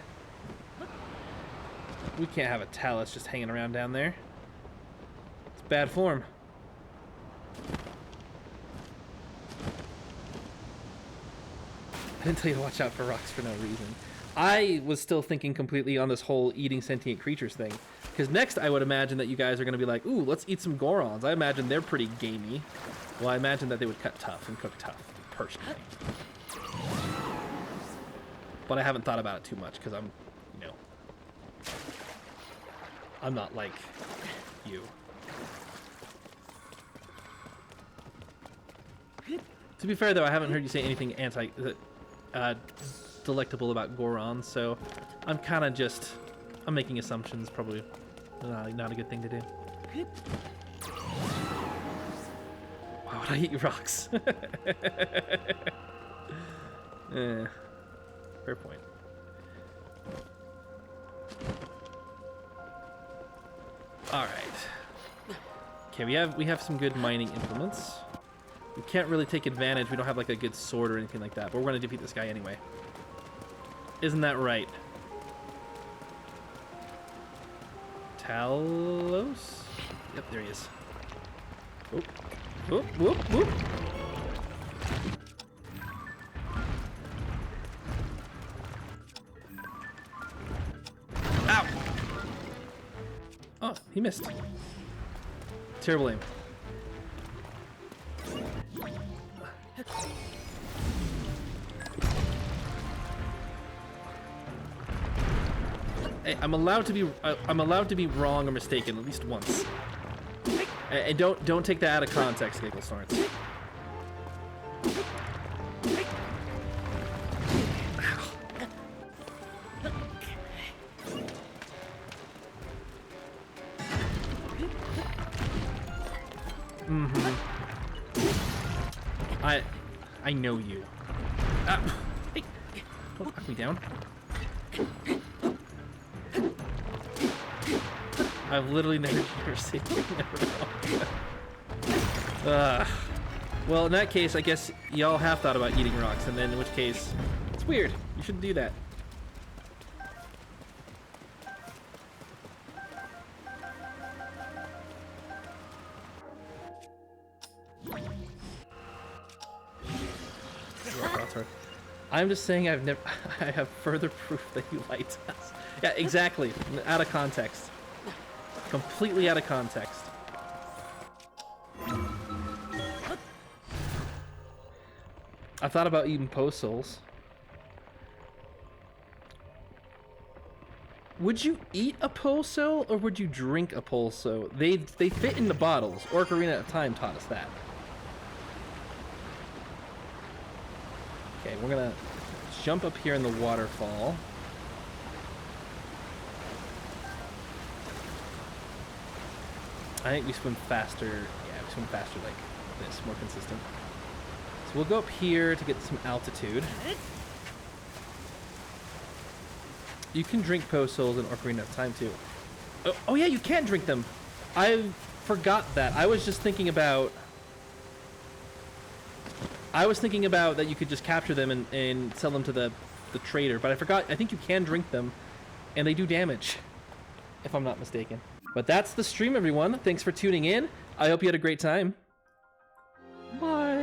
We can't have a Tallus just hanging around down there. It's bad form. I didn't tell you to watch out for rocks for no reason. I was still thinking completely on this whole eating sentient creatures thing. Because next I would imagine that you guys are going to be like, ooh, let's eat some Gorons. I imagine they're pretty gamey. Well, I imagine that they would cut tough and cook tough, personally. But I haven't thought about it too much because I'm, you know, I'm not like you. To be fair, though, I haven't heard you say anything delectable about Goron, so I'm kind of just, I'm making assumptions, probably not a good thing to do. Why would I eat rocks? Fair point. All right. Okay, we have some good mining implements. We can't really take advantage. We don't have like a good sword or anything like that, but we're going to defeat this guy anyway. Isn't that right? Tallus? Yep, there he is. Whoop, whoop, whoop, whoop. Ow! Oh, he missed. Terrible aim. Hey, I'm allowed to be wrong or mistaken at least once. And don't take that out of context, Giggle Snorts. I know you. Hey, don't knock me down. I've literally never seen well, in that case, I guess y'all have thought about eating rocks, and then in which case, it's weird. You shouldn't do that. I'm just saying I have further proof that you lied to us. Yeah, exactly. Out of context. Completely out of context. I thought about eating post souls. Would you eat a pulso or would you drink a pulso? They fit in the bottles. Ocarina of Time taught us that. Okay, we're gonna jump up here in the waterfall. I think we swim faster. Yeah, we swim faster like this, more consistent. So we'll go up here to get some altitude. You can drink post-souls in Ocarina of Time too. Oh yeah, you can drink them. I forgot that. I was thinking about that you could just capture them and sell them to the trader, but I forgot. I think you can drink them, and they do damage, if I'm not mistaken. But that's the stream, everyone. Thanks for tuning in. I hope you had a great time. Bye.